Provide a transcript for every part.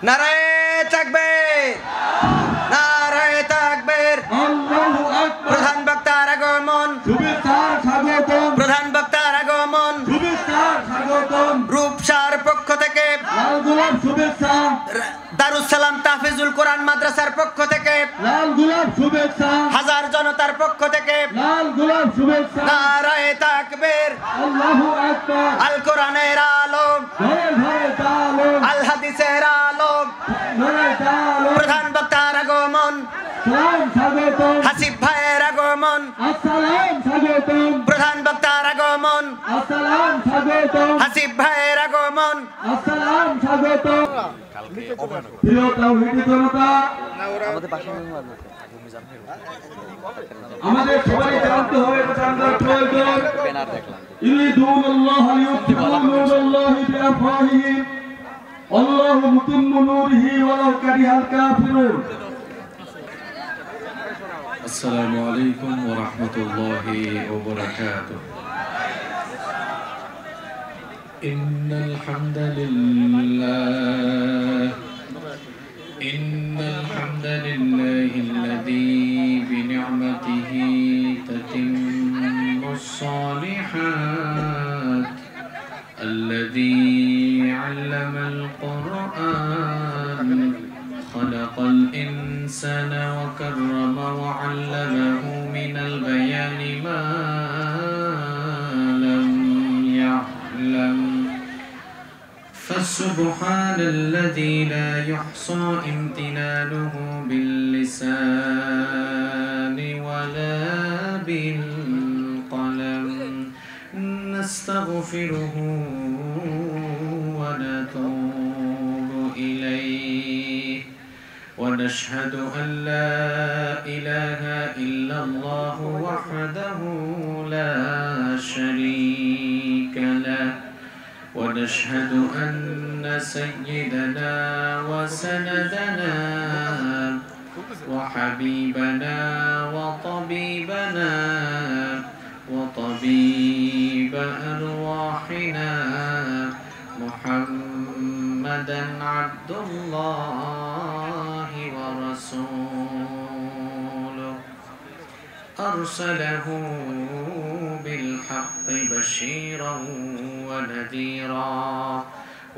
নারায়ে তাকবীর, নারায়ে তাকবীর। আল্লাহু আকবার। প্রধান বক্তার আগমন, শুভেচ্ছা স্বাগতম। প্রধান বক্তার আগমন। শুভেচ্ছা স্বাগতম। রূপসার পক্ষ থেকে, লাল গোলাপ শুভেচ্ছা। দারুস সালাম তাহফিজুল কোরআন মাদ্রাসার পক্ষ থেকে, লাল গোলাপ শুভেচ্ছা। হাজার জনতার পক্ষ থেকে লাল গোলাপ শুভেচ্ছা। নারায়ে তাকবীর। আল্লাহু আকবার। আল কোরআনের আলো, ধরে ধরে তালো, আল হাদিসের আলো। ধরে তালো। প্রধান বক্তার আগমন, সালাম স্বাগতম। হাসিব ভাইয়ের আগমন। আসসালাম স্বাগতম। প্রধান বক্তার আগমন, আসসালাম স্বাগতম। হাসিব ভাইয়ের আগমন। আসসালাম স্বাগতম। প্রিয় তাওহীদি জনতা, আমাদের সবাই জানতে হবে জানার প্রয়োজন। ইউরিদুনাল্লাহ লিইউতিমু নূরাল্লাহি বিআফওয়াহিহিম আল্লাহু মুতিম্মু নূরিহি ওয়ালাউ কারিহাল কাফিরুন। আসসালামু আলাইকুম ওয়া রাহমাতুল্লাহি ওয়া বারাকাতুহু। ইন্নাল হামদালিল্লাহিল্লাযী বিনি'মাতিহি তাতিম্মুস সালিহাত আল্লাযী 'আল্লামাল কুরআন খালাকাল ইনসানা ওয়া কাররামা ওয়া 'আল্লামাহু মিনাল বায়ানি মা লাম يعلم فسبحان الذي لا يحصى امتنانه باللسان ولا بالقلم نستغفره ونتوب إليه ونشهد أن لا إله إلا الله وحده لا شريك له ونشهد أن سيدنا وسندنا وحبيبنا وطبيبنا وطبيب أرواحنا محمدا عبد الله ورسوله أرسله بالحق بشيرا ونذيرا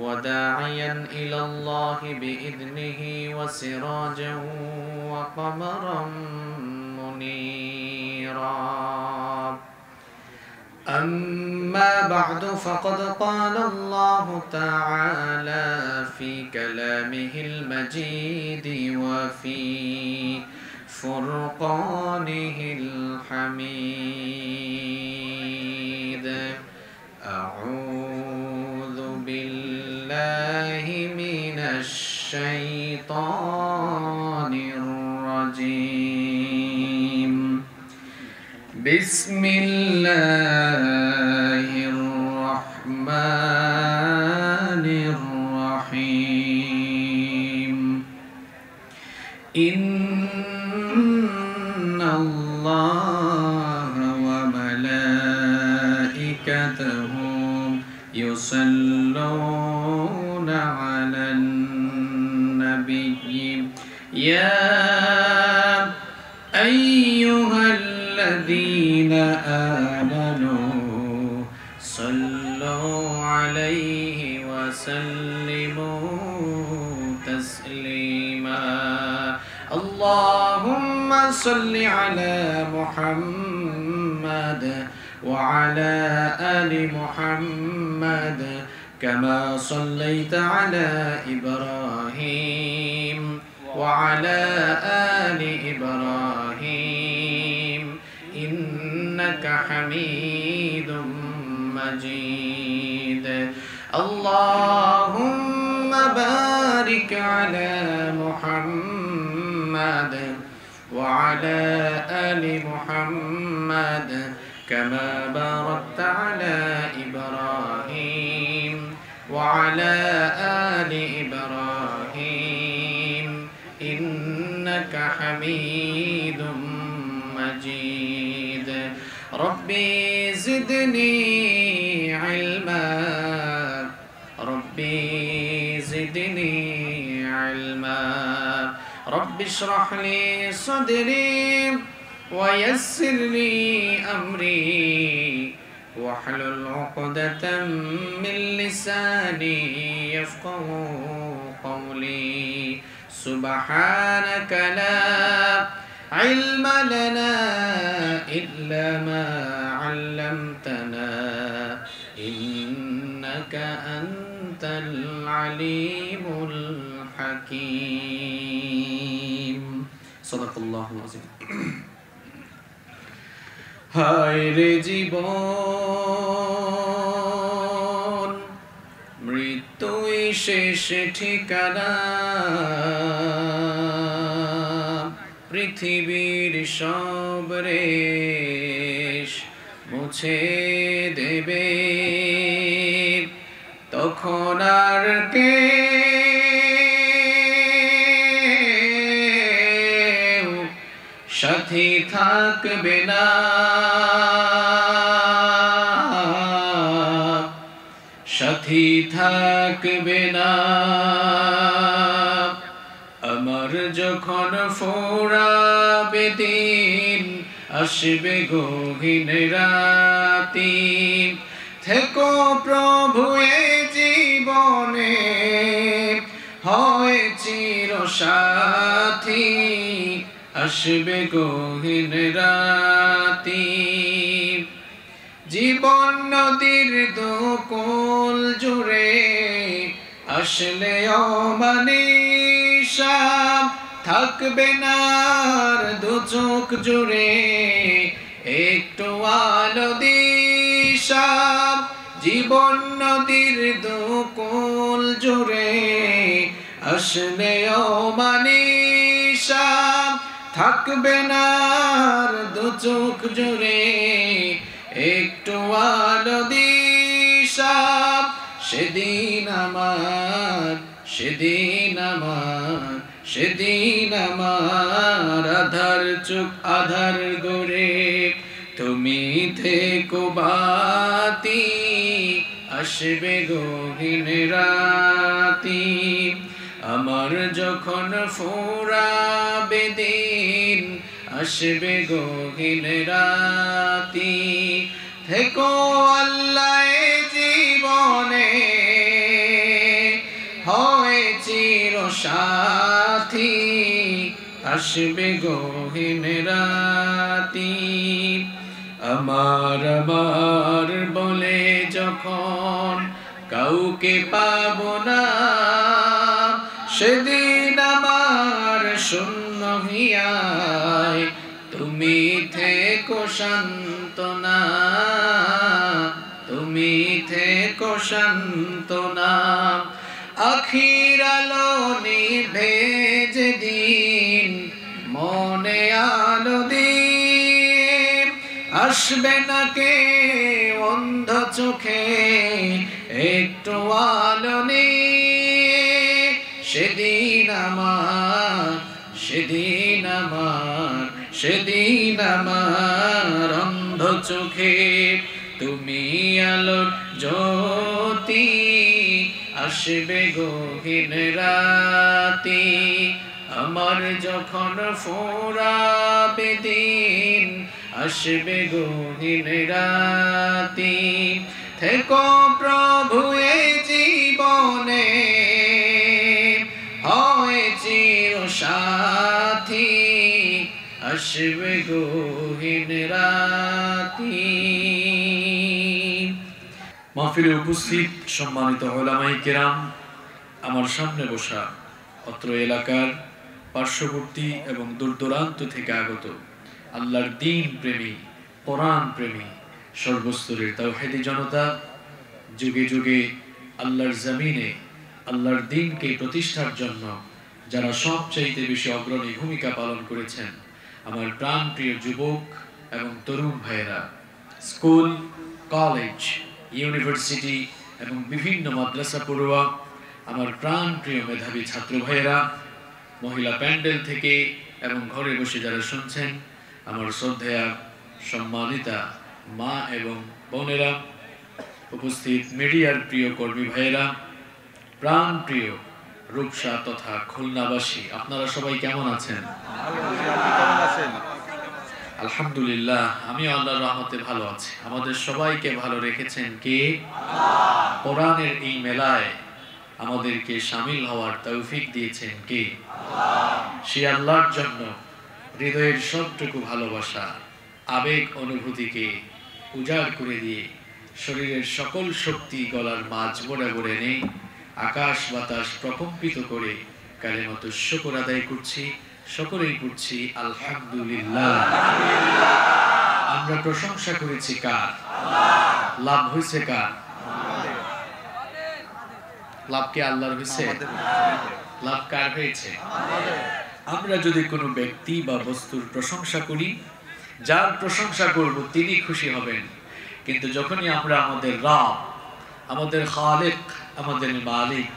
وداعيا إلى الله بإذنه وسراجا وقمرا منيرا أما بعد فقد قال الله تعالى في كلامه المجيد وفي فرقانه الحميد أعوذ بالله من الشيطان الرجيم بسم الله الرحمن الرحيم إن الله وملائكته يصلون على النبي يا أيها الذين آمنوا صلوا عليه وسلموا تسليما اللهم صل على محمد وعلى آل محمد كما صليت على إبراهيم وعلى آل إبراهيم إنك حميد مجيد اللهم بارك على محمد وعلى آل محمد كما باركت على إبراهيم وعلى آل إبراهيم إنك حميد مجيد ربي زدني علما ربي زدني علما رب اشرح لي صدري ويسر لي أمري واحلل عقدة من لساني يفقهوا قولي سبحانك لا علم لنا إلا ما علمتنا إنك أنت العليم الحكيم صدق الله العظيم হায় রে জীবন মৃত্যুই শেষ ঠিকানা পৃথিবীর সব রেশ মুছে দেবে তখন আর কে সাথী থাকবে না সাথী থাকবে না আমার যখন ফোরাবে দিন আসবে গহীন রাতি থেকো প্রভু এ জীবনে হয় চির সাথী আসবে গহীন রাতি জীবন নদীর দোকল জুড়ে আসলে অমানিসা থাকবে না আর দু চোখ জুড়ে একটু আলো দিশা জীবন নদীর দোকল জুড়ে আসলে অমানিসা থাকবে না আর দু চোখ জুড়ে একটু আলো দিশা সেদিন আমার আধার চোখ আধার গড়ে তুমি থেকো বাতি আসবে গহীন রাতি আমার যখন ফোরাবে দিন আসবে গহীন রাতি থেকো আল্লাহ এ জীবনে হয় চির সাথী আসবে গহীন রাতি আমার আমার বলে যখন কাউকে পাবো না সেদিন আমার শূন্য হিয়ায় তুমি থেকো সান্ত্বনা তুমি থেকো সান্ত্বনা আখির আলো নিভে যেদিন মনে আলো দিয়ে আসবে না কে অন্ধ চোখে একটু আলো নিয়ে সেদিন আমার অন্ধ চোখে তুমি আলো জ্যোতি আসবে গহীন রাতি আমার যখন ফোরাবে দিন আসবে গহীন রাতি থেকো প্রভু এ জীবনে হয় চির সাথী আসবে গহীন রাতি মাহফিলে উপস্থিত সম্মানিত উলামায়ে কেরাম আমার সামনে বসা অত্র এলাকার পার্শ্ববর্তী এবং দূরদূরান্ত থেকে আগত আল্লাহর দ্বীন প্রেমী কোরআন প্রেমী সর্বস্তরের তাওহীদি জনতা যুগে যুগে আল্লাহর জমিনে আল্লাহর দ্বীনকে প্রতিষ্ঠার জন্য যারা সবচাইতে বেশি অগ্রণী ভূমিকা পালন করেছেন আমার প্রাণপ্রিয় যুবক এবং তরুণ ভাইয়েরা স্কুল কলেজ ইউনিভার্সিটি এবং বিভিন্ন মাদ্রাসা পড়ুয়া আমার প্রাণপ্রিয় মেধাবী ছাত্র ভাইয়েরা মহিলা প্যান্ডেল থেকে এবং ঘরে বসে যারা শুনছেন আমার শ্রদ্ধেয়া সম্মানিতা মা এবং বোনেরা উপস্থিত মিডিয়ার প্রিয় কর্মী ভাইয়েরা প্রাণপ্রিয় রূপসা তথা খুলনাবাসী, আপনারা সবাই কেমন আছেন? আলহামদুলিল্লাহ, আমি আল্লাহর রহমতে ভালো আছি। আমাদের সবাইকে ভালো রেখেছেন কে? কোরআনের এই মেলায় আমাদেরকে শামিল হওয়ার তৌফিক দিয়েছেন কে? সে আল্লাহর জন্য হৃদয়ের সবটুকু ভালোবাসা, আবেগ, অনুভূতিকে উজাড় করে দিয়ে শরীরের সকল শক্তি গলার মাঝ বরাবর এনে আকাশ বাতাস প্রকম্পিত করে কালিমাতুশ শুকর আদায় করছি। সকলেই করছি আলহামদুলিল্লাহ। আমরা প্রশংসা করেছি কার? লাভ হয়েছে কার? লাভ কি আল্লাহর হয়েছে? লাভ কার হয়েছে? আমরা যদি কোনো ব্যক্তি বা বস্তুর প্রশংসা করি, যার প্রশংসা করব তিনি খুশি হবেন। কিন্তু যখনই আমরা আমাদের রব, আমাদের খালিক, আমাদের মালিক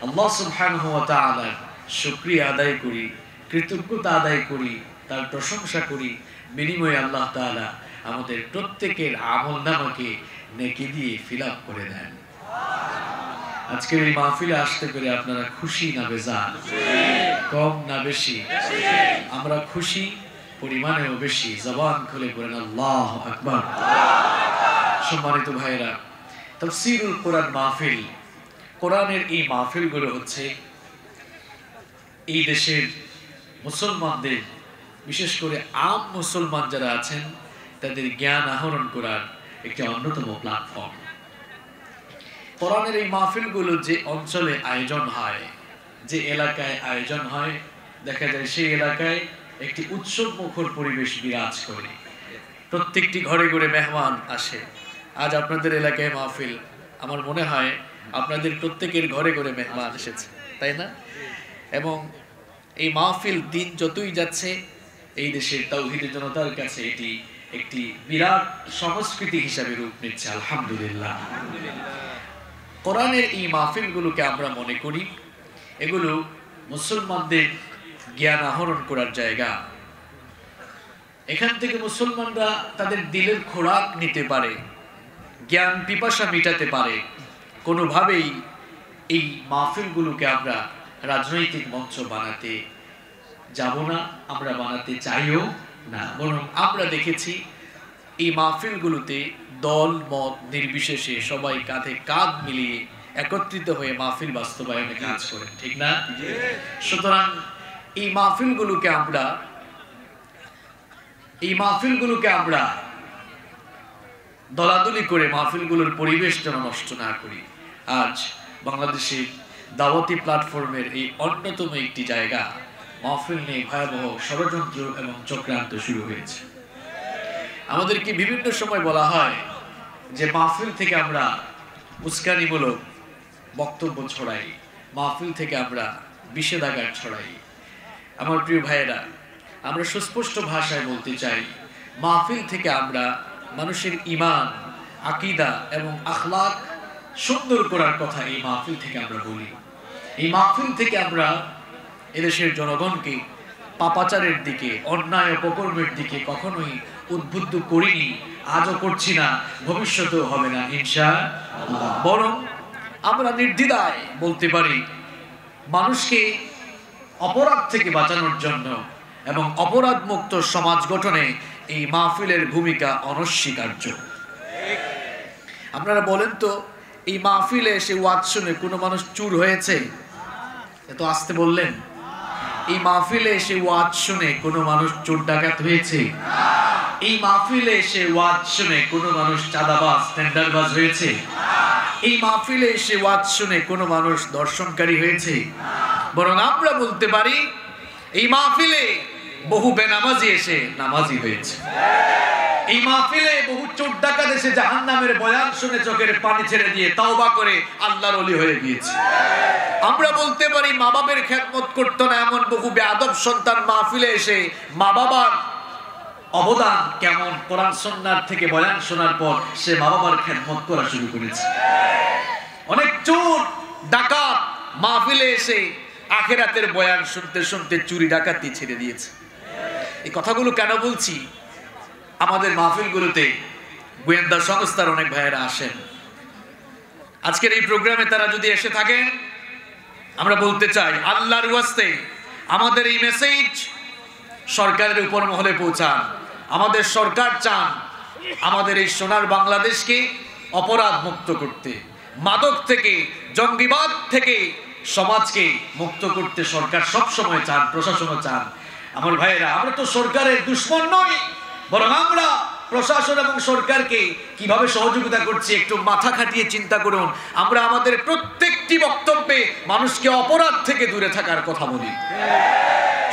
আল্লাহ সুবহানাহু ওয়া তাআলার শুকরিয়া আদায় করি, কৃতজ্ঞতা আদায় করি, তার প্রশংসা করি, বিনিময়ে আল্লাহ তাআলা আমাদের প্রত্যেকের আমলনামাকে নেকি দিয়ে ফিল আপ করে দেন। আজকের এই মাহফিলে আসতে পেরে আপনারা খুশি না বেজার? কম না বেশি? আমরা খুশি, পরিমাণেও বেশি। জবান খুলে বলেন আল্লাহু আকবার। সম্মানিত ভাইরা, তাফসীরুল কোরআন মাহফিল, কোরআনের এই মাহফিলগুলো হচ্ছে এই দেশের মুসলমানদের, বিশেষ করে আম মুসলমান যারা আছেন তাদের জ্ঞান আহরণ করার একটি অন্যতম প্ল্যাটফর্ম। কোরআনের এই মাহফিলগুলো যে অঞ্চলে আয়োজন হয়, যে এলাকায় আয়োজন হয়, দেখা যায় সেই এলাকায় একটি উৎসব মুখর পরিবেশ বিরাজ করে। প্রত্যেকটি ঘরে ঘরে মেহমান আসে। আজ আপনাদের এলাকায় মাহফিল, আমার মনে হয় আপনাদের প্রত্যেকের ঘরে ঘরে মেহমান এসেছে, তাই না? এবং এই মাহফিল দিন যতই যাচ্ছে এই দেশের তাওহীদি জনতার কাছে এটি একটি বিরাট সংস্কৃতি হিসাবে রূপ নিচ্ছে। আলহামদুলিল্লাহ। কোরআনের এই মাহফিলগুলোকে আমরা মনে করি এগুলো মুসলমানদের জ্ঞান আহরণ করার জায়গা। এখান থেকে মুসলমানরা তাদের দিলের খোরাক নিতে পারে, জ্ঞান পিপাসা মেটাতে পারে। কোনোভাবেই এই মাহফিলগুলোকে আমরা রাজনৈতিক মঞ্চ বানাতে যাব না, আমরা বানাতে চাইও না। বরং আমরা দেখেছি এই মাহফিলগুলোতে দল মত নির্বিশেষে সবাই কাঁধে কাঁধ মিলিয়ে একত্রিত হয়ে মাহফিল বাস্তবায়নে কাজ করেন, ঠিক না? সুতরাং এই মাহফিলগুলোকে আমরা দলাদলি করে মাহফিলগুলোর পরিবেশ যেন নষ্ট না করি। আজ বাংলাদেশের দাওয়াতি প্ল্যাটফর্মের এই অন্যতম একটি জায়গা মাহফিল নিয়ে ভয়াবহ ষড়যন্ত্র এবং চক্রান্ত শুরু হয়েছে। আমাদেরকে বিভিন্ন সময় বলা হয় যে মাহফিল থেকে আমরা উস্কানিমূলক বক্তব্য ছড়াই, মাহফিল থেকে আমরা বিষেধাগার ছড়াই। আমার প্রিয় ভাইয়েরা, আমরা সুস্পষ্ট ভাষায় বলতে চাই, মাহফিল থেকে আমরা মানুষের ঈমান, আকীদা এবং আখলাক সুন্দর করার কথা এই মাহফিল থেকে আমরা বলি। এই মাহফিল থেকে আমরা এদেশের জনগণকে পাপাচারের দিকে, অন্যায় অপকর্মের দিকে কখনোই উদ্বুদ্ধ করিনি, আজও করছি না, ভবিষ্যতেও হবে না ইনশাআল্লাহ। বরং আমরা নির্দ্বিধায় বলতে পারি, মানুষকে অপরাধ থেকে বাঁচানোর জন্য এবং অপরাধ মুক্ত সমাজ গঠনে এই মাহফিলের ভূমিকা অনস্বীকার্য। আপনারা বলেন তো, এই মাহফিলে এসে ওয়াজ শুনে কোনো মানুষ চুর হয়েছে? এত আসতে বললেন। এই মাহফিলে এসে ওয়াজ শুনে কোনো মানুষ চোর ডাকাত হয়েছে? এই মাহফিলে এসে ওয়াজ শুনে কোনো মানুষ চাঁদাবাজ, টেন্ডারবাজ হয়েছে? এই মাহফিলে এসে ওয়াজ শুনে কোনো মানুষ দর্শনকারী হয়েছে? বরং আমরা বলতে পারি, এই মাহফিলে বহু বেনামাজি এসে নামাজি হয়েছে। এই মাহফিলে বহু চোর ডাকাত এসে জাহান্নামের বয়ান শুনে চোখের পানি ছেড়ে দিয়ে তাওবা করে আল্লাহর ওলি হয়ে গিয়েছে। আমরা বলতে পারি, মা বাবার খেদমত করতো না এমন বহু বেয়াদব সন্তান মাহফিলে এসে মা বাবার অবদান কেমন কোরআন সুন্নাহ থেকে বয়ান শোনার পর সে মা বাবার খেদমত করা শুরু করেছে। অনেক চোর ডাকাত মাহফিলে এসে আখিরাতের বয়ান শুনতে শুনতে চুরি ডাকাতি ছেড়ে দিয়েছে। এই কথাগুলো কেন বলছি? আমাদের মাহফিলগুলোতে গোয়েন্দা সংস্থার অনেক ভাইয়েরা আসেন। আজকের এই প্রোগ্রামে তারা যদি এসে থাকেন, আমরা বলতে চাই আল্লাহর ওয়াস্তে আমাদের এই মেসেজ সরকারের উপর মহলে পৌঁছান। আমাদের সরকার চান আমাদের এই সোনার বাংলাদেশকে অপরাধ মুক্ত করতে, মাদক থেকে, জঙ্গিবাদ থেকে সমাজকে মুক্ত করতে সরকার সব সময় চান, প্রশাসনও চান। আমার ভাইয়েরা, আমরা তো সরকারের দুশমন নই, বরং আমরা প্রশাসন এবং সরকারকে কিভাবে সহযোগিতা করছি একটু মাথা খাটিয়ে চিন্তা করুন। আমরা আমাদের প্রত্যেকটি বক্তব্যে মানুষকে অপরাধ থেকে দূরে থাকার কথা বলি।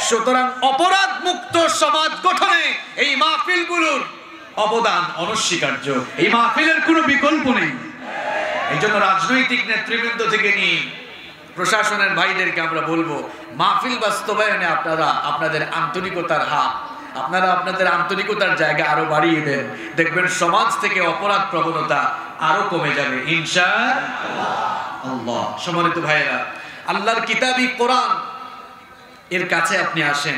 সুতরাং অপরাধ মুক্ত সমাজ গঠনে এই মাহফিলগুলোর অবদান অনস্বীকার্য, এই মাহফিলের কোনো বিকল্প নেই। এই জন্য রাজনৈতিক নেতৃবৃন্দ থেকে নিয়ে প্রশাসনের ভাইদেরকে আমরা বলবো, মাহফিল বাস্তবায়নে আপনারা আপনাদের আন্তরিকতার হাত, আপনারা আপনাদের আন্তরিকতার জায়গা আরো বাড়িয়ে দেন, দেখবেন সমাজ থেকে অপরাধ প্রবণতা আরো কমে যাবে ইনশাআল্লাহ। সম্মানিত ভাইয়েরা, আল্লাহর কিতাবই কোরআন এর কাছে আপনি আসেন।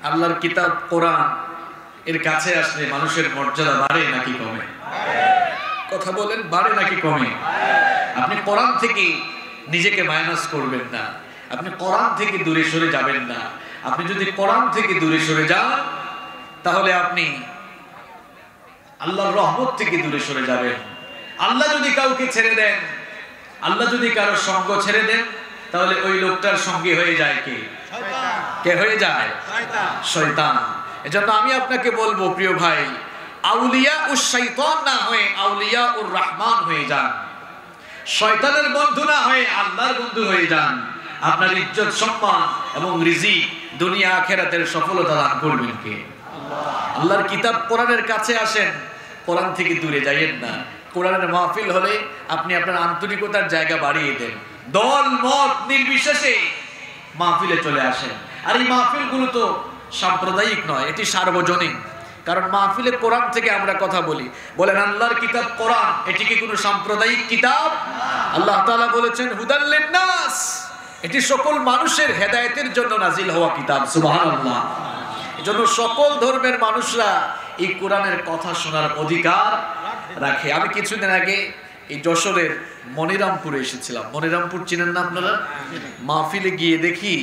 আল্লাহর কিতাব কোরআন এর কাছে আসলে মানুষের মর্যাদা বাড়ে নাকি কমে? কথা বলেন, বাড়ে নাকি কমে? আপনি কোরআন থেকে নিজেকে মাইনাস করবেন না, আপনি কোরআন থেকে দূরে সরে যাবেন না। আপনি যদি কোরআন থেকে দূরে সরে যান তাহলে আপনি আল্লাহর রহমত থেকে দূরে সরে যাবেন। আল্লাহ যদি কাউকে ছেড়ে দেন, আল্লাহ যদি কারো সঙ্গ ছেড়ে দেন, তাহলে ওই লোকটার সঙ্গে হয়ে যায় কে? কে হয়ে যায়? শয়তান। এজন্য আমি আপনাকে বলবো প্রিয় ভাই, আউলিয়া উস শয়তান না হয়ে আউলিয়া উর রহমান হয়ে যান। শয়তানের বন্ধু না হয়ে আল্লাহর বন্ধু হয়ে যান। আপনার ইজ্জত, সম্মান এবং রিজিক দুনিয়া আখিরাতের সফলতা দান করবেন কে? আল্লাহর কিতাব কোরআনের কাছে আসেন, কোরআন থেকে দূরে যাইয়েন না। কোরআনের মাহফিল হলে আপনি আপনার আন্তরিকতার জায়গা বাড়িয়ে দেন, দল মত নির্বিশেষে মাহফিলে চলে আসেন। আর এই মাহফিলগুলো তো সাম্প্রদায়িক নয়, এটি সার্বজনীন। কারণ মাহফিলে কোরআন থেকে আমরা কথা বলি। বলেন আল্লাহর কিতাব কোরআন, এটি কি কোনো সাম্প্রদায়িক কিতাব? আল্লাহ তাআলা বলেছেন হুদাল লিন্নাস, এটি সকল মানুষের হেদায়েতের জন্য নাজিল হওয়া কিতাব। সুবহানাল্লাহ। এজন্য সকল ধর্মের মানুষরা এই কোরআনের কথা শোনার অধিকার রাখে। আমি কিছুদিন আগে এই যশোরের মনিরামপুরে এসেছিলাম। মনিরামপুর চিনেন না আপনারা? মাহফিলে গিয়ে দেখি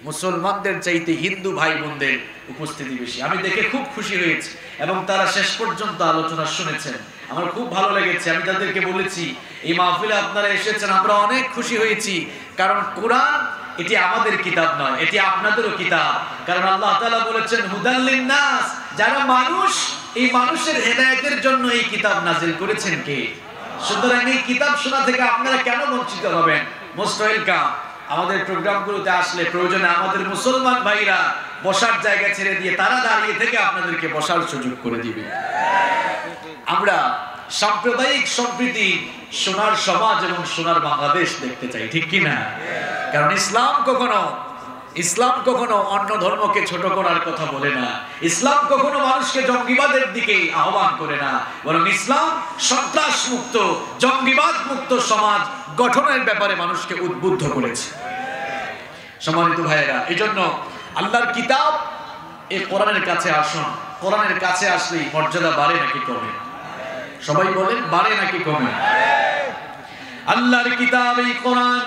মুসলমানদের চাইতে হিন্দু ভাই বোনদের উপস্থিতি বেশি। আমি দেখে খুব খুশি হয়েছি এবং তারা শেষ পর্যন্ত আলোচনা শুনেছেন, আমার খুব ভালো লেগেছে। আমি তাদেরকে বলেছি, এই মাহফিলে আপনারা এসেছেন, আমরা অনেক খুশি হয়েছি। কারণ কোরআন এটি আমাদের কিতাব নয়, এটি আপনাদেরও কিতাব। কারণ আল্লাহ তাআলা বলেছেন হুদাল লিন্নাস, যারা মানুষ, এই মানুষের হেদায়েতের জন্য এই কিতাব নাজিল করেছেন কে? সুতরাং এই কিতাব শোনা থেকে আপনারা কেন বঞ্চিত হবেন? Most welcome. আমাদের প্রোগ্রামগুলোতে আসলে প্রয়োজনে আমাদের মুসলমান ভাইরা বসার জায়গা ছেড়ে দিয়ে তারা দাঁড়িয়ে থেকে আপনাদেরকে বসার সুযোগ করে দিবে। আমরা সাম্প্রদায়িক সম্প্রীতি, সোনার সমাজ এবং সোনার বাংলাদেশ দেখতে চাই, ঠিক কি না? কারণ ইসলাম কখনো অন্য ধর্মকে ছোট করার কথা বলে না। ইসলাম কখনো মানুষকে জঙ্গিবাদের দিকে আহ্বান করে না, বরং ইসলাম সন্ত্রাস মুক্ত, জঙ্গিবাদ মুক্ত সমাজ গঠনের ব্যাপারে মানুষকে উদ্বুদ্ধ করেছে। সম্মানিত ভাইয়েরা, এজন্য আল্লাহর কিতাব এই কোরআনের কাছে আসুন। কোরআনের কাছে আসলেই মর্যাদা বাড়ে নাকি কমে? সবাই বলেন, বাড়ে নাকি কমে? আল্লাহর কিতাব এই কোরআন,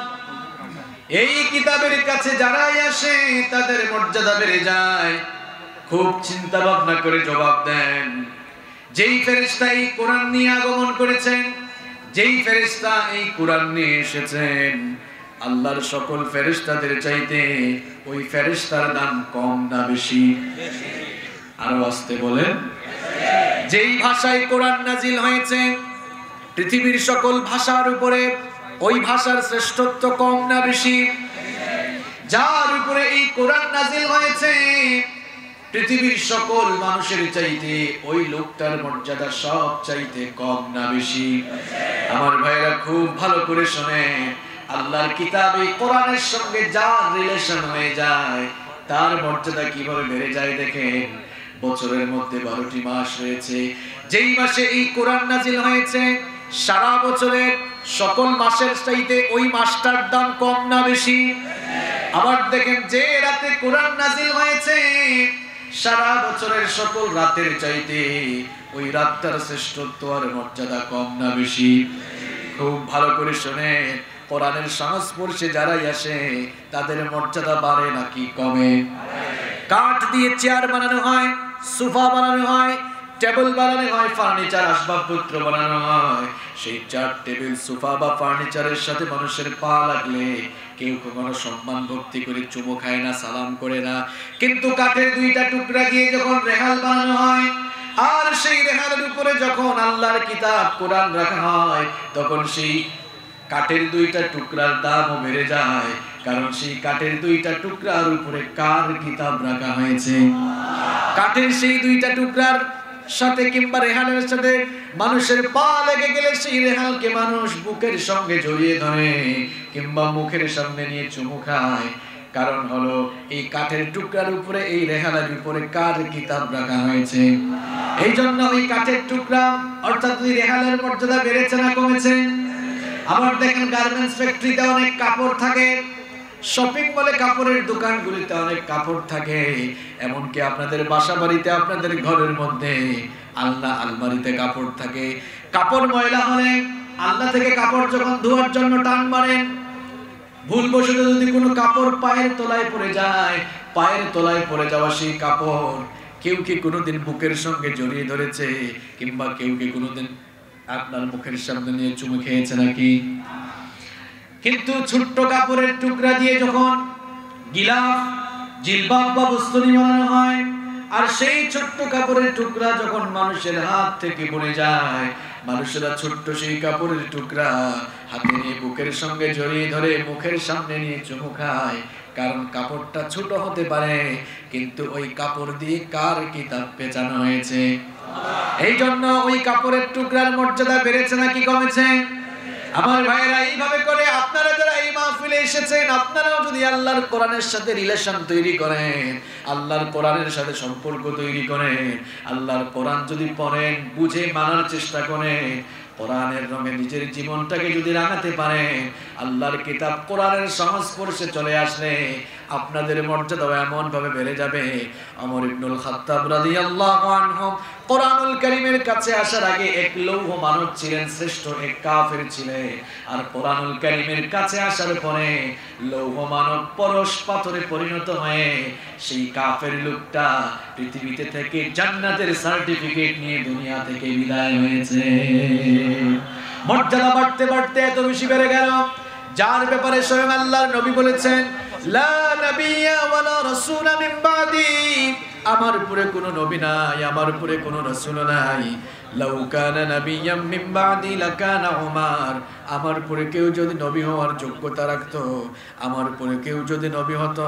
এই কিতাবের কাছে যারাই আসে তাদের মর্যাদা বেড়ে যায়। খুব চিন্তা ভাবনা করে জবাব দেন, যেই ফেরেশতা এই কোরআন নিয়ে আগমন করেছেন, যেই ফেরেশতা এই কোরআন নিয়ে এসেছেন, আল্লাহর সকল ফেরেশতাদের চাইতে ওই ফেরেশতার দাম কম না বেশি? আরো আসতে বলেন। যেই ভাষায় কোরআন নাজিল হয়েছে, পৃথিবীর সকল ভাষার উপরে ওই ভাষার শ্রেষ্ঠত্ব কম না বেশি? যার উপরে এই কোরআন নাজিল হয়েছে, পৃথিবীর সকল মানুষের চাইতে ওই লোকটার মর্যাদা সব চাইতে কম না বেশি? আমার ভাইরা খুব ভালো করে শুনে, আল্লাহর কিতাবে কোরআনের সঙ্গে যার রিলেশন হয়ে যায় তার মর্যাদা কিভাবে বেড়ে যায় দেখেন। বছরের মধ্যে 12টি মাস রয়েছে, যেই মাসে এই কোরআন নাজিল হয়েছে সারা বছরের সকল মাসের চাইতে ওই মাসটার দাম কম না বেশি? আবার দেখেন, যে রাতে কোরআন নাজিল হয়েছে সারা বছরের সকল রাতের চাইতে ওই রাতটার শ্রেষ্ঠত্ব আর মর্যাদা কম না বেশি? খুব ভালো করে শুনে, কোরআনের সংস্পর্শে যারাই আসে তাদের মর্যাদা বাড়ে নাকি কমে? কাঠ দিয়ে চেয়ার বানানো হয়, সোফা বানানো হয়, টেবিল বানানো হয়, ফার্নিচার আসবাবপত্র বানানো হয়। সেই চেয়ার, টেবিল, সোফা বা ফার্নিচারের সাথে মানুষের পা লাগলে কেউ কখনো সম্মান ভক্তি করে চুমো খায় না, সালাম করে না। কিন্তু কাঠের দুইটা টুকরা দিয়ে যখন রেহাল বানানো হয়, আর সেই রেহালের উপরে যখন আল্লাহর কিতাব কোরআন রাখা হয়, তখন সেই কাঠের দুইটা টুকরার দামও বেড়ে যায়। কারণ সেই কাঠের দুইটা টুকরার উপরে কার কিতাব রাখা হয়েছে? কাঠের সেই দুইটা টুকরার সাথে কিংবা রেহালের সাথে মানুষের পা লেগে গেলে সেই রেহালকে মানুষ বুকের সঙ্গে জড়িয়ে ধরে কিংবা মুখের সামনে নিয়ে চুমু খায়। কারণ হলো এই কাঠের টুকরার উপরে, এই রেহালের উপরে কার কিতাব রাখা হয়েছে। এই জন্য ওই কাঠের টুকরা অর্থাৎ ওই রেহালের মর্যাদা বেড়েছে না কমেছে? আবার দেখেন গার্মেন্টস ফ্যাক্টরিতে অনেক কাপড় থাকে, শপিং মলে কাপড়ের দোকানগুলিতে অনেক কাপড় থাকে, এমনকি আপনাদের বাসা বাড়িতে, আপনাদের ঘরের মধ্যে আলনা আলমারিতে কাপড় থাকে। কাপড় ময়লা হলে আলনা থেকে কাপড় যখন ধোয়ার জন্য টান মারেন, ভুলবশত যদি কোনো কাপড় পায়ের তলায় পড়ে যায়, পায়ের তলায় পড়ে যাওয়া সেই কাপড় কেউ কি কোনোদিন বুকের সঙ্গে জড়িয়ে ধরেছে কিংবা কেউ কি কোনোদিন আপনার মুখের সামনে নিয়ে চুমু খেয়েছে নাকি? কিন্তু ছোট্ট কাপড়ের টুকরা দিয়ে যখন গিলাফ, জিলবাব বা বস্ত্রী বানানো হয়, আর সেই ছোট্ট কাপড়ের টুকরা যখন মানুষের হাত থেকে পড়ে যায়, মানুষেরা ছোট্ট সেই কাপড়ের টুকরা হাতে নিয়ে বুকের সঙ্গে জড়িয়ে ধরে মুখের সামনে নিয়ে চুমু খায়। কারণ কাপড়টা ছোট হতে পারে, কিন্তু ওই কাপড় দিয়ে কার কিতাব পেঁচানো হয়েছে। এই জন্য ওই কাপড়ের টুকরার মর্যাদা বেড়েছে নাকি কমেছে? আমার ভাইরা, এইভাবে করে আপনারা যারা এই মাহফিলে এসেছেন, আপনারাও যদি আল্লাহর কোরআনের সাথে রিলেশন তৈরি করেন, আল্লাহর কোরআনের সাথে সম্পর্ক তৈরি করেন, আল্লাহর কোরআন যদি পড়েন, বুঝে মানার চেষ্টা করেন, কোরআনের রঙে নিজের জীবনটাকে যদি রাঙাতে পারেন, আল্লাহর কিতাব কোরআনের সংস্পর্শে চলে আসলে আপনাদের মর্যাদা এমন ভাবে বেড়ে যাবে। ওমর ইবনুল খাত্তাব রাদিয়াল্লাহু আনহু কোরআনুল কারীমের কাছে আসার আগে এক লৌহ মানব ছিলেন, শ্রেষ্ঠ এক কাফের ছিলেন। আর কোরআনুল কারীমের কাছে আসার পরে লৌহ মানব পরশ পাথরে পরিণত হয়ে সেই কাফের লোকটা পৃথিবীতে থেকে জান্নাতের সার্টিফিকেট নিয়ে দুনিয়া থেকে বিদায় হয়েছে। মর্যাদা বাড়তে বাড়তে এত বেশি বেড়ে গেল, যার ব্যাপারে স্বয়ং আল্লাহর নবী বলেছেন, লা নাবিয়্যা ওয়ালা রাসূলা মিন বাদি, আমার উপরে কোনো নবী নাই, আমার উপরে কোনো রাসূল নাই। লাউ কানা নাবিয়্যাম মিন বাদি লাকানা উমর, আমার উপরে কেউ যদি নবী হওয়ার যোগ্যতা রাখতো, আমার উপরে কেউ যদি নবী হতো,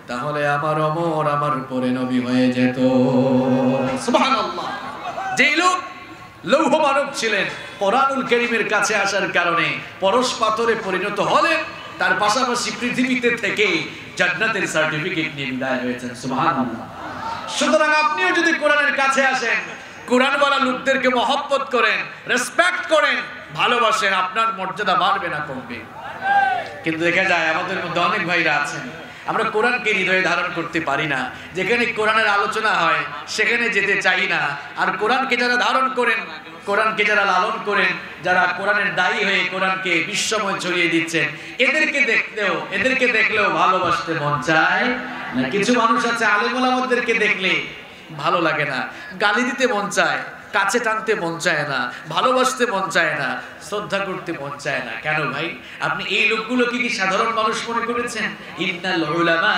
তাহলে আমার ওমর আমার উপরে নবী হয়ে যেত। সুবহানাল্লাহ। যেই লোক লৌহ মানব ছিলেন, কোরআনুল কারীমের কাছে আসার কারণে পরশ পাথরে পরিণত হলেন, তার পাশাপাশি পৃথিবীতে থেকে জান্নাতের সার্টিফিকেট নিয়ে বিদায় হয়েছেন। সুবহানাল্লাহ। সুতরাং আপনিও যদি কোরআনের কাছে আসেন, কোরআনওয়ালা লোকদেরকে মহব্বত করেন, রেসপেক্ট করেন, ভালোবাসেন, আপনার মর্যাদা বাড়বে না কমবে। কিন্তু দেখা যায় আমাদের মধ্যে অনেক ভাইরা আছেন, আমরা কোরআনকে হৃদয়ে ধারণ করতে পারি না। যেখানে কোরআনের আলোচনা হয় সেখানে যেতে চাই না। আর কোরআনকে যারা ধারণ করেন, কোরআনকে যারা লালন করেন, যারা কোরআনের দায়ী হয়ে কোরআনকে বিশ্বময় ছড়িয়ে দিচ্ছেন, এদেরকে দেখলেও ভালোবাসতে মন চায় না। কিছু মানুষ আছে আলেম ওলামাদেরকে দেখলে ভালো লাগে না, গালি দিতে মন চায়, কাছে টানতে মন চায় না, ভালোবাসতে মন চায় না, শ্রদ্ধা করতে মন চায় না। কেন ভাই? আপনি এই লোকগুলোকে কি সাধারণ মানুষ মনে করেছেন? ইন্নাল উলামা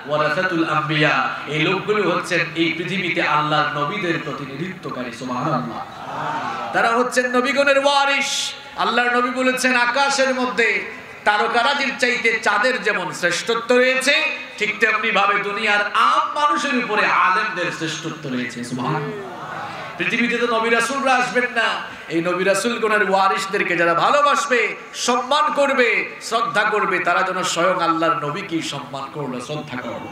ওয়ারাসাতুল আম্বিয়া, এই লোকগুলো হচ্ছেন এই পৃথিবীতে আল্লাহর নবীদের প্রতিনিধিত্বকারী। সুবহানাল্লাহ। তারা হচ্ছেন নবীগণের ওয়ারিস। আল্লাহর নবী বলেছেন, আকাশের মধ্যে তারকারাজির চাইতে চাঁদের যেমন শ্রেষ্ঠত্ব রয়েছে, ঠিক তেমনি ভাবে দুনিয়ার আম মানুষের উপরে আলেমদের শ্রেষ্ঠত্ব রয়েছে। সুবহানাল্লাহ। পৃথিবীতে তো নবী রাসূলরা আসবেন না, এই নবী রাসূলগণের ওয়ারিসদেরকে যারা ভালোবাসবে, সম্মান করবে, শ্রদ্ধা করবে, তারা যেন স্বয়ং আল্লাহর নবীকেই সম্মান করলো, শ্রদ্ধা করলো।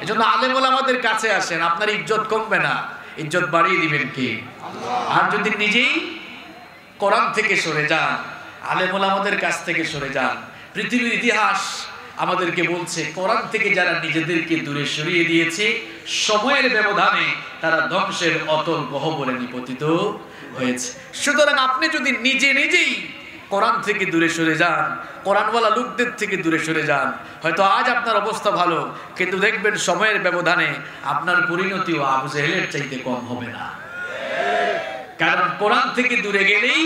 এজন্য আলেম ওলামাদের কাছে আসেন, আপনার ইজ্জত কমবে না, ইজ্জত বাড়িয়ে দিবেন কে? আর যদি নিজেই কোরআন থেকে সরে যান, আলেম ওলামাদের কাছ থেকে সরে যান, পৃথিবীর ইতিহাস আমাদেরকে বলছে কোরআন থেকে যারা নিজেদেরকে দূরে সরিয়ে দিয়েছে, সময়ের ব্যবধানে তারা ধ্বংসের অতল গহ্বরে নিপতিত হয়েছে। সুতরাং আপনি যদি নিজেই কোরআন থেকে দূরে সরে যান, কোরআনওয়ালা লোকদের থেকে দূরে সরে যান। হয়তো আজ আপনার অবস্থা ভালো, কিন্তু দেখবেন সময়ের ব্যবধানে আপনার পরিণতিও আবু জেহেলের চাইতে কম হবে না। কারণ কোরআন থেকে দূরে গেলেই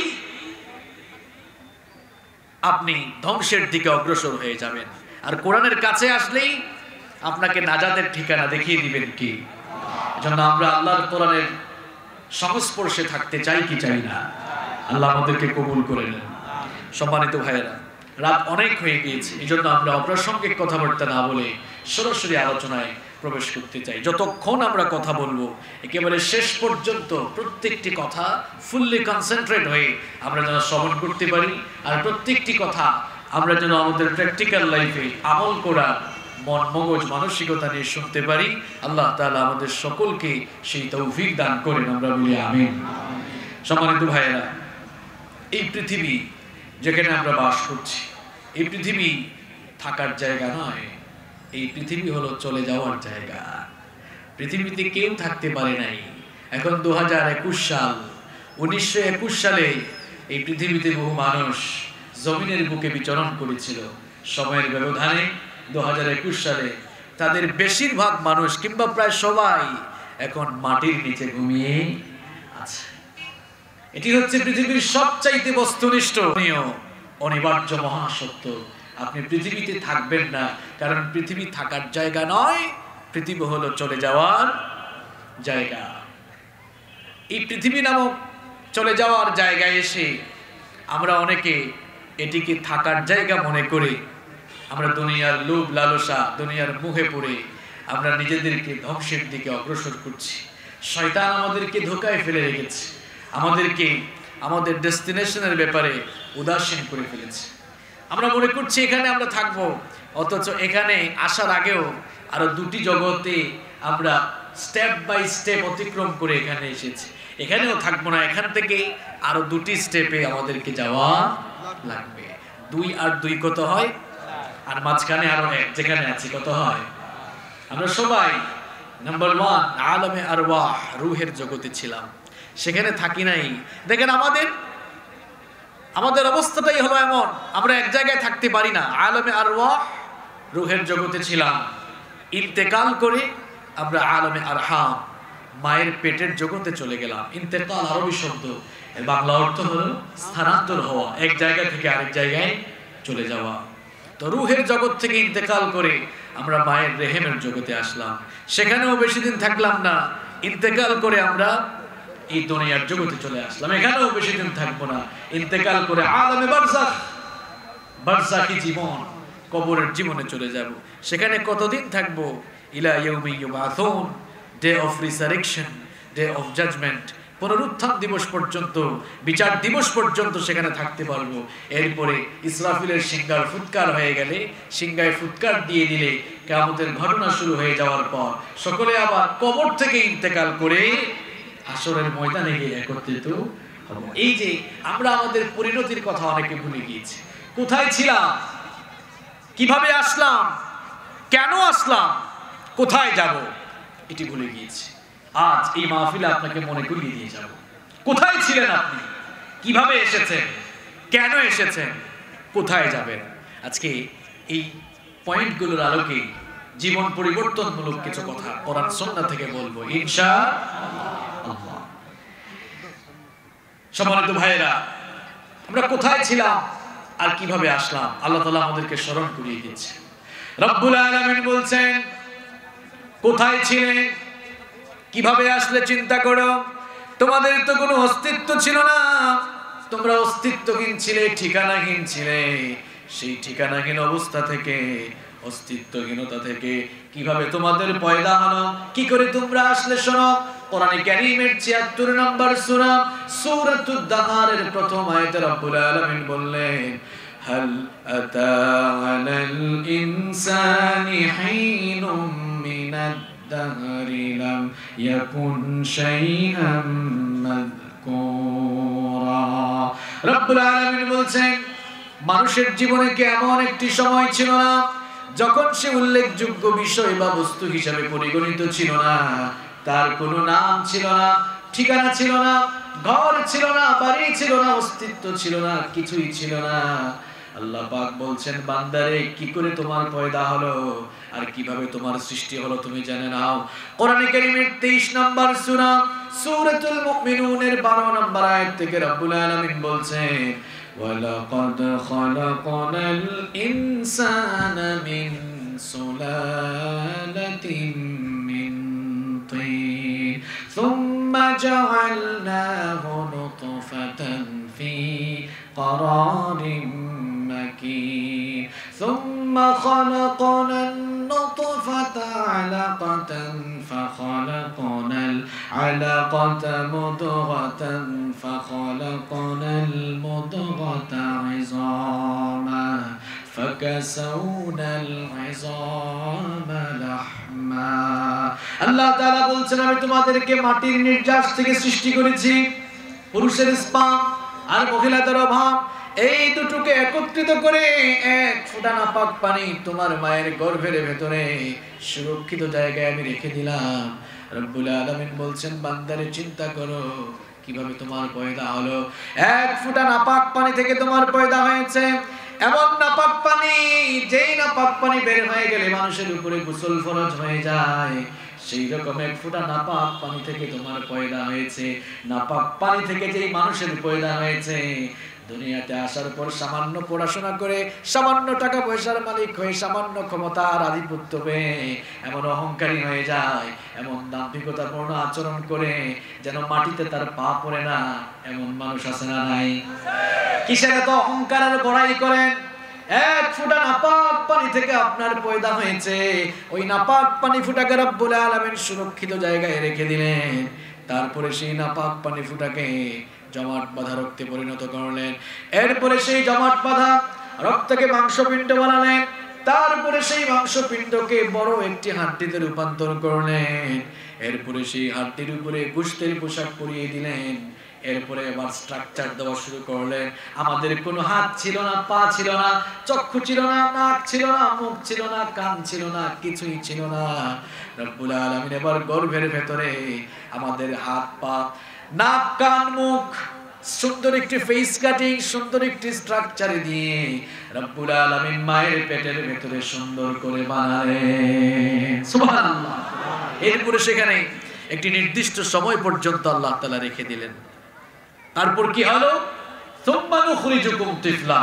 আপনি ধ্বংসের দিকে অগ্রসর হয়ে যাবেন, আর কোরআনের কাছে আসলেই আপনাকে নাজাতের ঠিকানা দেখিয়ে দিবেন কি। এজন্য আমরা আল্লাহর কোরআনের সংস্পর্শে থাকতে চাই কি চাই না? আল্লাহ আমাদেরকে কবুল করে নেন। সম্মানিত ভাইয়েরা, রাত অনেক হয়ে গিয়েছে, এই জন্য আমরা অপ্রাসঙ্গিক কথাবার্তা না বলে সরাসরি আলোচনায় প্রবেশ করতে চাই। যতক্ষণ আমরা কথা বলবো একেবারে শেষ পর্যন্ত প্রত্যেকটি কথা ফুললি কনসেন্ট্রেট হয়ে আমরা যেন শ্রবণ করতে পারি, আর প্রত্যেকটি কথা আমরা যেন আমাদের প্র্যাকটিক্যাল লাইফে আমল করা মন মগজ মানসিকতা নিয়ে শুনতে পারি। আল্লাহ তাআলা আমাদের সকলকে সেই তৌফিক দান করেন, আমরা বলি আমিন। সম্মানিত ভাইয়েরা, এই পৃথিবী যেখানে আমরা বাস করছি, এই পৃথিবী থাকার জায়গা নয়, এই পৃথিবী হলো চলে যাওয়ার জায়গা। পৃথিবীতে কেউ থাকতে পারে নাই। এখন 2021 সাল, 1921 সালে এই পৃথিবীতে বহু মানুষ জমিনের বুকে বিচরণ করেছিল। সময়ের ব্যবধানে 2021 সালে তাদের বেশিরভাগ মানুষ কিংবা প্রায় সবাই এখন মাটির নিচে ঘুমিয়ে আছে। এটি হচ্ছে পৃথিবীর সবচাইতে বস্তুনিষ্ঠ অনিবার্য মহাসত্য। আপনি পৃথিবীতে থাকবেন না, কারণ পৃথিবী থাকার জায়গা নয়, পৃথিবী হলো চলে যাওয়ার জায়গা। এই পৃথিবী নামক চলে যাওয়ার জায়গায় এসে আমরা অনেকে এটিকে থাকার জায়গা মনে করে আমরা দুনিয়ার লোভ লালসা, দুনিয়ার মুখে পড়ে আমরা নিজেদেরকে ধ্বংসের দিকে অগ্রসর করছি। শয়তান আমাদেরকে ধোঁকায় ফেলে রেখেছে, আমাদেরকে আমাদের ডেস্টিনেশনের ব্যাপারে উদাসীন করে ফেলেছে। আমরা মনে করছি এখানে আমরা থাকবো, অথচ এখানে আসার আগেও আরো দুটি জগতে আমরা স্টেপ বাই স্টেপ অতিক্রম করে এখানে এসেছি। এখানেও থাকবো না, এখান থেকে আরো দুটি স্টেপে আমাদেরকে যাওয়া লাগবে। 2 আর 2 কত হয়? আর মাঝখানে আরো 1 যেখানে আছে কত হয়? আমরা সবাই নাম্বার 1 আলমে আরওয়াহ, রূহের জগতে ছিলাম, সেখানে থাকি নাই। দেখেন আমাদের অবস্থাটাই হলো এমন, আমরা এক জায়গায় থাকতে পারি না। আলমে আরওয়াহ, রূহের জগতে ছিলাম, ইন্তেকাল করে আমরা আলমে আরহাম, মায়ের পেটের জগতে চলে গেলাম। ইন্তেকাল আরবি শব্দ, এর বাংলা অর্থ হলো স্থানান্তর হওয়া, এক জায়গা থেকে আরেক জায়গায় চলে যাওয়া। তো রূহের জগৎ থেকে ইন্তেকাল করে আমরা মায়ের রেহেমের জগতে আসলাম, সেখানেও বেশি দিন থাকলাম না। ইন্তেকাল করে আমরা এই দুনিয়ার জগতে চলে আসলাম, এখানেও বেশি দিন থাকবো না। ইন্তেকাল করে আলমে বারজাখ, বারজাখি জীবন, কবরের জীবনে চলে যাব। সেখানে কতদিন থাকবো? ইলা ইয়াউমি ইউবাসুন, day of resurrection, day of judgement, পুনরুত্থান দিবস পর্যন্ত, বিচার দিবস পর্যন্ত সেখানে থাকতে পারবো। এরপরে ইসরাফিলের সিংহার ফুৎকার হয়ে গেলে, সিংহায় ফুৎকার দিয়ে দিলে কিয়ামতের ঘটনা শুরু হয়ে যাওয়ার পর সকলে আবার কবর থেকে ইন্তেকাল করে হাসরের ময়দানে গিয়ে একত্রিত হব। এই যে আমরা আমাদের পরিণতির কথা অনেকে ভুলে গিয়েছি। কোথায় ছিলাম, কিভাবে আসলাম, কেন আসলাম, কোথায় যাব, এটি ভুলে গিয়েছি। আজ এই মাহফিলে আপনাকে মনে করিয়ে দিয়ে যাব, কোথায় ছিলেন আপনি, কিভাবে এসেছেন, কেন এসেছেন, কোথায় যাবেন। আজকে এই পয়েন্টগুলোর আলোকে জীবন পরিবর্তনমূলক কিছু কথা কোরআন সুন্নাহ থেকে বলবো ইনশাআল্লাহ। সম্মানিত ভাইয়েরা, আমরা কোথায় ছিলাম আর কিভাবে আসলাম, আল্লাহ তাআলা আমাদেরকে স্মরণ করিয়ে দিয়েছে। রব্বুল আলামিন বলছেন, কোথায় ছিলে, কিভাবে আসলে চিন্তা করো। তোমাদের তো কোনো অস্তিত্ব ছিল না, তোমরা অস্তিত্বহীন ছিলে, ঠিকানাহীন ছিলে। সেই ঠিকানাহীন অবস্থা থেকে, অস্তিত্বহীনতা থেকে কিভাবে তোমাদের পয়দা হলো, কি করে তোমরা আসলে, শোনো। কোরআনে কারীমের ৭৬ নম্বর সূরা, সূরাতুদ দাহারের প্রথম আয়াতে রব্বুল আলামিন বললেন, হাল আতা আলাল ইনসানি হিনুম মিনাদ দাহরি লাম ইয়াকুন শাইআম মাযকুরা। রব্বুল আলামিন বলছেন, মানুষের জীবনে কি এমন একটি সময় ছিল না যখন সে উল্লেখযোগ্য বিষয় বা বস্তু হিসাবে পরিগণিত ছিল না, তার কোনো নাম ছিল না, ঠিকানা ছিল না, ঘর ছিল না, বাড়ি ছিল না, অস্তিত্ব ছিল না, কিছুই ছিল না। আল্লাহ পাক বলছেন বান্দারে কি করে তোমার পয়দা হলো আর কিভাবে তোমার সৃষ্টি হলো তুমি জেনে নাও। কোরআনে কারীমের 23 নম্বর সূরা সূরাতুল মুমিনুনের 12 নম্বর আয়াত থেকে রব্বুল আলামিন বলছেন ওয়ালাকাদ খালাকনাল ইনসানা মিন সুলালাতিন মিন তিন সুম্মা জাআলনাহু নুতফাতান ফি قرارٍ مكين ثم خلقنا النطفة علقة فخلقنا العلقة مضغة فخلقنا المضغة عظاما فكسونا العظام لحما আল্লাহ তাআলা বলছেন আমি তোমাদেরকে মাটির নির্যাস থেকে সৃষ্টি করেছি পুরুষের স্পাম আর মহিলাদের অভাব এই দুটোকে একত্রিত করে এক ফোঁটা নাপাক পানি তোমার মায়ের গর্ভের ভেতরে সুরক্ষিত জায়গায় আমি রেখে দিলাম। রব্বুল আলামিন বলছেন বান্দারে চিন্তা করো কিভাবে তোমার পয়দা হলো। এক ফোঁটা নাপাক পানি থেকে তোমার পয়দা হয়েছে। এমন নাপাক পানি যেই নাপাক পানি বের হয়ে গেলে মানুষের উপরে গোসল ফরজ হয়ে যায়, সেই রকম এক ফোঁটা নাপাক পানি থেকে তোমার পয়দা হয়েছে। নাপাক পানি থেকে যেই মানুষের পয়দা হয়েছে, দুনিয়াতে আসার পর সামান্য পড়াশোনা করে সামান্য টাকা পয়সার মালিক হয়ে সামান্য ক্ষমতার আধিপত্য পেয়ে এমন অহংকারী হয়ে যায়, এমন দাম্ভিকতাপূর্ণ আচরণ করে যেন মাটিতে তার পা পড়ে না, এমন মানুষ আছে না নাই? কিসের এত অহংকার আর বড়াই করেন? এক ফোঁটা নাপাক পানি থেকে আপনার পয়দা হয়েছে, ওই নাপাক পানি ফোঁটাকে রব্বুল আলামিন সুরক্ষিত জায়গায় রেখে দিলেন। তারপরে সেই নাপাক পানি ফোঁটাকে জমাট বাঁধা রক্তে পরিণত করলেন। এরপরে সেই জমাট বাঁধা রক্তকে মাংসপিণ্ড বানালেন। তারপরে সেই মাংসপিণ্ডকে বড় একটি হাড্ডিতে রূপান্তর করলেন। এরপরে সেই হাড্ডির উপরে গোশতের পোশাক পরিয়ে দিলেন। এরপরে আবার স্ট্রাকচার দেওয়া শুরু করলেন। আমাদের কোনো হাত ছিল না, পা ছিল না, চক্ষু ছিল না, নাক ছিল না, মুখ ছিল না, কান ছিল না, কিছুই ছিল না। রব্বুল আলামিন এবার গর্ভের ভেতরে আমাদের হাত, পা, নাক, কান, মুখ সুন্দর একটি ফেস কাটিং, সুন্দর একটি স্ট্রাকচারে দিয়ে রব্বুল আলামিন মায়ের পেটের ভেতরে সুন্দর করে বানালেন। সুবহানাল্লাহ। এরপরে সেখানে একটি নির্দিষ্ট সময় পর্যন্ত আল্লাহ তাআলা রেখে দিলেন। তারপর কি হলো? সুম্মা নুখরিজুকুম তিফলা।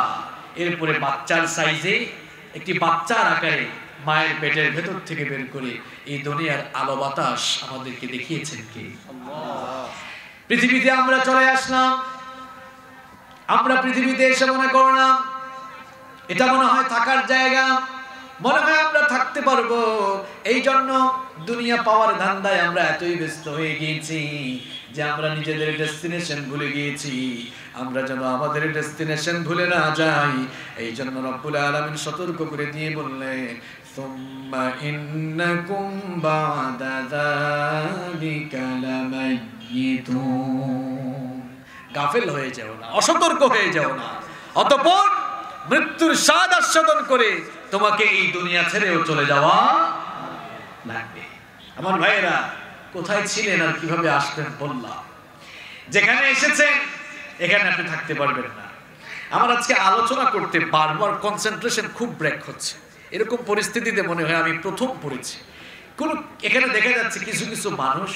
এরপরে বাচ্চার সাইজে একটি বাচ্চার আকারে মায়ের পেটের ভেতর থেকে বের করে এই দুনিয়ার আলো বাতাস আমাদেরকে দেখিয়েছেন কে? আল্লাহ। পৃথিবীতে আমরা চলে আসলাম। আমরা পৃথিবীতে এসে মনে করলাম এটা মনে হয় থাকার জায়গা, মনে হয় আমরা থাকতে পারবো। এই জন্য দুনিয়া পাওয়ার ধান্দায় আমরা এতই ব্যস্ত হয়ে গিয়েছি যে আমরা নিজেদের ডেস্টিনেশন ভুলে গিয়েছি। আমরা যেন আমাদের ডেস্টিনেশন ভুলে না যাই, এই জন্য রব্বুল আলামিন সতর্ক করে দিয়ে বললেন সুম্মা ইন্নাকুম বা'দা যালিকা লামাইয়িতুন। গাফেল হয়ে যাও না, অসতর্ক হয়ে যাও না, অতঃপর মৃত্যুর স্বাদ আস্বাদন করে তোমাকে এই দুনিয়া ছেড়েও চলে যাওয়া লাগবে। আমার ভাইয়েরা, কোথায় ছিলেন আর কিভাবে আসবেন বললাম। যেখানে এসেছেন এখানে আপনি থাকতে পারবেন না। আমার আজকে আলোচনা করতে বারবার কনসেন্ট্রেশন খুব ব্রেক হচ্ছে। এরকম পরিস্থিতিতে মনে হয় আমি প্রথম পড়েছি। এখানে দেখা যাচ্ছে কিছু কিছু মানুষ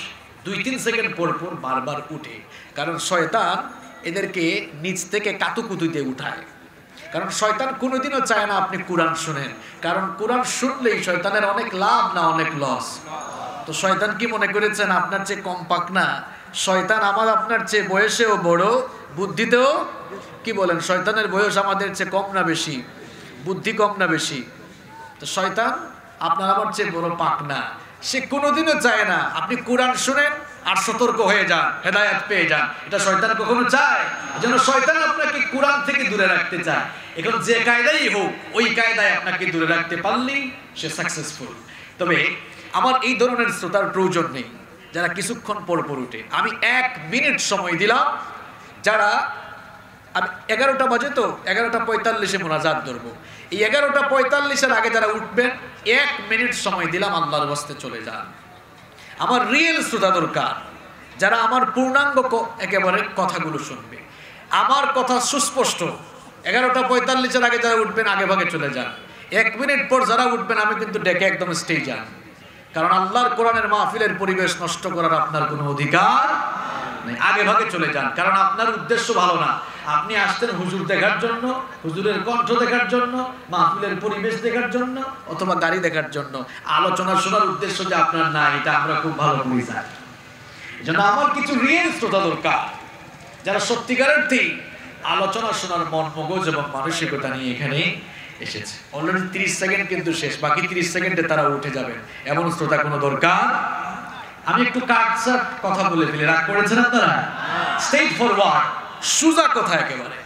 2-3 সেকেন্ড পর পর বারবার উঠে, কারণ শয়তান এদেরকে নিচ থেকে কাতুকুতুতে উঠায়। কারণ শয়তান কোনোদিনও চায় না আপনি কোরআন শুনেন, কারণ কোরআন শুনলেই শয়তানের অনেক লাভ না অনেক লস। তো শয়তান কি মনে করেছেন আপনার চেয়ে কম্পাক্ট না? শয়তান আপনার চেয়ে বয়সেও বড়, বুদ্ধিতেও কি বলেন, শয়তানের বয়স আমাদের চেয়ে কম না বেশি, বুদ্ধি কম না বেশি? তো শয়তান আপনার আমার চেয়ে বড় পাক না। সে কোনোদিনও চায় না আপনি কোরআন শুনেন আর সতর্ক হয়ে যান, হেদায়েত পেয়ে যান। এটা শয়তান কখনো চায়? এজন্য শয়তান আপনাকে কোরআন থেকে দূরে রাখতে চায়। এখন যে কায়দাই হোক, ওই কায়দায় আপনাকে দূরে রাখতে পারলেই সে সাকসেসফুল। তবে আমার এই ধরনের শ্রোতার প্রয়োজন নেই যারা কিছুক্ষণ পর পর উঠে। আমি 1 মিনিট সময় দিলাম, যারা আমি 11টা বাজে তো 11:45 মোনাজাত ধরবো। এই 11:45 আগে যারা উঠবেন 1 মিনিট সময় দিলাম, আল্লাহর ওয়াস্তে চলে যান। আমার রিয়েল শ্রোতা দরকার, যারা আমার পূর্ণাঙ্গ একেবারে কথাগুলো শুনবে। আমার কথা সুস্পষ্ট। 11:45 আগে যারা উঠবেন আগে ভাগে চলে যান। 1 মিনিট পর যারা উঠবেন আমি কিন্তু ডেকে একদম স্টেজে আন, কারণ আল্লাহর কোরআনের মাহফিলের পরিবেশ নষ্ট করার আপনার কোনো অধিকার নেই। আগে ভাগে চলে যান, কারণ আপনার উদ্দেশ্য ভালো না। আপনি আসতেন হুজুর দেখার জন্য, হুজুরের কণ্ঠ দেখার জন্য, মাহফিলের পরিবেশ দেখার জন্য, অথবা গাড়ি দেখার জন্য। আলোচনা শোনার উদ্দেশ্য যে আপনার না, এটা আমরা খুব ভালো করে জানি। এজন্য আমার কিছু রিয়েল শ্রোতা দরকার, যারা সত্যিকারের আলোচনা শোনার মন মগজ এবং মানসিকতা নিয়ে এখানে এসেছে। অলরেডি 30 সেকেন্ড কিন্তু শেষ, বাকি 30 সেকেন্ডে তারা উঠে যাবে, এমন শ্রোতা কোনো দরকার। আমি একটু কাটসাট কথা বলে ফেলি, রাগ করেছেন আপনারা? স্ট্রেট ফরওয়ার্ড, সোজা কথা একেবারে,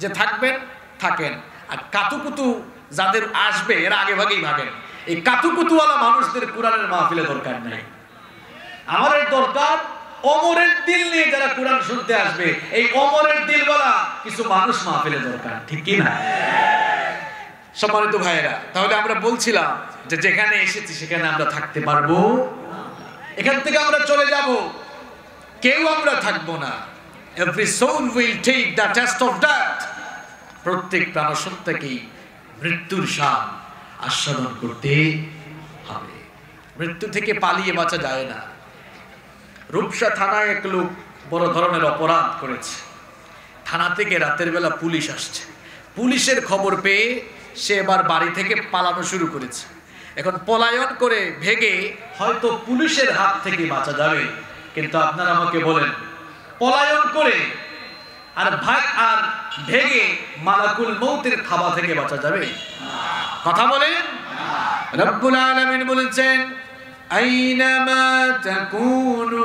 যে থাকবেন থাকেন, আর কাতুকুতু যাদের আসবে এরা আগে ভাগেই ভাগেন। এই কাতুকুতুওয়ালা মানুষদের কোরআনের মাহফিলে দরকার নাই। আমার দরকার ওমরের দিল নিয়ে যারা কোরআন শুনতে আসবে, এই ওমরের দিলওয়ালা কিছু মানুষ মাহফিলে দরকার, ঠিক কি না? সম্মানিত ভাইয়েরা, তাহলে আমরা বলছিলাম যে যেখানে এসেছি সেখানে আমরা থাকতে পারবো, এখান থেকে আমরা চলে যাব, কেউ আমরা থাকবো না। Every soul will take the test of death. প্রত্যেক প্রাণসত্তাকেই মৃত্যুর স্বাদ আস্বাদন করতে হবে। মৃত্যু থেকে পালিয়ে বাঁচা যায় না। রূপসা থানায় এক লোক বড় ধরনের অপরাধ করেছে। থানা থেকে রাতের বেলা পুলিশ আসছে। পুলিশের খবর পেয়ে সে এবার বাড়ি থেকে পালানো শুরু করেছে। এখন পলায়ন করে ভেগে হয়তো পুলিশের হাত থেকে বাঁচা যাবে, কিন্তু আপনারা আমাকে বলেন, পলায়ন করে আর ভেগে মালাকুল মউতের থাবা থেকে বাঁচা যাবে? কথা বলেন। রব্বুল আলামিন বলেছেন, আইনামা তাকুনু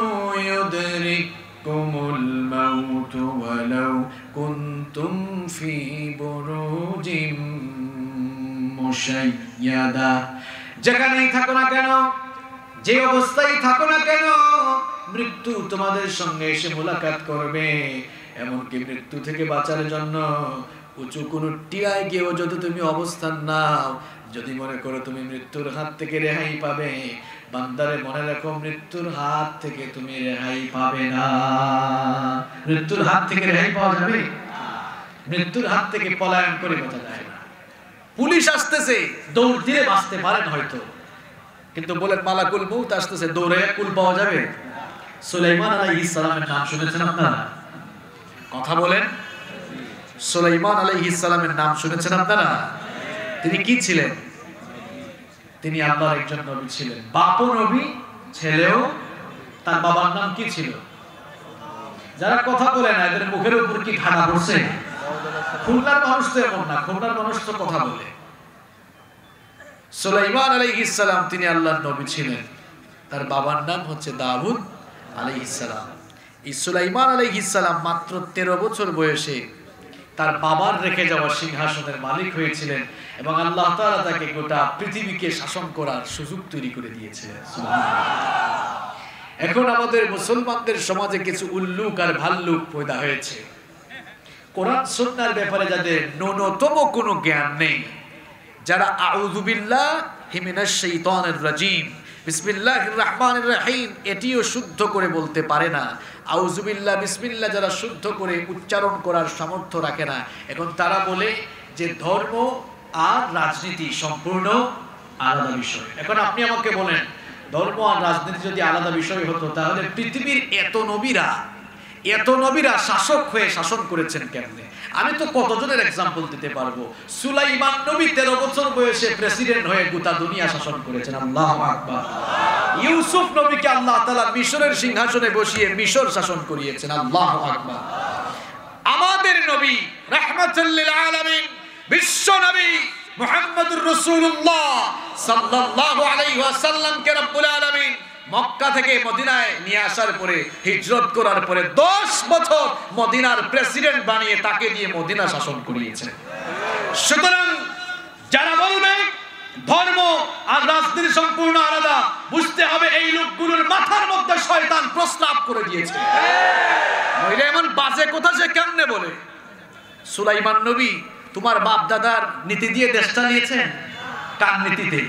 ইউদরিকুমুল মাউত ওয়ালাউ কুনতুম ফি বুরুজিম মুশাইয়াদা। যেখানেই থাকো না কেন, যে অবস্থায় থাকো না কেন, মৃত্যু তোমাদের সঙ্গে এসে মোলাকাত করবে। এমনকি মৃত্যু থেকে বাঁচার জন্য উঁচু কোনো টিলায় গিয়েও যদি তুমি অবস্থান নাও, যদি মনে করো তুমি মৃত্যুর হাত থেকে রেহাই পাবে, বান্দারে মনে রাখো মৃত্যুর হাত থেকে তুমি রেহাই পাবে না। মৃত্যুর হাত থেকে রেহাই পাওয়া যাবে? মৃত্যুর হাত থেকে পলায়ন করে বাঁচা যায় না। পুলিশ আসতেছে, দৌড় দিয়ে বাঁচতে পারেন হয়তো, কিন্তু বলেন মালাকুল মউত আসতেছে, দৌড়ে কুল পাওয়া যাবে? সুলাইমান আলাইহিস সালামের নাম শুনেছেন আপনারা? কথা বলেন। সুলাইমান আলাইহিস সালামের নাম শুনেছেন আপনারা? তিনি কি ছিলেন? তিনি আল্লাহর একজন নবী ছিলেন। বাপও নবী, ছেলেও। তার বাবার নাম কি ছিল? যারা কথা বলে না এদের মুখের উপর কি ঠাডা পড়ছে? খুলনার মানুষ তো এমন না, খুলনার মানুষ তো কথা বলে। সুলাইমান আলাইহিস সালাম তিনি আল্লাহর নবী ছিলেন। তার বাবার নাম হচ্ছে দাউদ আলাইহিস সালাম। এই সুলাইমান আলাইহিস সালাম মাত্র 13 বছর বয়সে তার বাবার রেখে যাওয়া সিংহাসনের মালিক হয়েছিলেন, এবং আল্লাহ তাআলা তাকে গোটা পৃথিবীকে শাসন করার সুযোগ তৈরি করে দিয়েছিলেন। এখন আমাদের মুসলমানদের সমাজে কিছু উল্লুক আর ভাল্লুক পয়দা হয়েছে। কোরআন সুন্নাহর ব্যাপারে যাদের ন্যূনতম কোনো জ্ঞান নেই, যারা আউযু বিল্লাহি মিনাশ শাইতানির রাজিম, বিসমিল্লাহির রহমানির রহিম এটিও শুদ্ধ করে বলতে পারে না, আউযু বিল্লাহ বিসমিল্লাহ যারা শুদ্ধ করে উচ্চারণ করার সামর্থ্য রাখে না, এখন তারা বলে যে ধর্ম আর রাজনীতি সম্পূর্ণ আলাদা বিষয়। এখন আপনি আমাকে বলেন, ধর্ম আর রাজনীতি যদি আলাদা বিষয় হতো, তাহলে পৃথিবীর এত নবীরা শাসক হয়ে শাসন করেছেন কেমনে? আমি তো কতজনের এক্সাম্পল দিতে পারবো। সুলাইমান নবী 13 বছর বয়সে প্রেসিডেন্ট হয়ে গোটা দুনিয়া শাসন করেছেন। আল্লাহু আকবার। ইউসুফ নবীকে আল্লাহ তাআলা মিশরের সিংহাসনে বসিয়ে মিশর শাসন করিয়েছেন। আল্লাহু আকবার। আমাদের নবী রাহমাতুল লিল আলামিন বিশ্ব নবী মুহাম্মদুর রাসূলুল্লাহ সাল্লাল্লাহু আলাইহি ওয়াসাল্লামকে রব্বুল আলামিন মক্কা থেকে মদিনায় নিয়ে আসার পরে, হিজরত করার পরে 10 বছর মদিনার প্রেসিডেন্ট বানিয়ে তাকে দিয়ে মদিনা শাসন করিয়েছেন। সুতরাং যারা বলবে ধর্ম আর রাজনীতি সম্পূর্ণ আলাদা, বুঝতে হবে এই লোকগুলোর মাথার মধ্যে শয়তান প্রস্তাব করে দিয়েছে। নইলে এমন বাজে কথা সে কেমনে বলে? সুলাইমান নবী তোমার বাপ দাদার নীতি দিয়ে দেশ চালিয়েছেন? কার নীতিতে?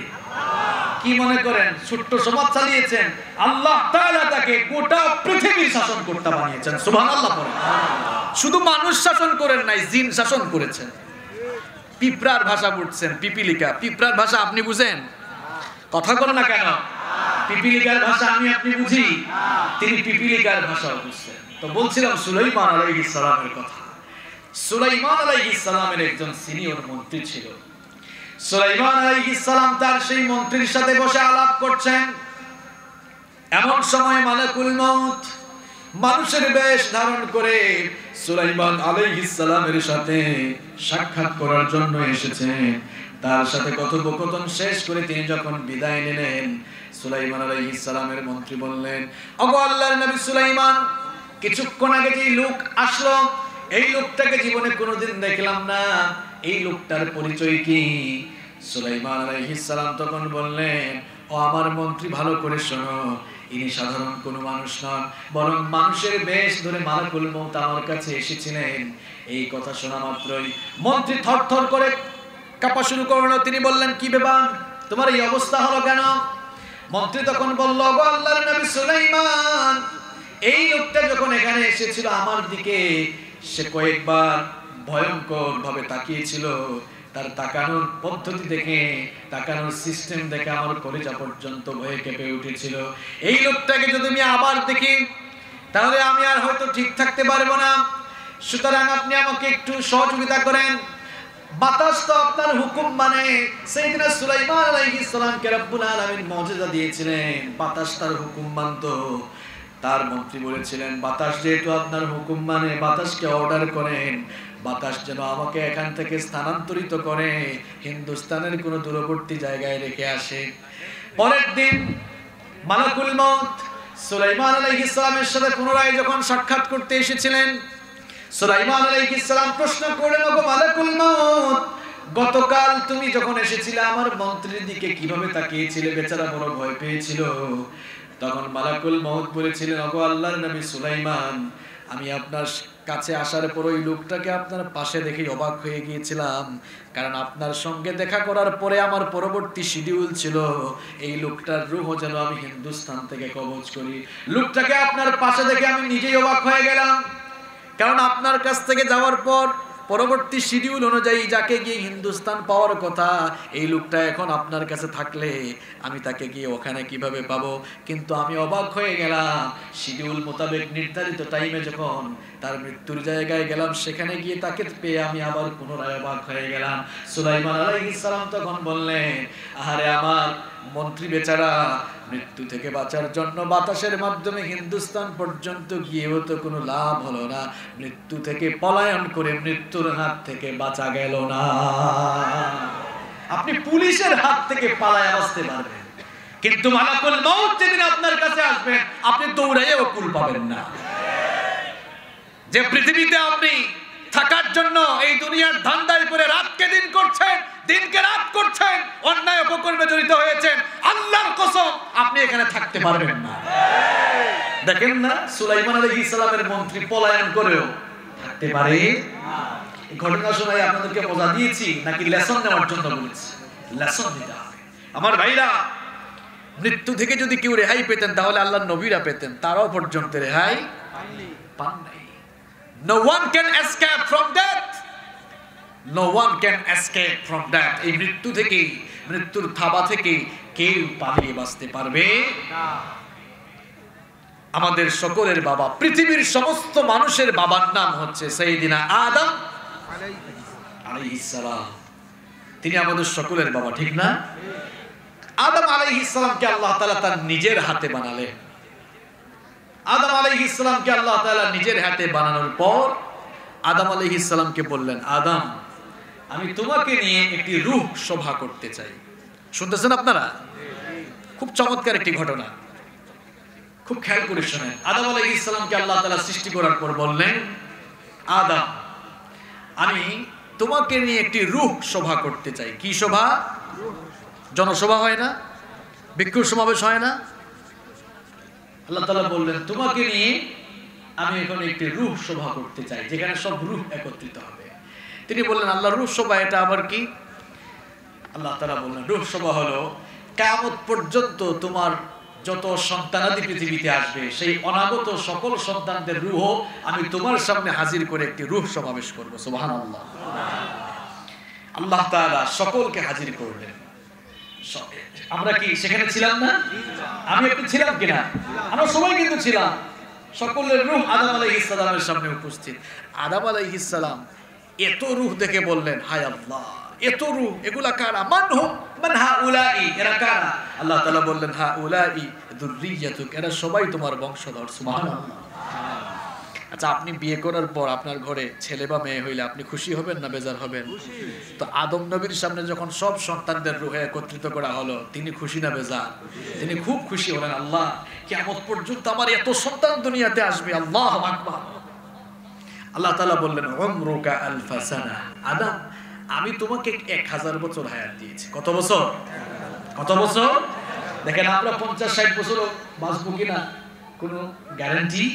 কি মনে করেন ছোট্ট সমাজ চালিয়েছেন, আল্লাহ তাআলা তাকে গোটা পৃথিবী শাসন করতে বানিয়েছেন। সুবহানাল্লাহ পড়েন। শুধু মানুষ শাসন করেন নাই, জিন শাসন করেছেন। পিঁপড়ার ভাষা বুঝছেন, পিপিলিকা। পিঁপড়ার ভাষা আপনি বুঝেন? কথা বলেন না কেন? পিপিলিকার ভাষা আমি আপনি বুঝি, তিনি পিপিলিকার ভাষাও বুঝছেন। তো বলছিলাম সুলাইমান আলাইহিস সালামের কথা। সুলাইমান আলাইহিস সালামের একজন সিনিয়র মন্ত্রী ছিল। সুলাইমান আলাইহিস সালাম তার সেই মন্ত্রীর সাথে বসে আলাপ করছেন। এমন সময় মালাকুল মউত মানুষের বেশ ধারণ করে সুলাইমান আলাইহিস সালামের সাথে সাক্ষাৎ করার জন্য এসেছেন। তার সাথে কথোপকথন শেষ করে তিনি যখন বিদায় নিলেন, সুলাইমান আলাইহিস সালামের মন্ত্রী বললেন, ওগো আল্লাহর নবী সুলাইমান, কিছুক্ষণ আগে যে লোক আসলো, এই লোকটাকে জীবনে কোনোদিন দেখলাম না, এই লোকটার পরিচয় কি? সুলাইমান আলাইহিস সালাম তখন বললেন, ও আমার মন্ত্রী, ভালো করে শোনো, ইনি সাধারণ কোনো মানুষ নন, বরং মানুষের বেশ ধরে মালাকুল মউত আমার কাছে এসেছিলেন। এই কথা শোনা মাত্রই মন্ত্রী থরথর করে কাঁপা শুরু করলো। তিনি বললেন, কি ব্যাপার, তোমার এই অবস্থা হলো কেন? মন্ত্রী তখন বলল, ওগো আল্লাহর নবী সুলাইমান, এই লোকটা যখন এখানে এসেছিল আমার দিকে, সে কয়েকবার ভয়ঙ্কর ভাবে তাকিয়েছিল। তার তাকানোর পদ্ধতি দেখে, তাকানোর সিস্টেম দেখে আমার কলিজা পর্যন্ত ভয়ে কেঁপে উঠেছিল। এই লোকটাকে যদি আমি আবার দেখি, তাহলে আমি আর হয়তো ঠিক থাকতে পারবো না। সুতরাং আপনি আমাকে একটু সহযোগিতা করেন। বাতাস তো আপনার হুকুম মানে। সাইয়েদনা সুলাইমান আলাইহিস সালামকে রব্বুল আলামিন মুজিজা দিয়েছিলেন, বাতাস তার হুকুম মানতো। তার মন্ত্রী বলেছিলেন, বাতাস যেহেতু আপনার হুকুম মানে, বাতাসকে অর্ডার করেন, বাতাস যেন আমাকে এখান থেকে স্থানান্তরিত করে হিন্দুস্তানের কোন দূরবর্তী জায়গায় রেখে আসে। পরের দিন মালাকুল মউত সুলাইমান আলাইহিস সালামের সাথে পুনরায় যখন সাক্ষাৎ করতে এসেছিলেন, সুলাইমান আলাইহিস সালাম প্রশ্ন করলেন, ওগো মালাকুল মউত, গতকাল তুমি যখন এসেছিলে আমার মন্ত্রীর দিকে কিভাবে তাকিয়েছিলে? বেচারা বড় ভয় পেয়েছিল। তখন মালাকুল মউত বলেছিলেন, ওগো আল্লাহর নবী সুলাইমান, আমি আপনার কাছে আসার পর ওই লোকটাকে আপনার পাশে দেখে অবাক হয়ে গিয়েছিলাম, কারণ আপনার সঙ্গে দেখা করার পরে আমার পরবর্তী শিডিউল ছিল এই লোকটার রূহ যেন আমি হিন্দুস্তান থেকে কবজ করি। লোকটাকে আপনার পাশে দেখে আমি নিজেই অবাক হয়ে গেলাম, কারণ আপনার কাছ থেকে যাওয়ার পর পরবর্তী শিডিউল অনুযায়ী যাকে গিয়ে হিন্দুস্তান পাওয়ার কথা, এই লোকটা এখন আপনার কাছে থাকলে আমি তাকে গিয়ে ওখানে কিভাবে পাবো? কিন্তু আমি অবাক হয়ে গেলাম, শিডিউল মোতাবেক নির্ধারিত টাইমে যখন তার মৃত্যুর জায়গায় গেলাম, সেখানে গিয়ে তাকে পেয়ে আমি আবার পুনরায় অবাক হয়ে গেলাম। সুলাইমান আলাইহিস সালাম তখন বললেন, আহারে আমার মন্ত্রী বেচারা, মৃত্যু থেকে বাঁচার জন্য বাতাসের মাধ্যমে হিন্দুস্তান পর্যন্ত গিয়েও তো কোনো লাভ হলো না, মৃত্যু থেকে পলায়ন করে মৃত্যুর হাত থেকে বাঁচা গেল না। আপনি পুলিশের হাত থেকে পালায় বাঁচতে পারবেন, কিন্তু মালাকুল মউত যেদিন আপনার কাছে আসবেন, আপনি দৌড়াইয়েও কুল পাবেন না। যে পৃথিবীতে আপনি থাকার জন্য এই দুনিয়ার ধান্দায় করে রাতকে দিন করছেন, দিনকে রাত করছেন, অন্যায় অপকর্মে জড়িত হয়েছেন, আল্লাহর কসম আপনি এখানে থাকতে পারবেন না। দেখেন না, সুলাইমান আলাইহিস সালামের মন্ত্রী পলায়ন করেও থাকতে পারে না। এই ঘটনা শোনাই আপনাদেরকে মজা দিয়েছি নাকি লেসন নেওয়ার জন্য বলেছি? লেসন দিতে হবে। আমার ভাইরা, মৃত্যু থেকে যদি কেউ রেহাই পেতেন তাহলে আল্লাহর নবীরা পেতেন, তারাও পর্যন্ত রেহাই পান নাই। No one can escape from death. No one can escape from death. এই মৃত্যু থেকে, মৃত্যুর থাবা থেকে কেউ পালিয়ে বাঁচতে পারবে না। আমাদের সকলের বাবা, পৃথিবীর সমস্ত মানুষের বাবার নাম হচ্ছে সাইয়েদিনা আদম আলাইহিস সালাম। তিনি আমাদের সকলের বাবা, ঠিক না? আদম আলাইহিস সালামকে আল্লাহ তাআলা তার নিজের হাতে বানালেন। আদম আলাইহিস সালামকে আল্লাহ তাআলা নিজের হাতে বানানোর পর আদম আলাইহিস সালামকে বললেন, আদম, আমি তোমাকে নিয়ে একটি রূহ সভা করতে চাই। শুনতেছেন আপনারা? খুব চমৎকার একটি ঘটনা, খুব খেয়াল করে শুনেন। আদম আলাইহিস সালামকে আল্লাহ তাআলা সৃষ্টি করার পর বললেন, আদম, আমি তোমাকে নিয়ে একটি রূহ সভা করতে চাই। কি সভা? জনসভা হয় না, ভিক্ষুর সমাবেশ হয় না? আল্লাহ তাআলা বললেন, তোমাকে নিয়ে আমি এখন একটি রূহ সভা করতে চাই, যেখানে সব রূহ একত্রিত হবে। তিনি বললেন, আল্লাহ, রূহ সভা এটা আবার কি? আল্লাহ তাআলা বললেন, রূহ সভা হলো কিয়ামত পর্যন্ত তোমার যত সন্তানাদি পৃথিবীতে আসবে সেই অনাগত সকল সন্তানদের রূহ আমি তোমার সামনে হাজির করে একটি রূহ সমাবেশ করব। সুবহানাল্লাহ। আল্লাহ তাআলা সকলকে হাজির করলেন। আমরা কি সেখানে ছিলাম না? আমি একটু ছিলাম কিনা? আমরা সবাই কিন্তু ছিলাম। সকলের রূহ আদম আলাইহিস সালামের সামনে উপস্থিত। আদম আলাইহিস সালাম এত রূহ দেখে বললেন, হায় আল্লাহ, এত রূহ, এগুলা কারা? মান হাউলাই, এরা কারা? আল্লাহ তাআলা বললেন, হাউলাই যুররিয়াতুক, এরা সবাই তোমার বংশধর। সুবহানাল্লাহ। আচ্ছা, আপনি বিয়ে করার পর আপনার ঘরে ছেলে বা মেয়ে হইলে আপনি খুশি হবেন না বেজার হবেন? তো আদম নবীর সামনে যখন সব সন্তানদের রূহে একত্রিত করা হলো, তিনি খুশি না বেজার? তিনি খুব খুশি হলেন। আল্লাহ, কিয়ামত পর্যন্ত আমার এত সন্তান দুনিয়াতে আসবে। আল্লাহু আকবার। আল্লাহ তাআলা বললেন, উমরুকা আলফা সানা, আদম আমি তোমাকে 1000 বছর হায়াত দিয়েছি। কত বছর? কত বছর? দেখেন আমরা 50-60 বছর বাঁচবো কিনা কোনো গ্যারান্টি?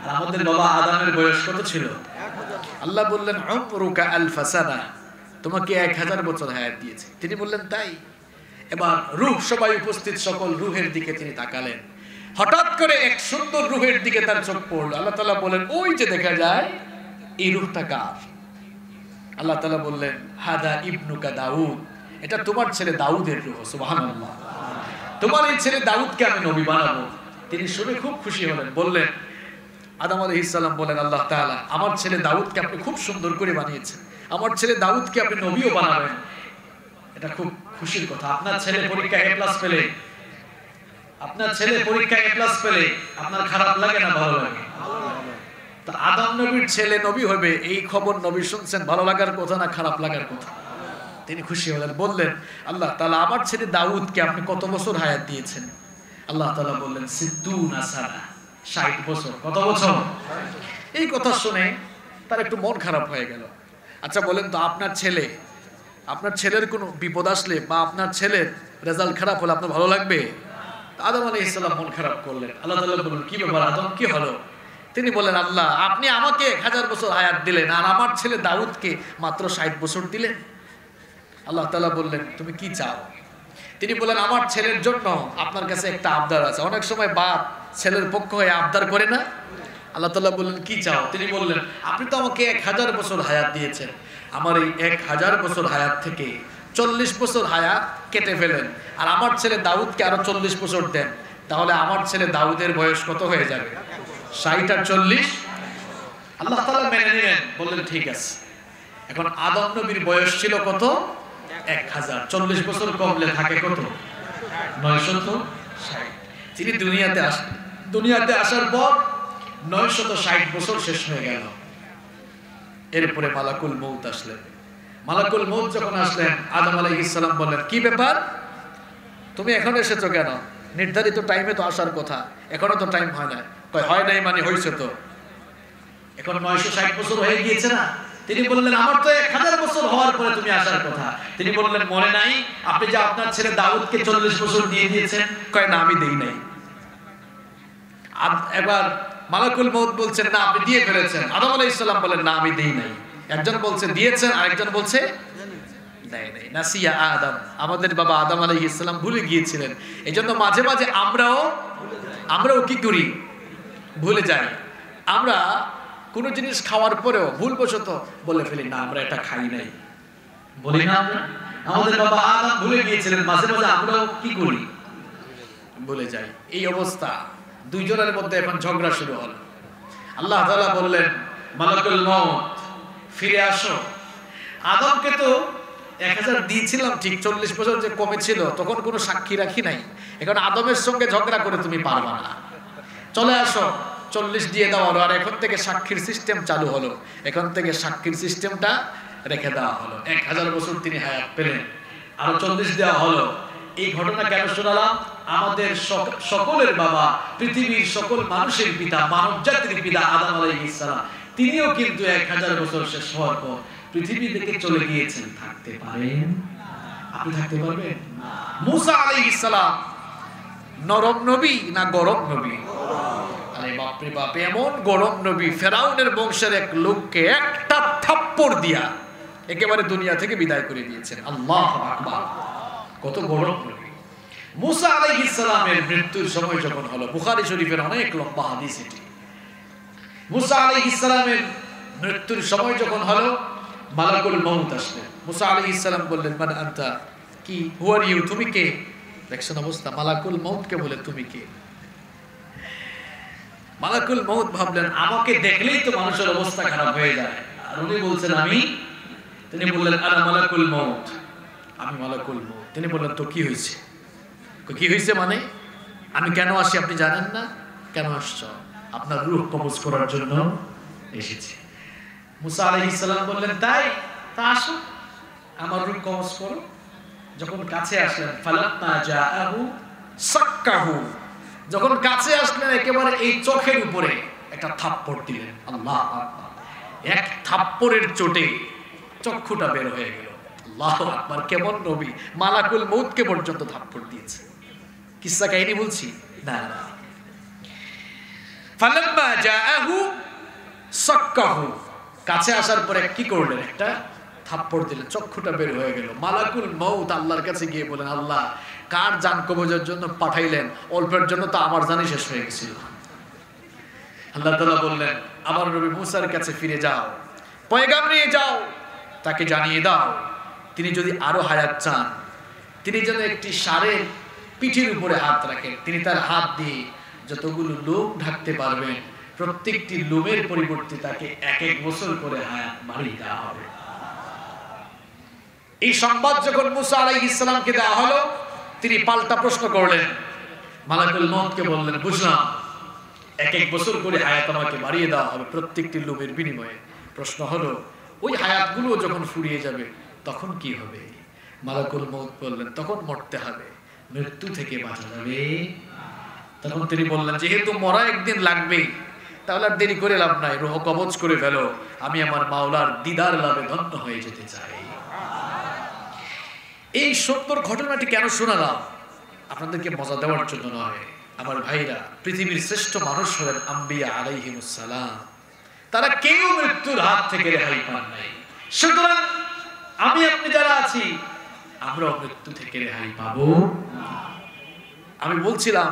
আর আমাদের বাবা আদমের বয়স কত ছিল? আল্লাহ বললেন, উমরুকা আলফা সানা, তোমাকে 1000 বছর হায়াত দিয়েছি। তিনি বললেন, তাই? এবার রূহ সবাই উপস্থিত, সকল রূহের দিকে তিনি তাকালেন। হঠাৎ করে এক সুন্দর রূহের দিকে তার চোখ পড়ল। আল্লাহ তাআলা বলেন, ওই যে দেখা যায়, এই রূহটা কার? আল্লাহ তাআলা বললেন, হাদা ইবনুকা দাউদ, এটা তোমার ছেলে দাউদের রূহ। সুবহানাল্লাহ। তোমার এই ছেলে দাউদকে আমি নবী বানাবো। তিনি শুনে খুব খুশি হলেন। বললেন, আদম আলাইহিস সালাম বলেন, আল্লাহ তাআলা আমার ছেলে দাউদকে আপনি খুব সুন্দর করে বানিয়েছেন, আমার ছেলে দাউদকে আপনি নবীও বানাবেন, এটা খুব খুশির কথা। আপনার ছেলে পরীক্ষায় এ প্লাস পেলে, আপনার ছেলে পরীক্ষায় এ প্লাস পেলে আপনার খারাপ লাগে না ভালো লাগে? তো আদম নবীর ছেলে নবী হবে, এই খবর নবী শুনছেন, ভালো লাগার কথা না খারাপ লাগার কথা? তিনি খুশি হলেন। বললেন, আল্লাহ তাআলা আমার ছেলে দাউদকে আপনি কত বছর হায়াত দিয়েছেন? আল্লাহ তাআলা বললেন, 60 সানা, 60 বছর। কত বছর? এই কথা শুনে তার একটু মন খারাপ হয়ে গেল। আচ্ছা বলেন তো, আপনার ছেলের কোনো বিপদ আসলে বা আপনার ছেলের রেজাল্ট খারাপ হলে আপনার ভালো লাগবে? আদম আলাইহিস সালাম মন খারাপ করলেন। আল্লাহ তাআলা বললেন, কি ব্যাপার আদম, কি হলো? তিনি বলেন, আল্লাহ আপনি আমাকে 1000 বছর হায়াত দিলেন আর আমার ছেলে দাউদকে মাত্র 60 বছর দিলেন। আল্লাহ তাআলা বললেন, তুমি কি চাও? তিনি বলেন, আমার ছেলের জন্য আপনার কাছে একটা আবদার আছে। অনেক সময় বাপ ছেলের পক্ষ হয়ে আবদার করে না? আল্লাহ তাআলা বললেন, কি চাও? তিনি বললেন, আপনি তো আমাকে 1000 বছর হায়াত দিয়েছেন, আমার এই 1000 বছর হায়াত থেকে 40 বছর হায়াত কেটে ফেলেন আর আমার ছেলে দাউদকে আরো 40 বছর দেন, তাহলে আমার ছেলে দাউদের বয়স কত হয়ে যাবে? 60 আর 40। আল্লাহ তাআলা মেনে নিলেন, বললেন ঠিক আছে। এখন আদম নবীর বয়স ছিল কত? 1000। 40 বছর কমলে থাকে কত? 960। তিনি দুনিয়াতে আসার পর 960 বছর শেষ হয়ে গেল। এরপরে মালাকুল মউত আসলেন। মালাকুল মউত যখন আসলেন, আদম আলাইহিস সালাম বললেন, কি ব্যাপার, তুমি এখন এসেছো কেন? নির্ধারিত টাইমে তো আসার কথা, এখনো তো টাইম হয় না। কয়, হয় নাই মানে হয়েছে তো, এখন 960 বছর হয়ে গিয়েছে না? তিনি বললেন, আমার তো 1000 বছর হওয়ার পরে তুমি আসার কথা। তিনি বললেন, মনে নাই আপনি যে আপনার ছেলে দাউদকে 40 বছর দিয়ে দিয়েছেন? কয়, না আমি দেই নাই। এবার মালাকুল মউত বলছেন, না আপনি দিয়ে ফেলেছেন। আদম আলাইহিস সালাম বলেন, না আমি দেই নাই। একজন বলছে দিয়েছেন, আরেকজন বলছে দেয় নাই। নাসিয়া আদম, আমাদের বাবা আদম আলাইহিস সালাম ভুলে গিয়েছিলেন। এজন্য মাঝে মাঝে আমরাও কি করি? ভুলে যাই। আমরা কোন জিনিস খাওয়ার পরেও ভুলবশত বলে ফেলি, না আমরা এটা খাই নাই, বলি না আমরা? আমাদের বাবা আদম ভুলে গিয়েছিলেন, মাঝে মাঝে আমরাও কি করি? ভুলে যাই। এই অবস্থা, দুইজনের মধ্যে এখন ঝগড়া শুরু হলো। আল্লাহ তাআলা বললেন, মালাকুল মউত ফিরে আসো। আদমকে তো 1000 দিয়েছিলাম ঠিক, 40 বছর যে কমেছিল তখন কোনো সাক্ষী রাখি নাই। এখন আদমের সঙ্গে ঝগড়া করে তুমি পারবা না, চলে আসো, 40 দিয়ে দেওয়া হলো। আর এখন থেকে সাক্ষীর সিস্টেম চালু হলো, এখন থেকে সাক্ষীর সিস্টেমটা রেখে দেওয়া হলো। 1000 বছর তিনি হায়াত পেলেন, আর 40 দেওয়া হলো। এই ঘটনা কেন শোনালাম? আমাদের সকলের বাবা, পৃথিবীর সকল মানুষের পিতা, মানব জাতির পিতা আদম আলাইহিস সালাম, তিনিও কিন্তু 1000 বছর শেষ হওয়ার পর পৃথিবী থেকে চলে গিয়েছেন। থাকতে পারেন? আপনি থাকতে পারবেন? মুসা আলাইহিস সালাম নরম নবী না গরম নবী? আরে বাপ রে বাপ, এমন গরম নবী, ফেরাউনের বংশের এক লোককে একটা থাপ্পড় দিয়া একেবারে দুনিয়া থেকে বিদায় করে দিয়েছেন। আল্লাহু আকবার, কত গরম নবী! মুসা আলাইহিস সালামের মৃত্যুর সময় যখন হলো, বুখারী শরীফের অনেক লম্বা হাদিস এটি। মুসা আলাইহিস সালামের মৃত্যুর সময় যখন হলো, মালাকুল মউত আসলেন। মুসা আলাইহিস সালাম বললেন, মান আনতা, কি, হু আর ইউ, তুমি কে? দেখছেন অবস্থা, মালাকুল মউতকে বলে তুমি কে? মালাকুল মউত ভাবলেন আমাকে দেখলেই তো মানুষের অবস্থা খারাপ হয়ে যায়, আর উনি বলছেন আমি। তিনি বললেন, আনা মালাকুল মউত, আমি মালাকুল মউত। তিনি বললেন, তো কি হয়েছে? কি হয়েছে মানে? আমি কেন আসি আপনি জানেন না? কেন আসছো? আপনার রূহ কবজ করার জন্য এসেছি। মুসা আলাইহিস সালাম বললেন, তাই? তা আসো, আমার রূহ কবজ করো। যখন কাছে আসলেন, ফালাম্মা জাআহু সাক্কাহু, যখন কাছে আসলেন একেবারে এই চোখের উপরে একটা থাপ্পড় দিলেন। আল্লাহু আকবার। এক থাপ্পড়ের চোটে চক্ষুটা বের হয়ে গেল। আল্লাহু আকবার। কেমন নবী, মালাকুল মউতকে পর্যন্ত থাপ্পড় দিয়েছে। কিসসা কাহিনী বলছি না না। ফালাম্মা জাআহু সাক্কাহু, কাছে আসার পরে কি করলেন? একটা থাপ্পড় দিলেন, চক্ষুটা বের হয়ে গেল। মালাকুল মউত আল্লাহর কাছে গিয়ে বলেন, আল্লাহ কার জান কবজের জন্য পাঠাইলেন? অল্পের জন্য তো আমার জানই শেষ হয়ে গেছিল। আল্লাহ তাআলা বললেন, আমার নবী মুসার কাছে ফিরে যাও, পয়গাম নিয়ে যাও, তাকে জানিয়ে দাও তিনি যদি আরো হায়াত চান, তিনি যেন একটি ষাঁড়ের পিঠের উপরে হাত রাখেন। তিনি তার হাত দিয়ে যতগুলো লোম ঢাকতে পারবেন, প্রত্যেকটি লোমের পরিবর্তে তাকে 1 বছর করে হায়াত বাড়িয়ে দেওয়া হবে। এই সংবাদ যখন মুসা আলাইহিস সালামকে দেওয়া হলো, তিনি পাল্টা প্রশ্ন করলেন, মালাকুল মউতকে বললেন, বুঝলাম 1 বছর করে হায়াত আমাকে বাড়িয়ে দেওয়া হবে প্রত্যেকটি লোমের বিনিময়ে। প্রশ্ন হলো, ওই হায়াতগুলো যখন ফুরিয়ে যাবে তখন কি হবে? মালাকুল মউত বললেন, তখন মরতে হবে, মৃত্যু থেকে বাঁচা যাবে। তখন তিনি বললেন, যেহেতু মরা একদিন লাগবেই, তাহলে আর দেরি করে লাভ নাই, রূহ কবজ করে ফেলো, আমি আমার মাওলার দিদার লাভে ধন্য হয়ে যেতে চাই। এই সুন্দর ঘটনাটি কেন শোনালাম? আপনাদেরকে মজা দেওয়ার জন্য নয় আমার ভাইরা। পৃথিবীর শ্রেষ্ঠ মানুষ হলেন আম্বিয়া আলাইহিমুস সালাম। তারা কেউ মৃত্যুর হাত থেকে রেহাই পান নাই। সুতরাং আমি আপনি যারা আছি, আমরাও মৃত্যু থেকে রেহাই পাবো। আমি বলছিলাম,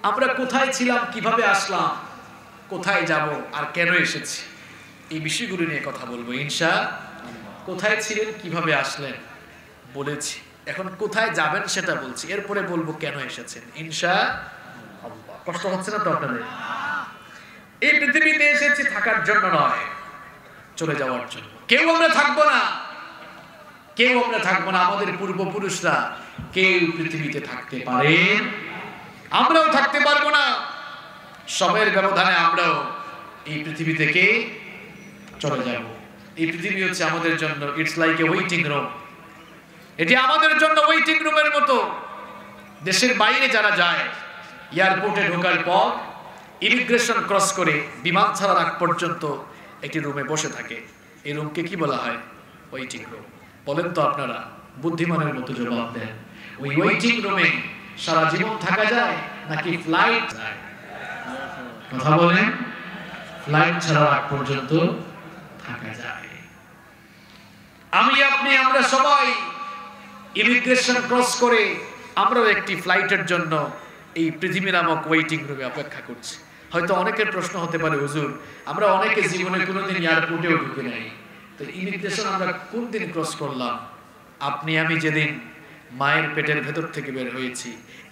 আমরা কোথায় ছিলাম, কিভাবে আসলাম, কোথায় যাব, আর কেন এসেছি, এই বিষয়গুলো নিয়ে কথা বলবো ইনশাআল্লাহ। কোথায় ছিলেন, কিভাবে আসলেন বলেছি, এখন কোথায় যাবেন সেটা বলছি, এরপরে বলবো কেন এসেছেন ইনশাআল্লাহ। কষ্ট হচ্ছে না তো আপনাদের? এই পৃথিবীতে এসেছি থাকার জন্য নয়, চলে যাওয়ার জন্য। কেউ আমরা থাকবো না, কেউ আমরা থাকবো না। আমাদের পূর্বপুরুষরা কেউ পৃথিবীতে থাকতে পারেন, আমরাও থাকতে পারবো না। সময়ের ব্যবধানে আমরাও এই পৃথিবী থেকে চলে যাব। এই পৃথিবী হচ্ছে আমাদের জন্য, it's like a waiting room. এটি আমাদের জন্য ওয়েটিং রুমের মতো। দেশের বাইরে যারা যায়, এয়ারপোর্টে ঢোকার পর ইমিগ্রেশন ক্রস করে বিমান ছাড়ার আগ পর্যন্ত একটি রুমে বসে থাকে। এই রুমকে কি বলা হয়? Waiting room. বলেন তো আপনারা, বুদ্ধিমানের মতো জবাব দেন। ওই ওয়েটিং রুমে সারা জীবন থাকা যায় নাকি ফ্লাইট যায়? কথা বলেন। ফ্লাইট ছাড়ার আগ পর্যন্ত থাকা যায়। আমি আপনি আমরা সবাই ইমিগ্রেশন ক্রস করে আমরাও একটি ফ্লাইটের জন্য এই পৃথিবী নামক ওয়েটিং রুমে অপেক্ষা করছি। হয়তো অনেকের প্রশ্ন হতে পারে, হুজুর আমরা অনেকে জীবনে কোনোদিন এয়ারপোর্টেও ঢুকে নাই, তো ইমিগ্রেশন আমরা কোন দিন ক্রস করলাম? আপনি আমি যেদিন মায়ের পেটের ভেতর থেকে বের হয়েছি,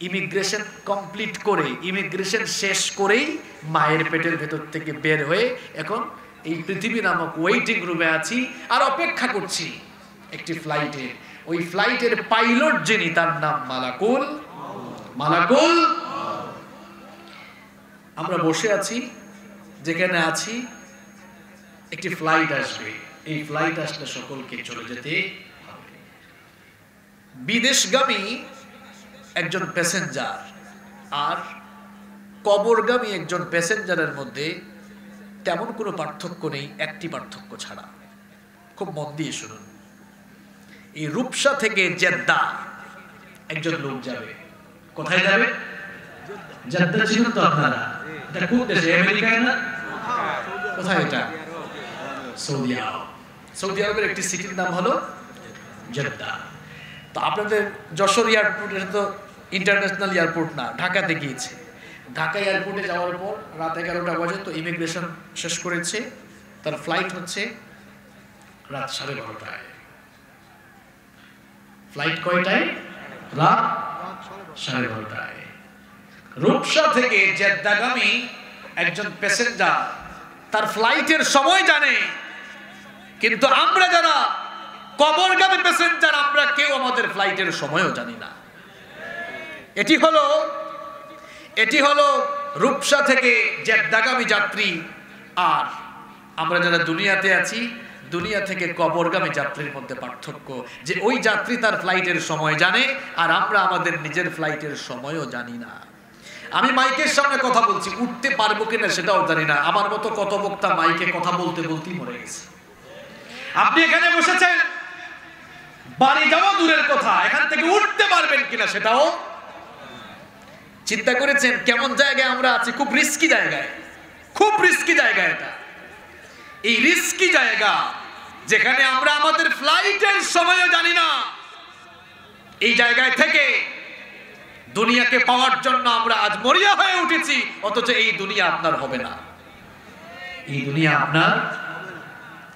ইমিগ্রেশন কমপ্লিট করে, ইমিগ্রেশন শেষ করেই মায়ের পেটের ভেতর থেকে বের হয়ে এখন এই পৃথিবী নামক ওয়েটিং রুমে আছি আর অপেক্ষা করছি একটি ফ্লাইটে। ওই ফ্লাইটের পাইলট যিনি, তার নাম মালাকুল। মালাকুল। আমরা বসে আছি, যেখানে আছি একটি ফ্লাইট আসবে। এই ফ্লাইট আসলে সকলকে চলে যেতে হবে। বিদেশগামী একজন প্যাসেঞ্জার আর কবরগামী একজন প্যাসেঞ্জারের মধ্যে তেমন কোনো পার্থক্য নেই, একটি পার্থক্য ছাড়া। খুব মন দিয়ে শুনুন। এই রূপসা থেকে জেদ্দা একজন লোক যাবে। কোথায় যাবে? জেদ্দা ছিলেন তো আপনারা? এটা কোন দেশে? আমেরিকায় না? কোথায় এটা? সৌদি আরব। সৌদি আরবের একটি সিটির নাম হলো জেদ্দা। তো আপনাদের যশোর এয়ারপোর্টে তো ইন্টারন্যাশনাল এয়ারপোর্ট না, ঢাকাতে গিয়েছে। ঢাকা এয়ারপোর্টে যাওয়ার পর রাত 11টা বাজে, তো ইমিগ্রেশন শেষ করেছে, তার ফ্লাইট হচ্ছে রাত 12:30টায়। ফ্লাইট কয়টায়? রাত 12:30টায়। রূপসা থেকে জেদ্দাগামী একজন প্যাসেঞ্জার তার ফ্লাইটের সময় জানে, কিন্তু আমরা যারা কবরগামী প্যাসেঞ্জার আমরা কেউ আমাদের ফ্লাইটের সময়ও জানি না। এটি হলো রূপসা থেকে জেদ্দাগামী যাত্রী, আর আমরা যারা দুনিয়াতে আছি দুনিয়া থেকে কবরগামী যাত্রীর মধ্যে পার্থক্য যে ওই যাত্রী তার ফ্লাইটের সময় জানে আর আমরা আমাদের নিজের ফ্লাইটের সময়ও জানি না। আমি মাইকের সামনে কথা বলছি, উঠতে পারবো কিনা সেটাও জানি না। আমার মতো কত বক্তা মাইকে কথা বলতে বলতেই মরে গেছে। আপনি এখানে বসেছেন, বাড়ি যাওয়া দূরের কথা, এখান থেকে উঠতে পারবেন কিনা সেটাও চিন্তা করেছেন? কেমন জায়গায় আমরা আছি, খুব রিস্কি জায়গায়, খুব রিস্কি জায়গা এটা। এই রিস্কি জায়গা যেখানে আমরা আমাদের ফ্লাইটের সময়ও জানি না, এই জায়গায় থেকে দুনিয়াকে পাওয়ার জন্য আমরা আজ মরিয়া হয়ে উঠেছি, অথচ এই দুনিয়া আপনার হবে না, এই দুনিয়া আপনার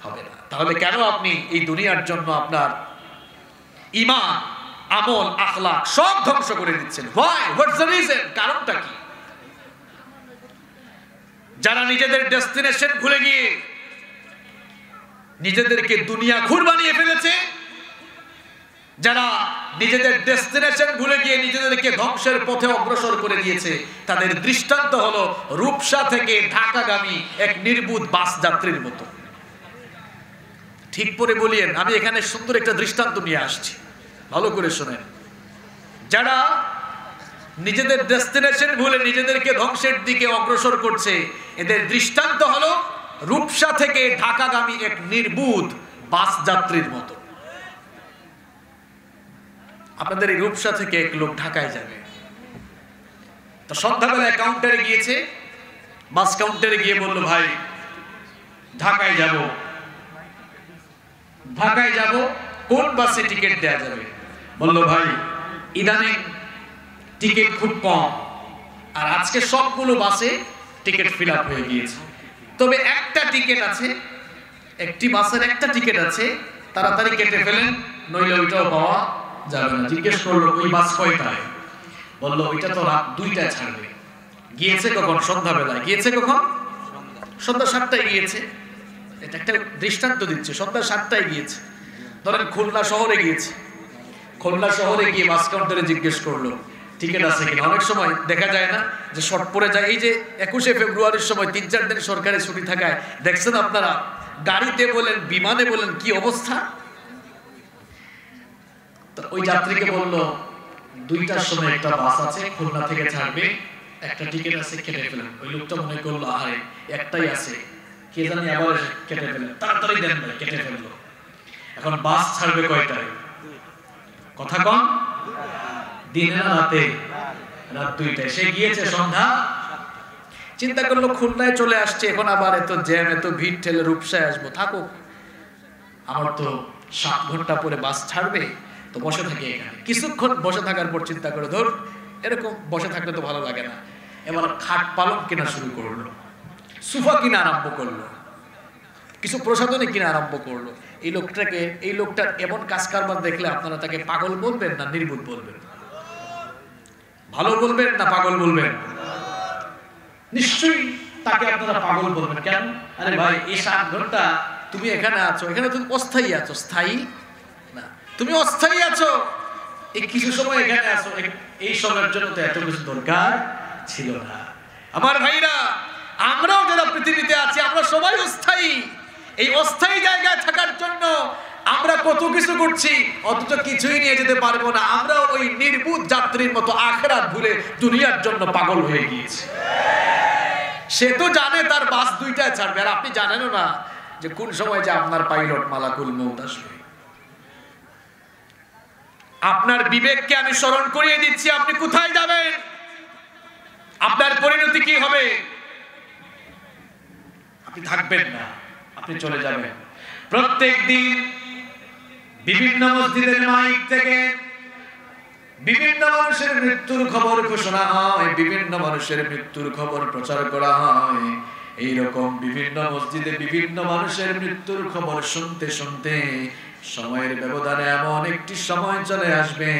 হবে না। তাহলে কেন আপনি এই দুনিয়ার জন্য আপনার ঈমান, আমল, আখলাক সব ধ্বংস করে দিচ্ছেন? why? what's the reason? কারণটা কি? যারা নিজেদের ডেস্টিনেশন ভুলে গিয়ে নিজেদেরকে দুনিয়া ঘুর বানিয়ে ফেলেছে, যারা নিজেদের ডেস্টিনেশন ভুলে গিয়ে নিজেদেরকে ধ্বংসের পথে অগ্রসর করে দিয়েছে, তাদের দৃষ্টান্ত হলো রূপসা থেকে ঢাকাগামী এক নির্বুধ বাস যাত্রীর মতো। ঠিক করে বলিয়েন, আমি এখানে সুন্দর একটা দৃষ্টান্ত নিয়ে আসছি, ভালো করে শোনেন। যারা নিজেদের ডেস্টিনেশন ভুলে নিজেদেরকে ধ্বংসের দিকে অগ্রসর করছে, এদের দৃষ্টান্ত হলো রূপসা থেকে ঢাকাগামী এক নির্বুধ বাস যাত্রীর মতো। আপনাদের এই রূপসা থেকে এক লোক ঢাকায় যাবে, তো সন্ধ্যাবেলায় কাউন্টারে গিয়েছে, বাস কাউন্টারে গিয়ে বলল, ভাই ঢাকায় যাব, ঢাকায় যাব, কোন বাসে টিকিট দেওয়া যাবে? বলল, ভাই ইদানিং টিকিট খুব কম, আর আজকে সবগুলো বাসে টিকিট ফিল আপ হয়ে গিয়েছে, তবে একটা টিকিট আছে, একটি বাসের একটা টিকিট আছে, তাড়াতাড়ি কেটে ফেলেন, নইলে ওইটাও পাওয়া যাবে না। জিজ্ঞেস করলো, ওই বাস কয়টায়? বলল, ওইটা তো রাত 2টায় ছাড়বে। গিয়েছে কখন? সন্ধ্যাবেলায়। গিয়েছে কখন? সন্ধ্যা 7টায় গিয়েছে। এটা একটা দৃষ্টান্ত দিচ্ছে, সন্ধ্যা 7টায় গিয়েছে। ধরেন খুলনা শহরে গিয়েছে, খুলনা শহরে গিয়ে বাস কাউন্টারে জিজ্ঞেস করলো টিকিট আছে কিনা। অনেক সময় দেখা যায় না যে শর্ট পড়ে যায়, এই যে 21শে ফেব্রুয়ারির সময় 3-4 দিন সরকারি ছুটি থাকায় দেখছেন আপনারা, গাড়িতে বলেন বিমানে বলেন কি অবস্থা। তো ওই যাত্রীকে বললো, 2টার সময় একটা বাস আছে, খুলনা থেকে ছাড়বে, একটা টিকিট আছে, কেটে ফেলেন। ওই লোকটা মনে করলো, আরে একটাই আছে, কে জানি আবার কেটে ফেলেন, তাড়াতাড়ি দেন ভাই, কেটে ফেললো। এখন বাস ছাড়বে কয়টায়? কথা কম, দিনে না রাতে? রাত 2টায়। সে গিয়েছে সন্ধ্যা, চিন্তা করলো খুলনায় চলে আসছে, এখন আবার এত জ্যাম, এত ভিড় ঠেলে রূপসায় আসবো, থাকুক, আমার তো 7 ঘন্টা পরে বাস ছাড়বে, তো বসে থাকি এখানে। কিছুক্ষণ বসে থাকার পর চিন্তা করে, ধর এরকম বসে থাকলে তো ভালো লাগে না, এবার খাট পালং কেনা শুরু করলো, সোফা কিনা আরম্ভ করলো, কিছু প্রসাধনী কিনা আরম্ভ করলো। এই লোকটার এমন কাজ কারবার দেখলে আপনারা তাকে পাগল বলবেন না নির্বুধ বলবেন? ভালো বলবেন না পাগল বলবেন? নিশ্চয়ই তাকে আপনারা পাগল বলবেন। কেন? আরে ভাই, এই 7 ঘন্টা তুমি এখানে আছো, এখানে তুমি অস্থায়ী আছো, স্থায়ী না, তুমি অস্থায়ী আছো, এই কিছু সময় এখানে আছো, এই সময়ের জন্য তো এত কিছু দরকার ছিল না। আমার ভাইরা, আমরাও যারা পৃথিবীতে আছি, আমরা সবাই অস্থায়ী। এই অস্থায়ী জায়গায় থাকার জন্য আমরা কত কিছু করছি, অথচ কিছুই নিয়ে যেতে পারবো না। আমরা ওই নির্বুধ যাত্রীর মতো আখিরাত ভুলে দুনিয়ার জন্য পাগল হয়ে গিয়েছি। সে তো জানে তার বাস 2টায় ছাড়বে, আর আপনি জানেনও না যে কোন সময় যে আপনার পাইলট মালাকুল মউত আসবে। আপনার বিবেককে আমি স্মরণ করিয়ে দিচ্ছি, আপনি কোথায় যাবেন, আপনার পরিণতি কি হবে। আপনি থাকবেন না, আপনি চলে যাবেন। প্রত্যেক দিন বিভিন্ন মসজিদের মাইক থেকে বিভিন্ন মানুষের মৃত্যুর খবর ঘোষণা হয়, বিভিন্ন মানুষের মৃত্যুর খবর প্রচার করা হয়। এইরকম বিভিন্ন মসজিদে বিভিন্ন মানুষের মৃত্যুর খবর শুনতে শুনতে সময়ের ব্যবধানে এমন একটি সময় চলে আসবে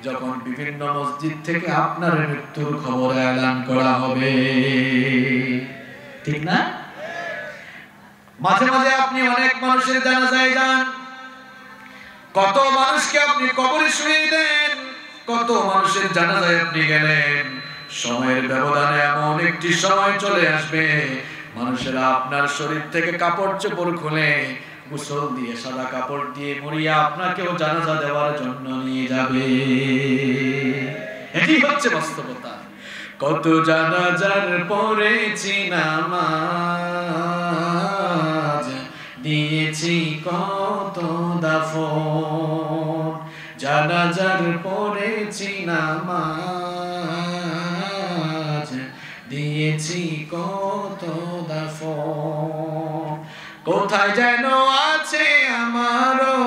যখন বিভিন্ন মসজিদ থেকে আপনার মৃত্যুর খবর এলান করা হবে, ঠিক না? মাঝে মাঝে আপনি অনেক মানুষের জানাজায় যান, কত মানুষকে আপনি কবরে শুইয়ে দেন, কত মানুষের জানাজায় আপনি গেলেন। সময়ের ব্যবধানে এমন একটি সময় চলে আসবে মানুষেরা আপনার শরীর থেকে কাপড় চোপড় খুলে গোসল দিয়ে সাদা কাপড় দিয়ে মুড়িয়ে আপনাকেও জানাজা দেওয়ার জন্য নিয়ে যাবে। এটি হচ্ছে বাস্তবতা। কত জানাজার পড়েছি নামাজ, দিয়েছি কত দাফন, জানাজার পড়েছি নামাজ, দিয়েছি কত দাফন। কোথায় যেন আছে আমারও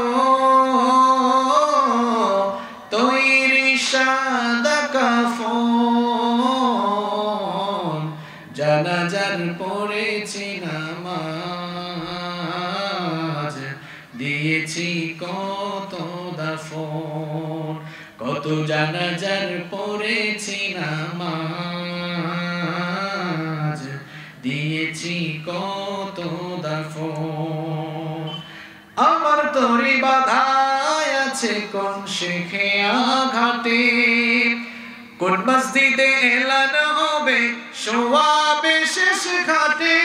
তৈরি সাদা কাফন, জানাজার পড়েছি নামাজ, দিয়েছি কত দাফন। কত জানাজার পড়েছি নামাজ, দিয়েছি কত দাফন। আমার তরি বাধায় আছে কোন শেখিয়া ঘাটে, কোন মসজিদে এলান হবে সোয়াবে শেষ ঘাটে।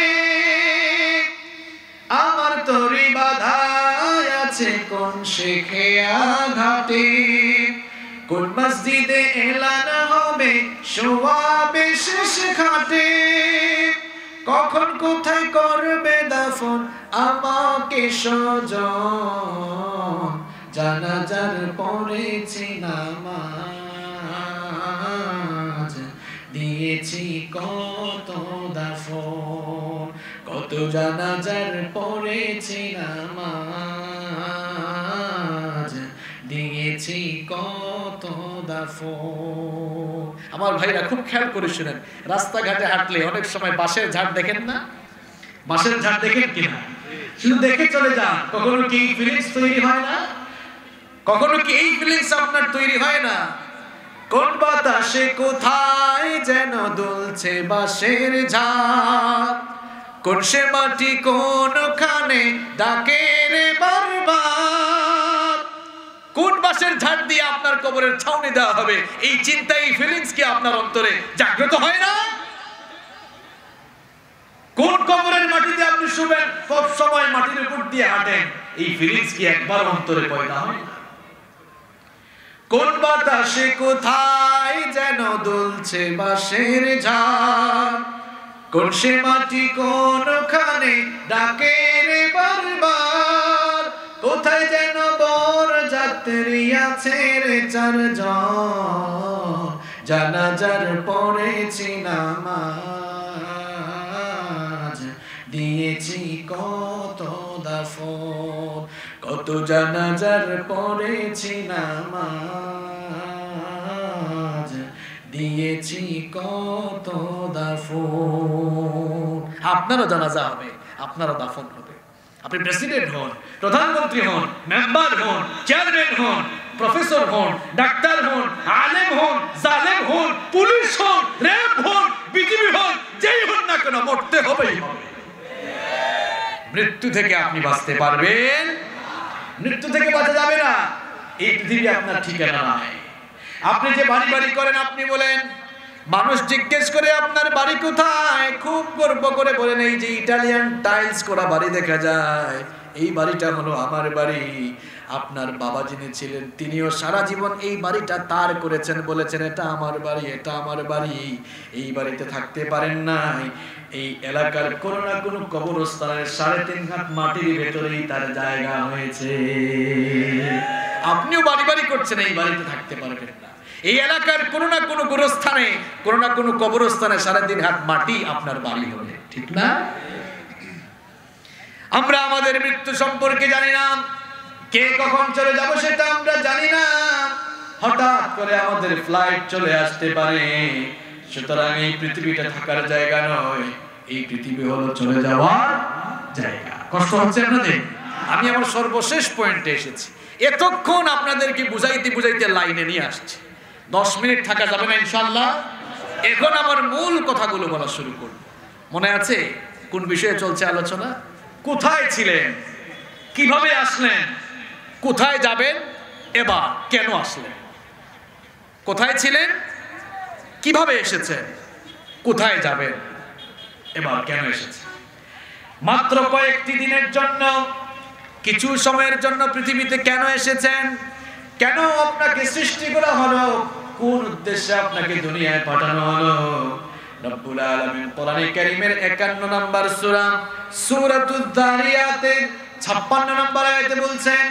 আমার তরি বাধায় আছে কোন শেখিয়া ঘাটে, কোন মসজিদে এলান হবে সোয়াবে শেষ ঘাটে। কখন কোথায় করবে দাফন আমাকে স্বজন, জানাজার পড়েছি নামাজ, দিয়েছি কত দাফন। কত জানাজার পড়েছি নামাজ, দিয়েছি কত দাফন। আমার ভাইরা খুব খেয়াল করে শুনেন, রাস্তাঘাটে হাঁটলে অনেক সময় বাঁশের ঝাড় দেখেন না? বাঁশের ঝাড় দেখেন কিনা? শুধু দেখে চলে যান। কখনো কি এই ফিলিংস তৈরি হয় না? কখনো কি এই ফিলিংস আপনার তৈরি হয় না? কোন বাতাসে কোথায় যেন দুলছে বাঁশের ঝাড়, কোন সে মাটি কোনখানে ডাকে রে বারবার। কোন বাঁশের ঝাড় দিয়ে আপনার কবরের ছাউনি দেওয়া হবে, এই চিন্তা, এই ফিলিংস কি আপনার অন্তরে জাগ্রত হয় না? কোন কবরের মাটিতে আপনি শুবেন, সব সময় মাটির উপর দিয়ে হাঁটেন, এই ফিলিংস কি একবার অন্তরে পয়দা হয় না? কোন বাতাসে কোথায় যেন দুলছে বাঁশের ঝাড়, কোন সে মাটি কোনখানে ডাকে রে বারবার। কোথায় যেন বর যাত্রী আছে রে চারজন, জানাজার পড়েছি নামাজ, দিয়েছি কত দাফন। কত জানাজার পড়েছি নামাজ, দিয়েছি কত দাফন। আপনারও জানাজা হবে, আপনারও দাফন হবে। আপনি প্রেসিডেন্ট হন, প্রধানমন্ত্রী হন, মেম্বার হন, চেয়ারম্যান হন, প্রফেসর হন, ডাক্তার হন, আলেম হন, জালেম হন, পুলিশ হন, র্যাব হন, বিজিবি হন, যেই হন না কেন মরতে হবেই হবে। মৃত্যু থেকে আপনি বাঁচতে পারবেন? মৃত্যু থেকে বাঁচা যাবে না। এই পৃথিবী আপনার ঠিকানা নয়। আপনি যে বাড়ি বাড়ি করেন, আপনি বলেন, মানুষ জিজ্ঞেস করে আপনার বাড়ি কোথায়, খুব গর্ব করে বলেন এই যে ইটালিয়ান টাইলস করা বাড়ি দেখা যায়, এই বাড়িটা হলো আমার বাড়ি। আপনার বাবা যিনি ছিলেন তিনিও সারা জীবন এই বাড়িটা তার করেছেন, বলেছেন এটা আমার বাড়ি, এটা আমার বাড়ি। এই বাড়িতে থাকতে পারেন নাই। এই এলাকার কোনো না কোনো কবরস্থানের 3.5 হাত মাটির ভেতরেই তার জায়গা হয়েছে। আপনিও বাড়ি বাড়ি করছেন, এই বাড়িতে থাকতে পারবেন না। এই এলাকার কোনো না কোনো গোরস্থানে, কোনো না কোনো কবরস্থানে 3.5 হাত মাটি আপনার বাড়ি হবে, ঠিক না? আমরা আমাদের মৃত্যু সম্পর্কে জানি না, কে কখন চলে যাব সেটা আমরা জানি না। হঠাৎ করে আমাদের ফ্লাইট চলে আসতে পারে। সুতরাং এই পৃথিবীটা থাকার জায়গা নয়, এই পৃথিবী হলো চলে যাওয়ার জায়গা। কষ্ট হচ্ছে আপনাদের? আমি আমার সর্বশেষ পয়েন্টে এসেছি। এতক্ষণ আপনাদেরকে বুঝাইতে বুঝাইতে লাইনে নিয়ে আসছি। 10 মিনিট থাকা যাবে না ইনশাআল্লাহ। এখন আমার মূল কথাগুলো বলা শুরু করব। মনে আছে কোন বিষয়ে চলছে আলোচনা? কোথায় ছিলেন, কিভাবে আসলেন, কোথায় যাবেন, এবার কেন আসলেন? কোথায় ছিলেন, কিভাবে এসেছেন, কোথায় যাবেন, এবার কেন এসেছেন? মাত্র কয়েকটি দিনের জন্য, কিছু সময়ের জন্য পৃথিবীতে কেন এসেছেন? কেন আপনাকে সৃষ্টি করা হলো? কোন উদ্দেশ্যে আপনাকে দুনিয়ায় পাঠানো হলো? রব্বুল আলামিন কোরআনে কারীমের 51 নম্বর সূরা সূরাতুয যারিয়াতের 56 নম্বর আয়াতে বলছেন,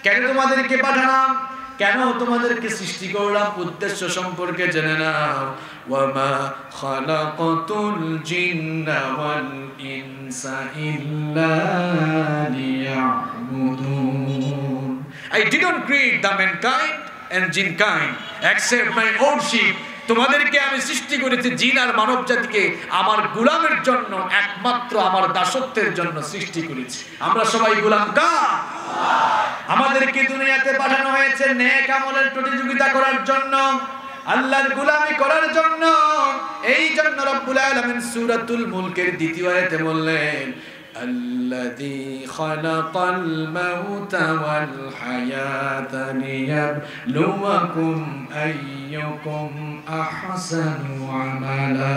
কেন তোমাদেরকে পাঠালাম, কেন তোমাদেরকে সৃষ্টি করলাম, উদ্দেশ্য সম্পর্কে জেনে নাও। ওয়ামা খালাকাতুল জিন্না ওয়াল ইনসা ইল্লা লিয়াবুদুন। I didn't create the mankind and jinn kind except my worship. তোমাদেরকে আমি সৃষ্টি করেছি জিন আর মানব জাতিকে আমার গোলামের জন্য, একমাত্র আমার দাসত্বের জন্য সৃষ্টি করেছি। আমরা সবাই গোলাম কার? আমাদেরকে দুনিয়াতে পাঠানো হয়েছে নেক আমলের প্রতিযোগিতা করার জন্য, আল্লাহর গোলামি করার জন্য। এই জন্য রব্বুল আলামিন সূরাতুল মুলকের 2য় আয়াতে বললেন, আল্লাযী খালাকাল মাউতা ওয়াল হায়াতা লিয়াবলুয়াকুম আইয়ুকুম আহসানু আমালা।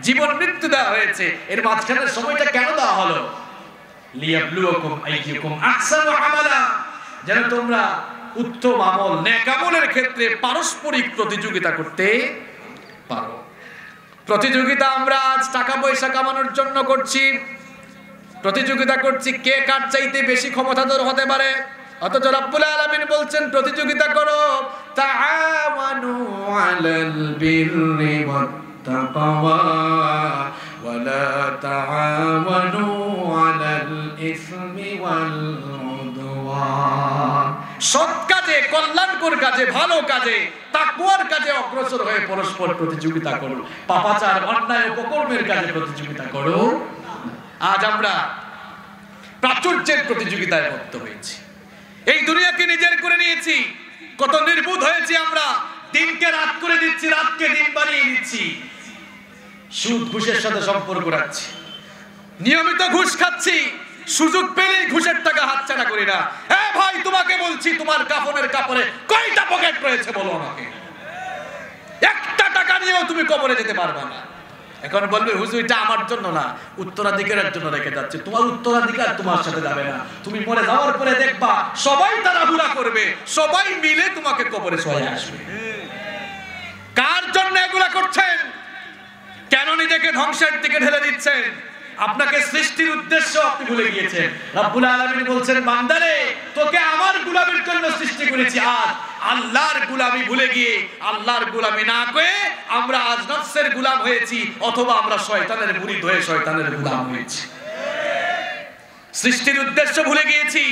জীবন মৃত্যু দেওয়া হয়েছে, এর মাঝখানের সময়টা কেন দেওয়া হলো? লিয়াবলুয়াকুম আইয়ুকুম আহসানু আমালা, যেন তোমরা উত্তম আমল, নেক আমলের ক্ষেত্রে পারস্পরিক প্রতিযোগিতা করতে পারো। প্রতিযোগিতা আমরা আজ টাকা পয়সা কামানোর জন্য করছি, প্রতিযোগিতা করছি কে কার চাইতে বেশি ক্ষমতাধর হতে পারে। অথচ রব্বুল আলামিন বলছেন প্রতিযোগিতা করো, তাআওয়ানু আলাল বিররি ওয়াত তাকওয়া ওয়ালা তাআওয়ানু আলাল ইসমি ওয়াল উদওয়ান। সৎ কাজে, কল্যাণকর কাজে, ভালো কাজে, তাকওয়ার কাজে অগ্রসর হয়ে পরস্পর প্রতিযোগিতা করো, পাপাচার অন্যায় অপকর্মের কাজে প্রতিযোগিতা করো। আজ আমরা প্রাচুর্যের প্রতিযোগিতায় মত্ত হয়েছি, এই দুনিয়াকে নিজের করে নিয়েছি। কত নির্বুধ হয়েছি আমরা, দিনকে রাত করে দিচ্ছি, রাতকে দিন বানিয়ে দিচ্ছি, সুদ ঘুষের সাথে সম্পর্ক রাখছি, নিয়মিত ঘুষ খাচ্ছি, সুযোগ পেলেই ঘুষের টাকা হাতছাড়া করি না। এ ভাই, তোমাকে বলছি, তোমার কাফনের কাপড়ে কয়টা পকেট রয়েছে বলো আমাকে? একটা টাকা নিয়েও তুমি কবরে যেতে পারবে না। এখন বলবে হুজুর এটা আমার জন্য না, উত্তরাধিকারের জন্য রেখে যাচ্ছে। তোমার উত্তরাধিকার তোমার সাথে যাবে না। তুমি মরে যাওয়ার পরে দেখবা সবাই তাড়াহুড়া করবে, সবাই মিলে তোমাকে কবরে শোয়ায় আসবে। কার জন্য এগুলা করছেন? কেন নিজেকে ধ্বংসের দিকে ঠেলে দিচ্ছেন? আপনাকে সৃষ্টির উদ্দেশ্য আপনি ভুলে গিয়েছেন। রব্বুল আলামিন বলছেন, বান্দারে তোকে আমার গোলামির জন্য সৃষ্টি করেছি। আজ আল্লাহর গোলামি ভুলে গিয়ে, আল্লাহর গোলামি না করে আমরা আজ নফসের গোলাম হয়েছি, অথবা আমরা শয়তানের মুরিদ হয়ে শয়তানের গোলাম হয়েছি। সৃষ্টির উদ্দেশ্য ভুলে গিয়েছি,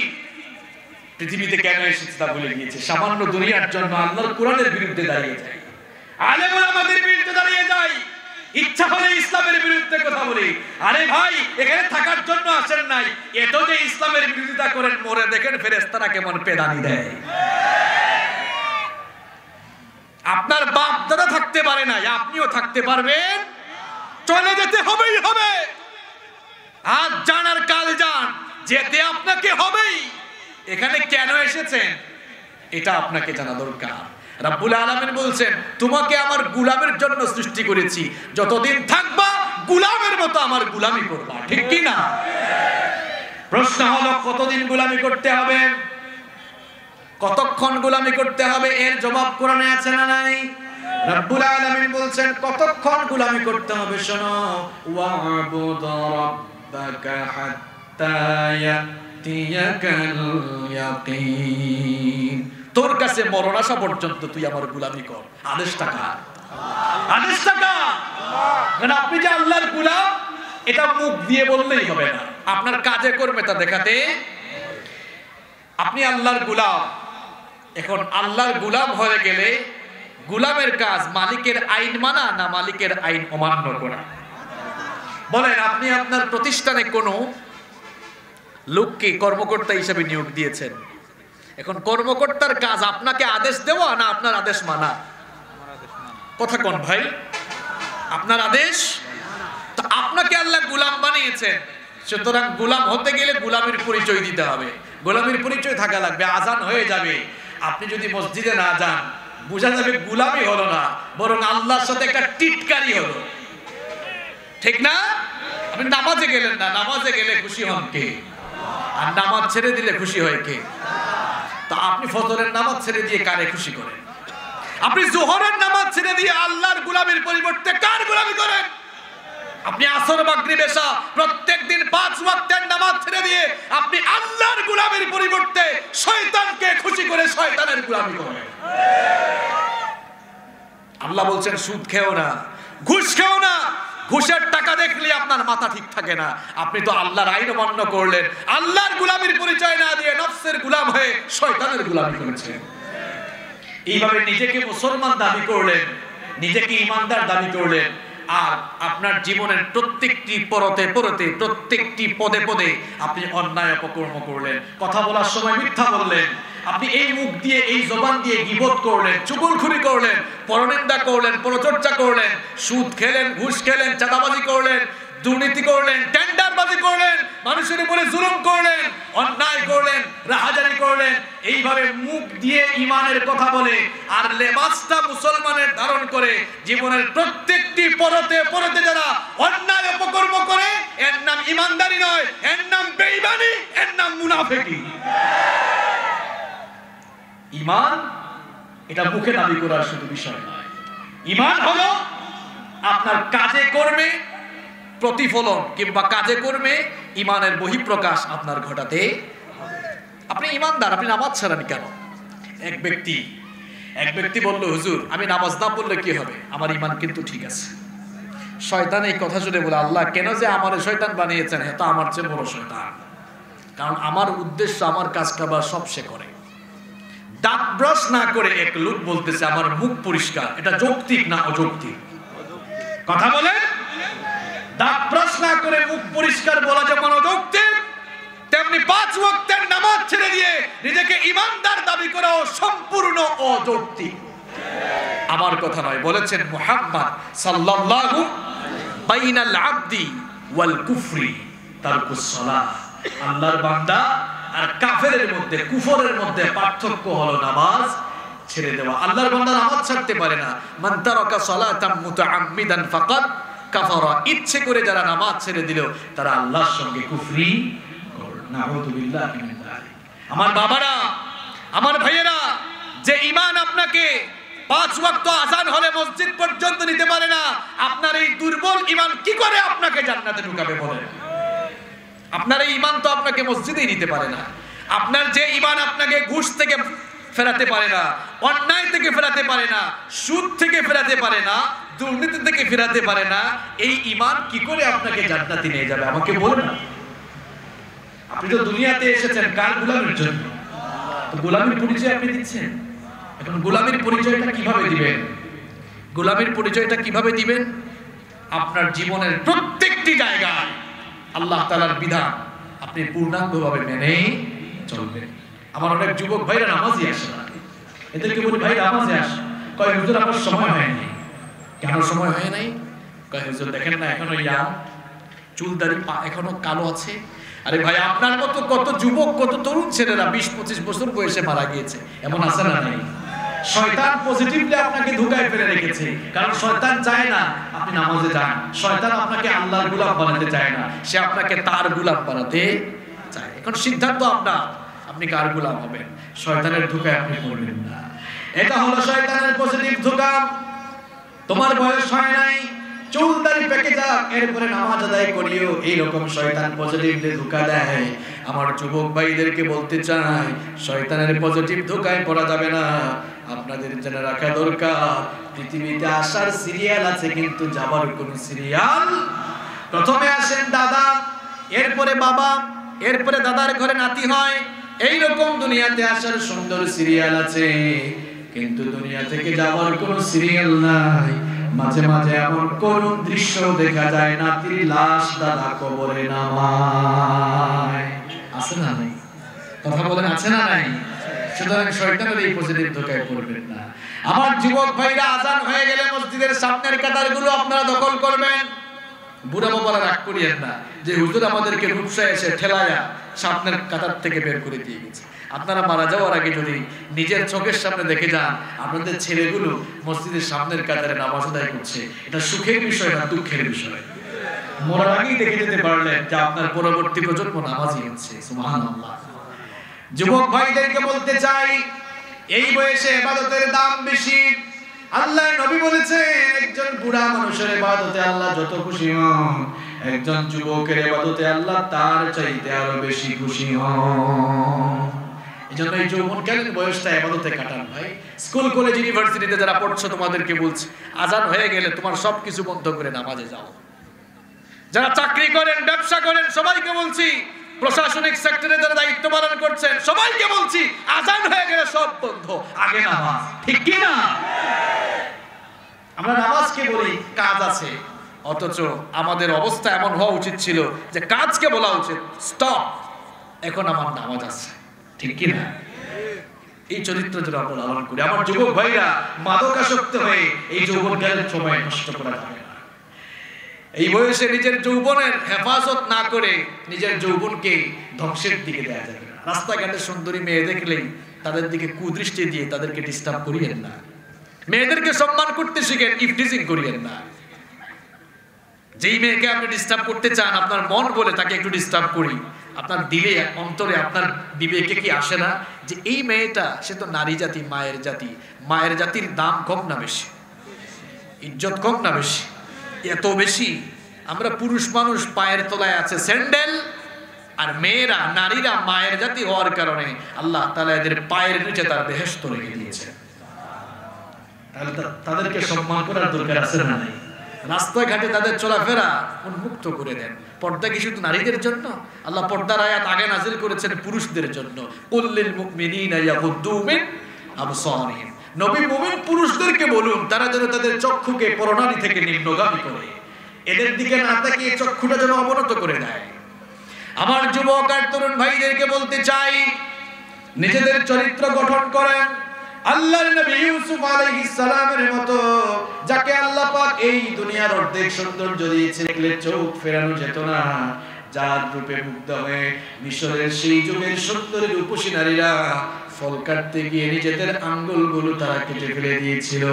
পৃথিবীতে কেন এসেছি তা ভুলে গিয়েছি। সামান্য দুনিয়ার জন্য আল্লাহর কোরআনের বিরুদ্ধে দাঁড়িয়ে যায়, আলেম ওলামাদের বিরুদ্ধে দাঁড়িয়ে যায়, ইচ্ছা হলে ইসলামের বিরুদ্ধে কথা বলি। আরে ভাই, এখানে থাকার জন্য আসেন নাই, এত যে ইসলামের বিরোধিতা করেন, মরে দেখেন ফেরেশতারা কেমন পেদানি দেয়। আপনার বাপ দাদা থাকতে পারে না, আপনিও থাকতে পারবেন, চলে যেতে হবেই হবে। আজ যান আর কাল যান, যেতে আপনাকে হবেই। এখানে কেন এসেছেন এটা আপনাকে জানা দরকার। রব্বুল আলামিন বলছেন, তোমাকে আমার গোলামের জন্য সৃষ্টি করেছি, যতদিন থাকবা গোলামের মতো আমার গোলামি করবা, ঠিক কি না? প্রশ্ন হলো কতদিন গোলামি করতে হবে, কতক্ষণ গোলামি করতে হবে? এর জবাব কোরআনে আছে না নাই? রব্বুল আলামিন বলছেন কতক্ষণ গোলামি করতে হবে। শোনো, ওয়া'বুদ রাব্বাকা হাত্তা ইয়াতিয়াকাল ইয়াকিন। তোর কাছে মরণ আসা পর্যন্ত তুই আমার গোলামি কর। আদেশটা কার? আদেশটা কার? মানে আপনি যে আল্লাহর গোলাম, এটা মুখ দিয়ে বললেই হবে না, আপনার কাজে কর্মে তা দেখাতে। আপনি আল্লাহর গোলাম, এখন আল্লাহর গোলাম হয়ে গেলে গোলামের কাজ মালিকের আইন মানা না মালিকের আইন অমান্য করা? বলেন, আপনি আপনার প্রতিষ্ঠানে কোনো লোককে কর্মকর্তা হিসেবে নিয়োগ দিয়েছেন, এখন কর্মকর্তার কাজ আপনাকে আদেশ দেওয়া না আপনার আদেশ মানা? কথা কোন ভাই? আপনার আদেশ। তো আপনাকে আল্লাহ গোলাম বানিয়েছেন, সুতরাং গোলাম হতে গেলে গোলামের পরিচয় দিতে হবে, গোলামের পরিচয় থাকা লাগবে। আজান হয়ে যাবে, আপনি যদি মসজিদে না যান বোঝা যাবে গোলামি হলো না, বরং আল্লাহর সাথে একটা টিটকারি হলো, ঠিক না? আপনি নামাজে গেলেন না, নামাজে গেলে খুশি হন কে? আর নামাজ ছেড়ে দিলে খুশি হয় কে? তা আপনি ফজরের নামাজ ছেড়ে দিয়ে কারে খুশি করেন? আপনি জোহরের নামাজ ছেড়ে দিয়ে আল্লাহর গোলামের পরিবর্তে কার গোলামি করেন? আপনি আসর মাগরিব এশা প্রত্যেকদিন 5 ওয়াক্তের নামাজ ছেড়ে দিয়ে আপনি আল্লাহর গোলামের পরিবর্তে শয়তানকে খুশি করে শয়তানের গোলামি করেন। আল্লাহ বলছেন সুদ খেও না, ঘুষ খেও না। ঘুষের টাকা দেখলে আপনার মাথা ঠিক থাকে না, আপনি তো আল্লাহর আইন অমান্য করলেন, আল্লাহর গোলামির পরিচয় না দিয়ে নফসের গোলাম হয়ে শয়তানের গোলামি করেছেন। এইভাবে নিজেকে মুসলমান দাবি করলেন, নিজেকে ইমানদার দাবি করলেন, আর আপনার জীবনের প্রত্যেকটি পরতে পরতে প্রত্যেকটি পদে পদে আপনি অন্যায় অপকর্ম করলেন। কথা বলার সময় মিথ্যা বললেন, আপনি এই মুখ দিয়ে এই জবান দিয়ে গীবত করলেন, চুগলখড়ি করলেন, পরনিন্দা করলেন, পরচর্চা করলেন, সুদ খেলেন, ঘুষ খেলেন, চাঁদাবাজি করলেন, দুর্নীতি করলেন, টেন্ডারবাজি করলেন, মানুষের উপরে জুলুম করলেন, অন্যায় করলেন, রাহাজানি করলেন। এইভাবে মুখ দিয়ে ঈমানের কথা বলে আর লেবাসটা মুসলমানের ধারণ করে জীবনের প্রত্যেকটি পরতে পরতে যারা অন্যায় অপকর্ম করে, এর নাম ঈমানদারি নয়, এর নাম বেঈমানি, এর নাম মুনাফিকি। ঈমান এটা মুখে দাবি করার শুধু বিষয় নয়। ঈমান হলো আপনার কাজে কর্মে প্রতিফলন, কিংবা কাজে কর্মে ঈমানের বহিঃপ্রকাশ আপনার ঘটাতে। আপনি ঈমানদার, আপনি নামাজ ছাড়েন কেন? এক ব্যক্তি বলল, হুজুর আমি নামাজ না পড়লে কি হবে, আমার ঈমান কিন্তু ঠিক আছে। শয়তান এই কথা শুনে বলে, আল্লাহ কেন যে আমার শয়তান বানিয়েছেন, হ্যাঁ তো আমার চেয়ে বড় শয়তান, কারণ আমার উদ্দেশ্য আমার কাজ কারবার সব সে করে। দাঁত ব্রাশ না করে এক লোক বলতেছে আমার মুখ পরিষ্কার, এটা যৌক্তিক না অযৌক্তিক? কথা বলেন। দাঁত ব্রাশ না করে মুখ পরিষ্কার বলা যখন অযৌক্তিক, তেমনি 5 ওয়াক্তের নামাজ ছেড়ে দিয়ে নিজেকে ঈমানদার দাবি করাও সম্পূর্ণ অযৌক্তিক। আমার কথা নয়, বলেছেন মুহাম্মদ সাল্লাল্লাহু বাইনাল আবদি ওয়াল কুফরি তারকুস সালাহ। আল্লাহর বান্দা আর কাফেরের মধ্যে, কুফরের মধ্যে পার্থক্য হলো নামাজ ছেড়ে দেওয়া। আল্লাহর বান্দা নামাজ ছাড়তে পারে না। মান তারাকা সালাতাম মুতাআম্মিদান ফাকাদ কাফারা। ইচ্ছে করে যারা নামাজ ছেড়ে দিল তারা আল্লাহর সঙ্গে কুফরি করল। নাউযু বিল্লাহি মিন যালিক। আমার বাবারা, আমার ভাইয়েরা, যে ঈমান আপনাকে 5 ওয়াক্ত আযান হলে মসজিদ পর্যন্ত নিতে পারে না, আপনার এই দুর্বল ঈমান কি করে আপনাকে জান্নাতে ঢুকাবে বলেন? আপনার এই ঈমান তো আপনাকে মসজিদেই নিতে পারে না। আপনার যে ঈমান আপনাকে ঘুষ থেকে ফেরাতে পারে না, অন্যায় থেকে ফেরাতে পারে না, সুদ থেকে ফেরাতে পারে না, দুর্নীতি থেকে ফেরাতে পারে না, এই ঈমান কি করে আপনাকে জান্নাতে নিয়ে যাবে আমাকে বলুন না। আপনি তো দুনিয়াতে এসেছেন কার গোলামের জন্য? তো গোলামের পরিচয় আপনি দিচ্ছেন। এখন গোলামের পরিচয়টা কিভাবে দিবেন? গোলামের পরিচয়টা কিভাবে দিবেন? আপনার জীবনের প্রত্যেকটি জায়গায় আল্লাহ তাআলার বিধান আপনি পূর্ণাঙ্গভাবে মেনে চলবেন। আমার অনেক যুবক ভাইরা নামাজই আসে না, এদেরকে বলি ভাই নামাজে আস, কয় হুজুর আমার সময় হয়নি। কেন সময় হয় নাই? কয় হুজুর দেখেন না এখনো ইয়াং, চুল দাড়ি এখনো কালো আছে। আরে ভাই আপনার মতো কত যুবক, কত তরুণ ছেলেরা 20-25 বছর বয়সে মারা গিয়েছে, এমন আছে না নাই? শয়তান পজিটিভলি আপনাকে ধোঁকায় ফেলে রেখেছে, কারণ শয়তান চায় না আপনি নামাজে যান। শয়তান আপনাকে আল্লাহর গোলাম বানাতে চায় না, সে আপনাকে তার গোলাম বানাতে চায়। এখন সিদ্ধান্ত আপনার, আপনি কার গোলাম হবেন। শয়তানের ধোঁকায় আপনি পড়বেন না। এটা হলো শয়তানের পজিটিভ ধোঁকা। তোমার বয়স হয় নাই, চুল দাড়ি পেকে যাক, এরপরে নামাজ আদায় করিও, এইরকম শয়তান পজিটিভলি ধোঁকা দেয়। আমার যুবক ভাইদেরকে বলতে চাই, শয়তানের পজিটিভ ধোঁকায় পড়া যাবে না। আপনাদের জেনে রাখা দরকার, পৃথিবীতে আসার সিরিয়াল আছে কিন্তু যাবার কোন সিরিয়াল। প্রথমে আসেন দাদা, এরপরে বাবা, এরপরে দাদার ঘরে নাতি হয়, এইরকম দুনিয়াতে আসার সুন্দর সিরিয়াল আছে, কিন্তু দুনিয়া থেকে যাওয়ার কোনো সিরিয়াল নাই। মাঝে মাঝে এমন করুণ দৃশ্য দেখা যায়, নাতির লাশ দাদা কবরে নামায়। আছে না নাই? কথা বলেন, আছে না নাই? সুতরাং শয়তানের এই পজিটিভ ধোঁকায় পড়বেন না। আমার যুবক ভাইরা, আজান হয়ে গেলে মসজিদের সামনের কাতারগুলো আপনারা দখল করবেন। বুড়া বাবারা রাগ করিয়েন না যে হুজুর আমাদেরকে রূপসায় এসে ঠেলায়া সামনের কাতার থেকে বের করে দিয়ে গেছে। আপনারা মারা যাওয়ার আগে যদি নিজের চোখের সামনে দেখে যান আপনাদের ছেলেগুলো মসজিদের সামনের কাতারে নামাজ আদায় করছে, এটা সুখের বিষয় না দুঃখের বিষয়। মরার আগেই দেখে যেতে পারলেন যে আপনার পরবর্তী প্রজন্ম নামাজি হচ্ছে। সুবহানাল্লাহ। যুবক ভাইদেরকে বলতে চাই, এই বয়সে ইবাদতের দাম বেশি। আল্লাহ নবী বলেছেন, একজন বুড়া মানুষের ইবাদতে আল্লাহ যত খুশি হন, একজন যুবকের ইবাদতে আল্লাহ তার চাইতে আরো বেশি খুশি হন। এজন্য এই যৌবনকালীন বয়সটা ইবাদতে কাটান ভাই। স্কুল কলেজ ইউনিভার্সিটিতে যারা পড়ছো তোমাদেরকে বলছি, আজান হয়ে গেলে তোমার সবকিছু বন্ধ করে নামাজে যাও। যারা চাকরি করেন, ব্যবসা করেন, সবাইকে বলছি, প্রশাসনিক সেক্টরে যারা দায়িত্ব পালন করছেন সবাইকে বলছি, আজান হয়ে গেলে সব বন্ধ, আগে নামাজ। ঠিক কি না? আমরা নামাজকে বলি কাজ আছে, অথচ আমাদের অবস্থা এমন হওয়া উচিত ছিল যে কাজকে বলা উচিত স্টপ, এখন আমার নামাজ আছে। ঠিক কি না? এই চরিত্র যদি আমরা লালন করি, আমার যুবক ভাইরা, মাদকাসক্ত হয়ে এই যৌবনকালের সময় নষ্ট করা যাবে না। এই বয়সে নিজের যৌবনের হেফাজত না করে নিজের যৌবনকে ধ্বংসের দিকে দেওয়া যাবে না। রাস্তাঘাটে সুন্দরী মেয়ে দেখলেই তাদের দিকে কুদৃষ্টি দিয়ে তাদেরকে ডিস্টার্ব করিয়েন না। মেয়েদেরকে সম্মান করতে শিখেন, ইফটিজিং করিয়েন না। যেই মেয়েকে আপনি ডিস্টার্ব করতে চান, আপনার মন বলে তাকে একটু ডিস্টার্ব করি, আপনার দিলে অন্তরে আপনার বিবেকে কি আসে না যে এই মেয়েটা সে তো নারী জাতি, মায়ের জাতি, মায়ের জাতির দাম কম না বেশি, ইজ্জত কম না বেশি? এত বেশি আমরা পুরুষ মানুষ পায়ের তলায় আছে স্যান্ডেল, আর মেয়েরা, নারীরা মায়ের জাতি হওয়ার কারণে আল্লাহ তাআলা এদের পায়ের নিচে তার বেহেশত রেখে দিয়েছে। তাহলে তাদেরকে সম্মান করার দরকার আছে না নাই? রাস্তাঘাটে তাদের চলাফেরা উন্মুক্ত করে দেন। পর্দা কি শুধু নারীদের জন্য? আল্লাহ পর্দার আয়াত আগে নাজিল করেছেন পুরুষদের জন্য। কুল্লিল মুমিনিনা ইয়াগুদ্দু মিন আবসারিহিম। নবী মুমিন পুরুষদেরকে বলুন তারা যেন তাদের চক্ষুকে পরনারী থেকে নিম্নগামী করে, এদের দিকে না তাকিয়ে চক্ষুটা যেন অবনত করে দেয়। আমার যুবক আর তরুণ ভাইদেরকে বলতে চাই, নিজেদের চরিত্র গঠন করেন আল্লাহর নবী ইউসুফ আলাইহিস সালামের মতো, যাকে আল্লাহ পাক এই দুনিয়ার অর্ধেক সৌন্দর্য দিয়েছে, দেখলে চোখ ফেরানো যেত না, যার রূপে মুগ্ধ হয়ে মিশরের সেই যুগের সুন্দরী রূপসী নারীরা ফল কাটতে গিয়ে নিজেদের আঙ্গুলগুলো তারা কেটে ফেলে দিয়েছিল।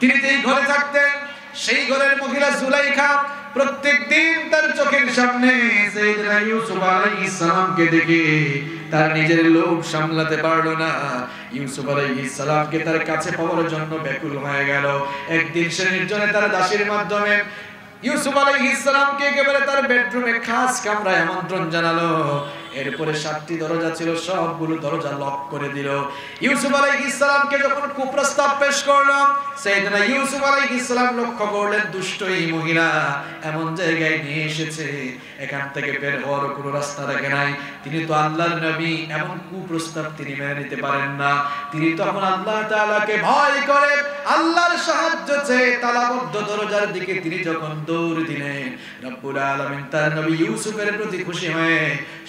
তিনি যেই ঘরে থাকতেন সেই ঘরের মহিলা জুলাইখা প্রত্যেকদিন তার চোখের সামনে সাইয়েদনা ইউসুফ আলাইহিস সালামকে দেখে তার নিজের লোভ সামলাতে পারলো না। ইউসুফ আলাইহিস সালামকে তার কাছে পাওয়ার জন্য ব্যাকুল হয়ে গেল। একদিন সে নির্জনে তার দাসীর মাধ্যমে ইউসুফ আলাইহিস সালামকে একেবারে তার বেডরুমে খাস কামরায় আমন্ত্রণ জানালো। এরপরে 7টি দরজা ছিল, সবগুলো দরজা লক করে দিল। ইউসুফ আলাইহিস সালামকে যখন কুপ্রস্তাব পেশ করলো, সাইয়েদনা ইউসুফ আলাইহিস সালাম লক্ষ্য করলেন দুষ্ট এই মহিলা এমন জায়গায় নিয়ে এসেছে, এখান থেকে বের হওয়ার কোনো রাস্তা দেখে নাই। তিনি তো আল্লাহর নবী, এমন কুপ্রস্তাব তিনি মেনে নিতে পারেন না। তিনি তখন আল্লাহ তাআলাকে ভয় করে আল্লাহর সাহায্য চেয়ে তালাবদ্ধ দরজার দিকে তিনি যখন দৌড় দিলেন, রব্বুল আলামিন তার নবী ইউসুফের প্রতি খুশি হয়ে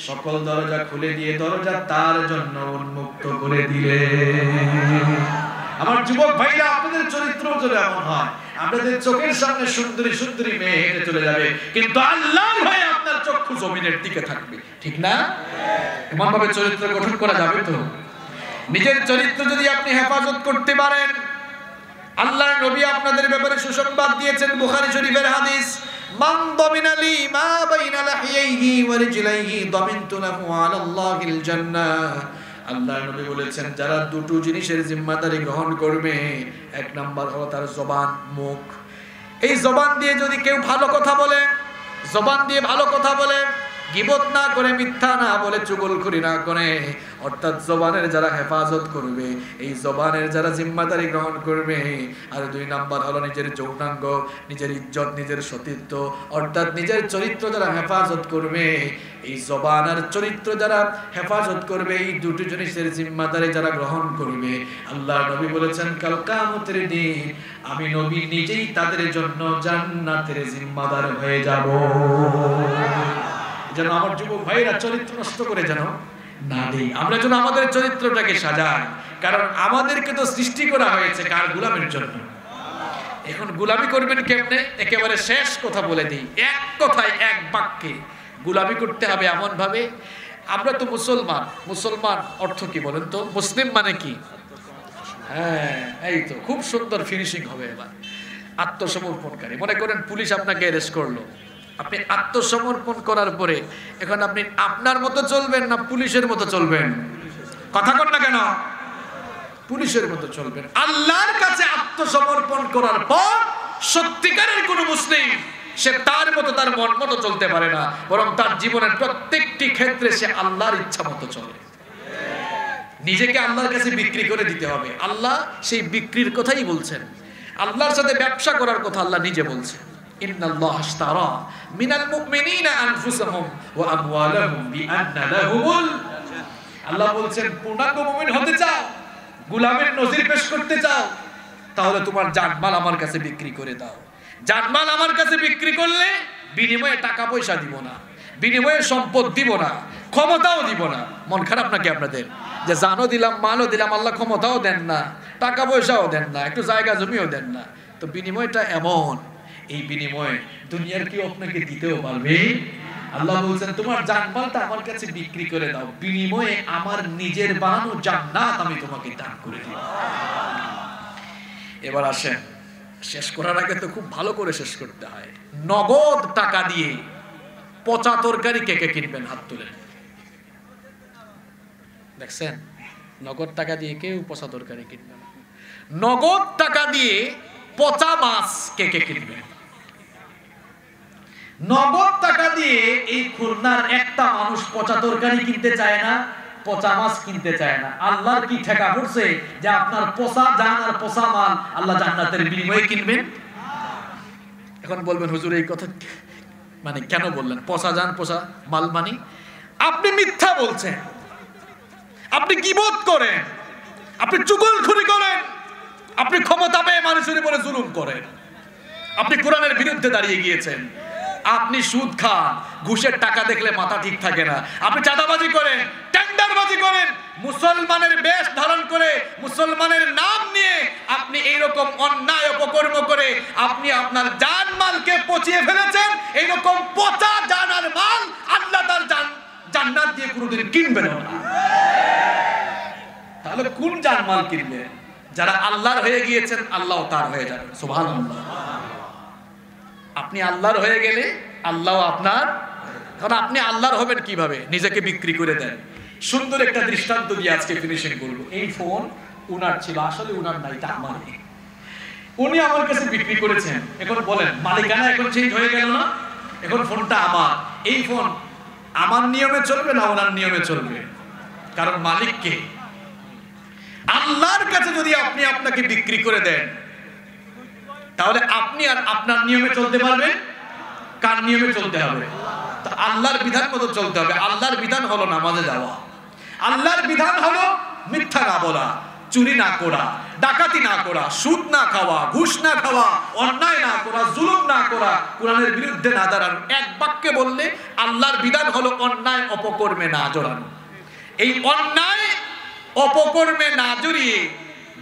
সকল দরজা খুলে দিয়ে দরজা তার জন্য উন্মুক্ত করে দিলেন। আমার যুবক ভাইরা, আপনাদের চরিত্র যদি এমন হয়, আপনাদের চোখের সামনে সুন্দরী সুন্দরী মেয়ে হেঁটে চলে যাবে, কিন্তু আল্লাহর ভয়ে আপনার চক্ষু জমিনের দিকে থাকবে। ঠিক না? এমন ভাবে চরিত্র গঠন করা যাবে তো? নিজের চরিত্র যদি আপনি হেফাজত করতে পারেন, আল্লাহর নবী আপনাদের ব্যাপারে সুসংবাদ দিয়েছেন, বুখারী শরীফের হাদিস, মান দামিনা লি মা বাইনা লাহিয়াইহি ওয়া রিজলাইহি দামিনতু লাহু আলাল্লাহিল জান্নাহ। আল্লাহর নবী বলেছেন, যারা দুটো জিনিসের জিম্মাদারি গ্রহণ করবে, এক নাম্বার হলো তার জবান, মুখ। এই জবান দিয়ে যদি কেউ ভালো কথা বলে, জবান দিয়ে ভালো কথা বলে, গীবত না করে, মিথ্যা না বলে, চুগলখড়ি না করে, অর্থাৎ জবানের যারা হেফাজত করবে, এই জবানের যারা জিম্মাদারি গ্রহণ করবে। আর 2 নাম্বার হলো নিজের যৌনাঙ্গ, নিজের ইজ্জত, নিজের সতীত্ব, অর্থাৎ নিজের চরিত্র যারা হেফাজত করবে, এই জবান আর চরিত্র যারা হেফাজত করবে, এই দুটি জিনিসের জিম্মাদারি যারা গ্রহণ করবে, আল্লাহ নবী বলেছেন কাল কিয়ামতের দিন আমি নবী নিজেই তাদের জন্য জান্নাতের জিম্মাদার হয়ে যাব। যেন আমার যুবক ভাইরা চরিত্র নষ্ট করে যেন না দেই, আমরা যেন আমাদের চরিত্রটাকে সাজাই। কারণ আমাদেরকে তো সৃষ্টি করা হয়েছে কার গোলামের জন্য। এখন গোলামি করবেন কেমনে, একেবারে শেষ কথা বলে দিই, এক কথায় এক বাক্যে গোলামি করতে হবে এমন ভাবে। আমরা তো মুসলমান, মুসলমান অর্থ কি বলেন তো? মুসলিম মানে কি? হ্যাঁ, এই তো খুব সুন্দর ফিনিশিং হবে এবার। আত্মসমর্পণকারী। মনে করেন পুলিশ আপনাকে অ্যারেস্ট করলো, আপনি আত্মসমর্পণ করার পরে এখন আপনি আপনার মতো চলবেন না পুলিশের মতো চলবেন? কথা কন না কেন? পুলিশের মতো চলবেন। আল্লাহর কাছে আত্মসমর্পণ করার পর সত্যিকারের কোন মুসলিম সে তার মতো, তার মন মতো চলতে পারে না, বরং তার জীবনের প্রত্যেকটি ক্ষেত্রে সে আল্লাহর ইচ্ছা মতো চলে। নিজেকে আল্লাহর কাছে বিক্রি করে দিতে হবে। আল্লাহ সেই বিক্রির কথাই বলছেন, আল্লাহর সাথে ব্যবসা করার কথা আল্লাহ নিজে বলছেন। ইন্নাল্লাহ আশতারা মিনাল মুমিনিনা আনফুসাহুম ওয়া আমওয়ালাহুম বিআন্না লাহুমুল। আল্লাহ বলছেন পূর্ণাঙ্গ মুমিন হতে চাও, গোলামের নজির পেশ করতে চাও, তাহলে তোমার জানমাল আমার কাছে বিক্রি করে দাও। জানমাল আমার কাছে বিক্রি করলে বিনিময়ে টাকা পয়সা দিব না, বিনিময়ে সম্পদ দিব না, ক্ষমতাও দিব না। মন খারাপ নাকি আপনাদের যে জানও দিলাম, মালও দিলাম, আল্লাহ ক্ষমতাও দেন না, টাকা পয়সাও দেন না, একটু জায়গা জমিও দেন না? তো বিনিময়টা এমন, এই বিনিময়ে দুনিয়ার কি আপনাকে দিতেও পারবে? আল্লাহ বলছেন তোমার জানমালটা আমার কাছে বিক্রি করে দাও, বিনিময়ে আমার নিজের বানানো জান্নাত আমি তোমাকে দান করে দিব। এবার আসেন, শেষ করার আগে তো খুব ভালো করে শেষ করতে হয়। নগদ টাকা দিয়ে পচা তরকারি কে কে কিনবেন? হাত তুলেন। দেখছেন, নগদ টাকা দিয়ে কেউ পচা তরকারি কিনবে না। নগদ টাকা দিয়ে পচা মাছ কে কে কিনবে? নগদ টাকা দিয়ে এই খুলনার একটা মানুষ পচা তরকারি কিনতে চায় না, পচা মাছ কিনতে চায় না। আল্লাহর কি ঠেকা পড়ছে যে আপনার পচা জান আর পচা মাল আল্লাহ জান্নাতের বিনিময়ে কিনবেন? এখন বলবেন হুজুর এই কথা মানে কেন বললেন? পচা জান পচা মাল মানে আপনি মিথ্যা বলছেন, আপনি গীবত করেন, আপনি চুগলখড়ি করেন, আপনি ক্ষমতা পেয়ে মানুষের উপরে জুলুম করেন, আপনি কোরআনের বিরুদ্ধে দাঁড়িয়ে গিয়েছেন, আপনি সুদ খান, ঘুষের টাকা দেখলে মাথা ঠিক থাকে না, আপনি চাঁদাবাজি করেন, টেন্ডারবাজি করেন, মুসলমানের বেশ ধারণ করে, মুসলমানের নাম নিয়ে আপনি এইরকম অন্যায় অপকর্ম করে আপনি আপনার জানমালকে পচিয়ে ফেলেছেন। এইরকম পচা জান আর মাল আল্লাহ তার জান্নাত দিয়ে কোনোদিন কিনবেন না। তাহলে কোন জানমাল কিনবেন? যারা আল্লাহর হয়ে গিয়েছেন আল্লাহ তার হয়ে যাবেন। সুবহানাল্লাহ। আপনি আল্লাহর হয়ে গেলে আল্লাহ আপনার। কারণ আপনি আল্লাহর হবেন কিভাবে? নিজেকে বিক্রি করে দেন। সুন্দর একটা দৃষ্টান্ত দিয়ে আজকে ফিনিশিং করব। এই ফোন উনার ছিল, আসলে উনার নাই, তা আমার। উনি আমার কাছে বিক্রি করেছেন। এখন বলেন মালিকানা এখন চেঞ্জ হয়ে গেল না? এখন ফোনটা আমার। এই ফোন আমার নিয়মে চলবে না ওনার নিয়মে চলবে? কারণ মালিক কে? আল্লাহর কাছে যদি আপনি আপনাকে বিক্রি করে দেন, তাহলে আপনি আর আপনার নিয়মে চলতে পারবেন? কার নিয়মে চলতে হবে? আল্লাহর বিধান মতো চলতে হবে। আল্লাহর বিধান হলো নামাজে যাওয়া, আল্লাহর বিধান হলো মিথ্যা না বলা, চুরি না করা, ডাকাতি না করা, সুদ না খাওয়া, ঘুষ না খাওয়া, অন্যায় না করা, জুলুম না করা, কোরআনের বিরুদ্ধে না দাঁড়ানো। এক বাক্যে বললে আল্লাহর বিধান হলো অন্যায় অপকর্মে না জড়ানো। এই অন্যায় অপকর্মে না জড়িয়ে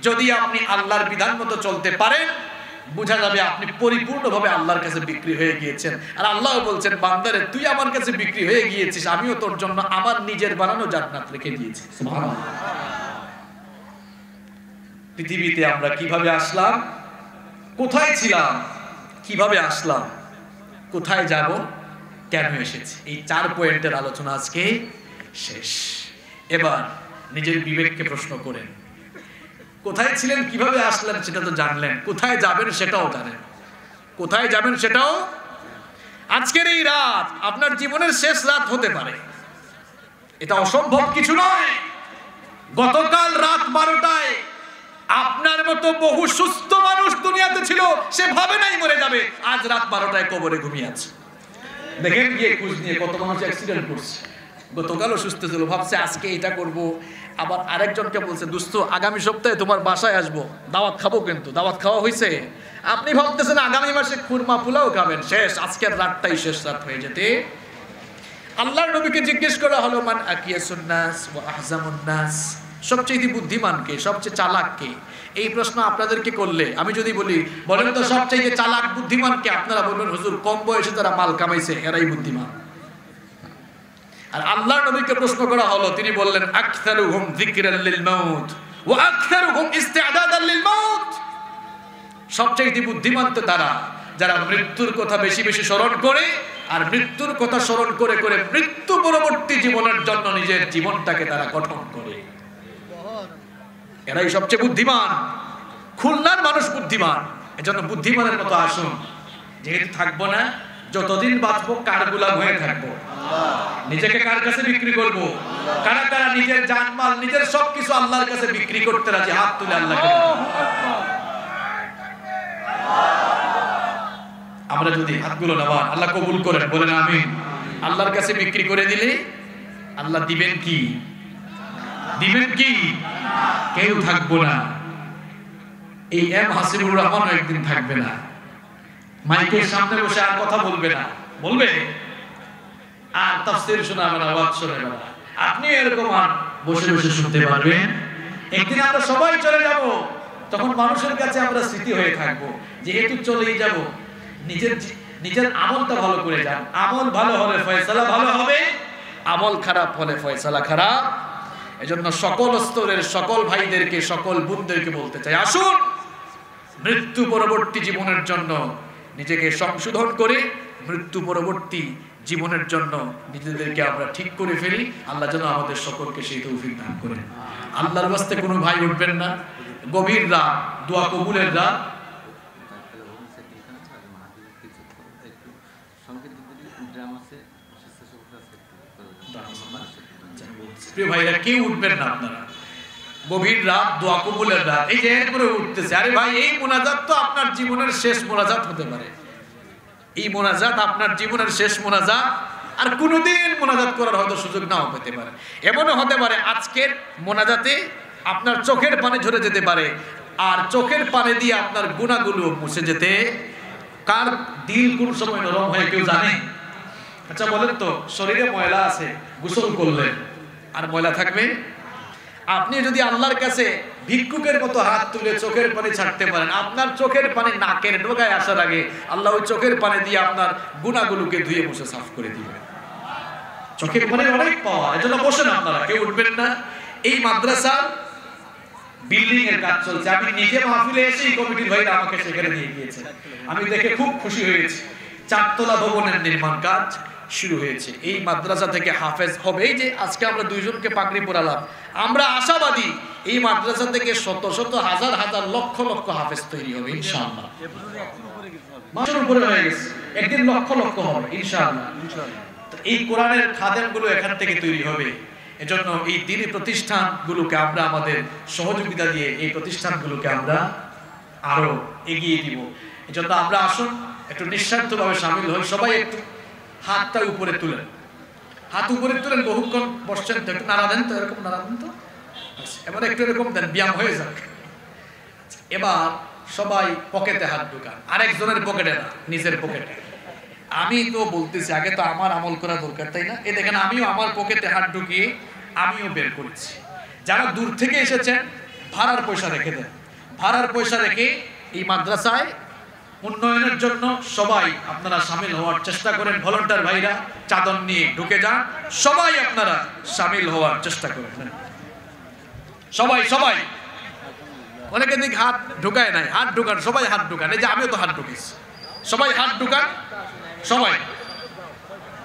যদি আপনি আল্লাহর বিধান মতো চলতে পারেন, বোঝা যাবে আপনি পরিপূর্ণভাবে আল্লাহর কাছে বিক্রি হয়ে গিয়েছেন। আর আল্লাহ বলছেন বান্দারে তুই আমার কাছে বিক্রি হয়ে গিয়েছিস, আমিও তোর জন্য আমার নিজের বানানো জান্নাত রেখে দিয়েছি। সুবহানাল্লাহ। পৃথিবীতে আমরা কিভাবে আসলাম, কোথায় ছিলাম, কিভাবে আসলাম, কোথায় যাব, কেন এসেছি, এই 4 পয়েন্টের আলোচনা আজকে শেষ। এবার নিজের বিবেককে প্রশ্ন করেন, কোথায় ছিলেন, কিভাবে আসলেন সেটা তো জানলেন, কোথায় যাবেন সেটাও জানেন, কোথায় যাবেন সেটাও। আজকের এই রাত আপনার জীবনের শেষ রাত হতে পারে, এটা অসম্ভব কিছু নয়। গতকাল রাত 12টায় আপনার মতো বহু সুস্থ মানুষ দুনিয়াতে ছিল, সে ভাবে নাই মরে যাবে, আজ রাত 12টায় কবরে ঘুমিয়ে আছে। দেখেন গিয়ে খোঁজ নিয়ে কত মানুষ অ্যাক্সিডেন্ট করছে। গতকালও সুস্থ ছিল, ভাবছে আজকে এটা করব, আবার আরেকজনকে বলছে দোস্ত আগামী সপ্তাহে তোমার বাসায় আসবো, দাওয়াত খাবো, কিন্তু দাওয়াত খাওয়া হয়েছে। আপনি ভাবতেছেন আগামী মাসে খুরমা পোলাও খাবেন, শেষ, আজকের রাতটাই শেষ রাত হয়ে যেতে। আল্লাহর নবীকে জিজ্ঞেস করা হলো মান আকিয়াসুন নাস ওয়া আহজামুন নাস, সবচেয়ে বুদ্ধিমান কে, সবচেয়ে চালাক কে? এই প্রশ্ন আপনাদেরকে করলে আমি যদি বলি বলেন তো সবচেয়ে চালাক বুদ্ধিমান কে, আপনারা বলবেন হুজুর কম বয়সে যারা মাল কামাইছে এরাই বুদ্ধিমান। আর আল্লাহর নবীকে প্রশ্ন করা হলো, তিনি বললেন আকসারুহুম যিকরাল লিল মাউত ওয়া আকসারুহুম ইস্তিআদাদাল লিল মাউত, সবচেয়ে বুদ্ধিমান তো তারা যারা মৃত্যুর কথা বেশি বেশি স্মরণ করে, আর মৃত্যুর কথা স্মরণ করে করে মৃত্যু পরবর্তী জীবনের জন্য নিজের জীবনটাকে তারা গঠন করে, এরাই সবচেয়ে বুদ্ধিমান। খুলনার মানুষ বুদ্ধিমান, এজন্য বুদ্ধিমানের মতো আসুন। যেহেতু থাকবো না, যতদিন বাঁচবো কার গোলাম হয়ে থাকবো, নিজেকে কার কাছে বিক্রি করব? কারা কারা নিজের জানমাল নিজের সবকিছু আল্লাহর কাছে বিক্রি করতে রাজি? হাত তুলে আল্লাহকে। আমরা যদি হাতগুলো নামান, আল্লাহ কবুল করেন, বলেন আমিন। আল্লাহর কাছে বিক্রি করে দিলে আল্লাহ দিবেন কি? দিবেন কি? কেউ থাকবো না। এই এম হাসিবুর রহমান একদিন থাকবে না, মাইকের সামনে বসে আর কথা বলবে না, বলবে আর তাফসীর শোনাবে না, ওয়াজ শোনাবে না। আপনি এরকম আর বসে বসে শুনতে পারবেন। একদিন আমরা সবাই চলে যাব, তখন মানুষের কাছে আমরা স্মৃতি হয়ে থাকবো। যেহেতু চলেই যাব, নিজের আমলটা ভালো করে যান। আমল ভালো হলে ফয়সালা ভালো হবে, আমল খারাপ হলে ফয়সালা খারাপ। এজন্য সকল স্তরের সকল ভাইদেরকে, সকল বোনদেরকে বলতে চাই, আসুন মৃত্যু পরবর্তী জীবনের জন্য নিজেকে সংশোধন করে মৃত্যু পরবর্তী জীবনের জন্য নিজেদেরকে আমরা ঠিক করে ফেলি। আল্লাহ যেন আমাদের সকলকে সেই তৌফিক দান করেন। আল্লাহর রাস্তে কোনো ভাই উঠবেন না। গভীর রাত, দোয়া কবুলের রাত। প্রিয় ভাইরা, কেউ উঠবেন না আপনারা। গভীর রাত, দোয়া কবুলের রাত, এই যে এরপরে উঠতেছে। আরে ভাই, এই মোনাজাত তো আপনার জীবনের শেষ মোনাজাত হতে পারে। এই মোনাজাত আপনার জীবনের শেষ মোনাজাত, আর কোনোদিন মোনাজাত করার হয়তো সুযোগ নাও পেতে পারে। এমনও হতে পারে আজকের মোনাজাতে আপনার চোখের পানি ঝরে যেতে পারে, আর চোখের পানি দিয়ে আপনার গুনাহগুলো মুছে যেতে। কার দিল কোন সময় নরম হয় কেউ জানে? আচ্ছা বলেন তো, শরীরে ময়লা আছে, গোসল করলেন আর ময়লা থাকবে? আপনি যদি আল্লাহর কাছে ভিক্ষুকের মতো হাত তুলে চোখের পানি ছাড়তে পারেন, আপনার চোখের পানি নাকের ডোকায় আসার আগে আল্লাহ ওই চোখের পানি দিয়ে আপনার গুনাহগুলোকে ধুয়ে মুছে সাফ করে দিবেন। চোখের পানি অনেক পাওয়া, এজন্য বসেন আপনারা, কেউ উঠবেন না। এই মাদ্রাসার বিল্ডিং এর কাজ চলছে। আমি নিজে মাহফিলে এসে কমিটির ভাইরা আমাকে সেখানে নিয়ে গিয়েছে, আমি দেখে খুব খুশি হয়েছি। 4 তলা ভবনের নির্মাণ কাজ শুরু হয়েছে। এই মাদ্রাসা থেকে হাফেজ হবে। এই যে আজকে আমরা 2 জনকে পাগড়ি পরালাম, আমরা আশাবাদী এই মাদ্রাসা থেকে শত শত হাজার হাজার লক্ষ লক্ষ হাফেজ তৈরি হবে ইনশাআল্লাহ। মাসের উপরে হয়ে গেছে, একদিন লক্ষ লক্ষ হবে ইনশাআল্লাহ। এই কোরআনের খাদেমগুলো এখান থেকে তৈরি হবে। এজন্য এই দ্বীনি প্রতিষ্ঠানগুলোকে আমরা আমাদের সহযোগিতা দিয়ে এই প্রতিষ্ঠানগুলোকে আমরা আরো এগিয়ে দিব। এজন্য আমরা আসুন একটু নিঃস্বার্থভাবে শামিল হই। সবাই একটু হাতটা উপরে তুলেন, হাত উপরে তুলেন। বহুক্ষণ বসছেন তো, একটু নাড়া দেন তো, এরকম নাড়া দেন তো। এবার একটু এরকম দেন, ব্যায়াম হয়ে যাক। এবার সবাই পকেটে হাত ঢুকান, আরেকজনের পকেটে না, নিজের পকেটে। আমি তো বলতেছি আগে তো আমার আমল করা দরকার, তাই না? এই দেখেন, আমিও আমার পকেটে হাত ঢুকিয়ে আমিও বের করেছি। যারা দূর থেকে এসেছেন ভাড়ার পয়সা রেখে দেন, ভাড়ার পয়সা রেখে এই মাদ্রাসায় উন্নয়নের জন্য সবাই আপনারা শামিল হওয়ার চেষ্টা করেন। ভলান্টিয়ার ভাইরা চাদর নিয়ে ঢুকে যান, সবাই আপনারা শামিল হওয়ার চেষ্টা করেন। সবাই সবাই, অনেকে দিক হাত ঢুকায় নাই, হাত ঢুকান, সবাই হাত ঢুকান। এই যে আমিও তো হাত ঢুকেছি, সবাই হাত ঢুকান, সবাই।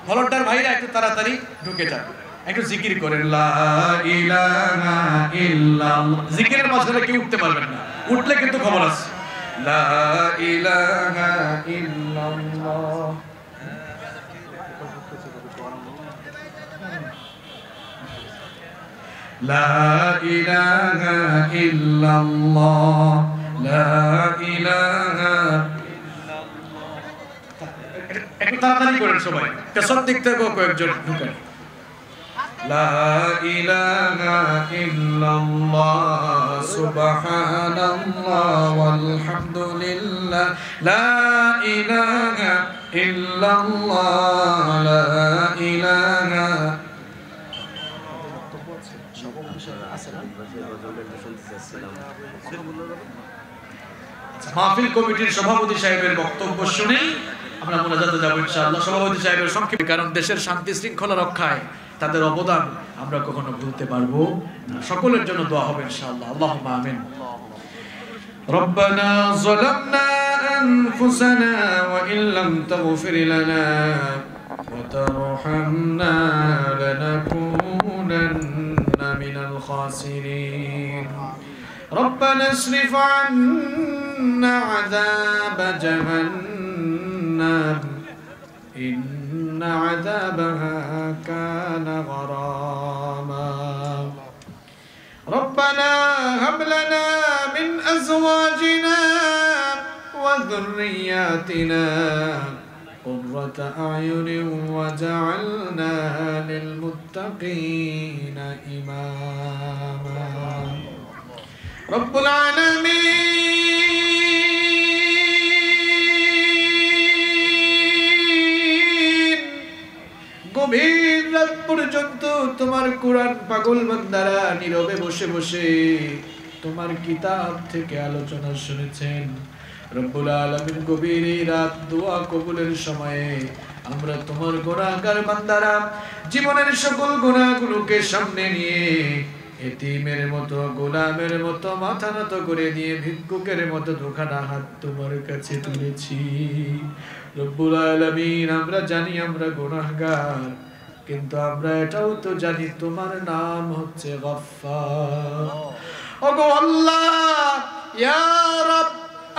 ভলান্টিয়ার ভাইরা একটু তাড়াতাড়ি ঢুকে যান, একটু জিকির করেন লা ইলাহা ইল্লাল্লাহ। জিকিরের মাঝখানে কেউ উঠতে পারবেন না, উঠলে কিন্তু খবর আছে। লা ইলাহা ইল্লাল্লাহ। লা ইলাহা ইল্লাল্লাহ লা ইলাহা একটু তাড়াতাড়ি করেন সবাই পেছন দিক থেকে কয়েকজন ঢুকেন লা ইলাহা ইল্লাল্লাহ সুবহানাল্লাহ ওয়ালহামদুলিল্লাহ লা ইলাহা ইল্লাল্লাহ লা ইলাহা মাহফিল কমিটির সভাপতি সাহেবের বক্তব্য শুনে আমরা মোনাজাতে যাব ইনশাআল্লাহ। সভাপতি সাহেবের সংক্ষেপে, কারণ দেশের শান্তি শৃঙ্খলা রক্ষায় তাদের অবদান আমরা কখনো ভুলতে পারবো না। সকলের জন্য দোয়া হবে ইনশাআল্লাহ। আল্লাহুম্মা আমিন। ربنا ظلمنا أنفسنا وإن لم تغفر لنا وترحمنا لنكونن من الخاسرين ربنا اصرف عنا عذاب جهنم إن عذابها كان غراما ربنا هب لنا من أزواجنا وذرياتنا قرة أعين وجعلنا للمتقين إماما رب العالمين গভীর রাত পর্যন্ত তোমার কোরআন পাগল বান্দারা নীরবে বসে বসে তোমার কিতাব থেকে আলোচনা শুনেছেন। রব্বুল আলামিন গভীর এই রাত দোয়া কবুলের সময়ে আমরা তোমার গুনাহগার বান্দারা জীবনের সকল গুনাহগুলোকে সামনে নিয়ে এতিমের মতো গোলামের মতো মাথা নত করে দিয়ে ভিক্ষুকের মতো দুখানা হাত তোমার কাছে তুলেছি। রব্বুল আলামিন আমরা জানি আমরা গুনাহগার, কিন্তু আমরা এটাও তো জানি তোমার নাম হচ্ছে গফফার। ওগো আল্লাহ ইয়া রব,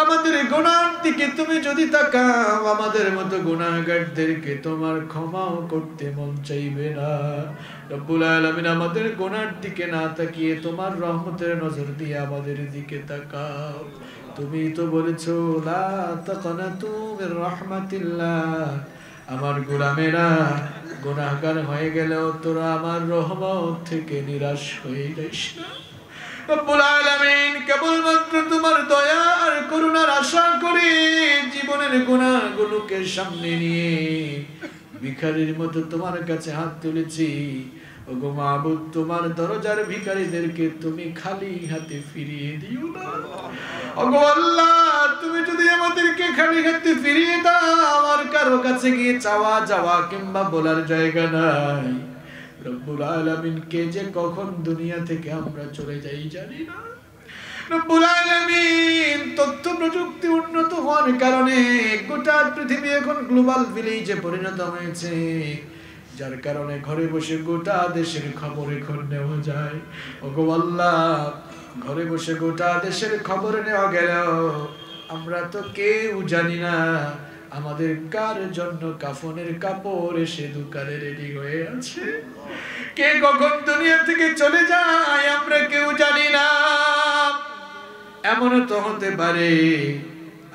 আমাদের গুনার দিকে তুমি যদি তাকাও, আমাদের মতো গুনাহগারদেরকে তোমার ক্ষমাও করতে মন চাইবে না। রব্বুল আলামিন আমাদের গুনার দিকে না তাকিয়ে তোমার রহমতের নজর দিয়ে আমাদের দিকে তাকাও। তুমি তো বলেছো লা তাকনাতু মির রাহমাতিল্লাহ, আমার গোলামেরা গুনাহগার হয়ে গেলেও তোরা আমার রহমত থেকে নিরাশ হয়ে যাস না। রব্বুল আলামিন কেবলমাত্র তোমার দয়া আর করুণার আশা করে জীবনের গুনাহগুলোকে সামনে নিয়ে ভিখারির মতো তোমার কাছে হাত তুলেছি। ওগো মাবুদ, তোমার দরজার ভিখারীদেরকে তুমি খালি হাতে ফিরিয়ে দিও না। ওগো আল্লাহ, তুমি যদি আমাদেরকে খালি হাতে ফিরিয়ে দাও, আমার কারো কাছে গিয়ে চাওয়া যাওয়া কিংবা বলার জায়গা নাই। রব্বুল আলামিন কে যে কখন দুনিয়া থেকে আমরা চলে যাই জানি না। রব্বুল আলামিন তথ্য প্রযুক্তি উন্নত হওয়ার কারণে গোটা পৃথিবী এখন গ্লোবাল ভিলেজে পরিণত হয়েছে, যার কারণে ঘরে বসে গোটা দেশের খবর এখন নেওয়া যায়। ওগো আল্লাহ, ঘরে বসে গোটা দেশের খবর নেওয়া গেল, আমরা তো কেউ জানি না আমাদের কার জন্য কাফনের কাপড় এসে দোকানে রেডি হয়ে আছে। কে কখন দুনিয়া থেকে চলে যায় আমরা কেউ জানি না। এমনও তো হতে পারে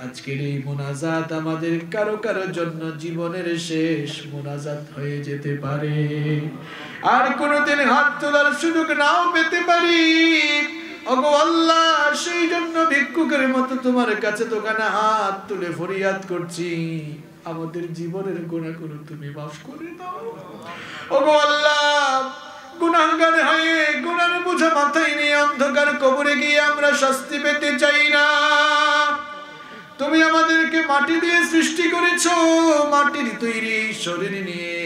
আজকের এই মোনাজাত আমাদের কারো কারো জন্য জীবনের শেষ মোনাজাত হয়ে যেতে পারে, আর কোনোদিন হাত তোলার সুযোগ নাও পেতে পারি। ওগো আল্লাহ, সেই জন্য ভিক্ষুকের মতো তোমার কাছে দোকানে হাত তুলে ফরিয়াদ করছি, আমাদের জীবনের গুনাহগুলো তুমি মাফ করে দাও। ওগো আল্লাহ, গুনাহগার হয়ে গুনার বোঝা মাথায় নিয়ে অন্ধকার কবরে গিয়ে আমরা শাস্তি পেতে চাই না। তুমি আমাদেরকে মাটি দিয়ে সৃষ্টি করেছো, মাটির তৈরি শরীর নিয়ে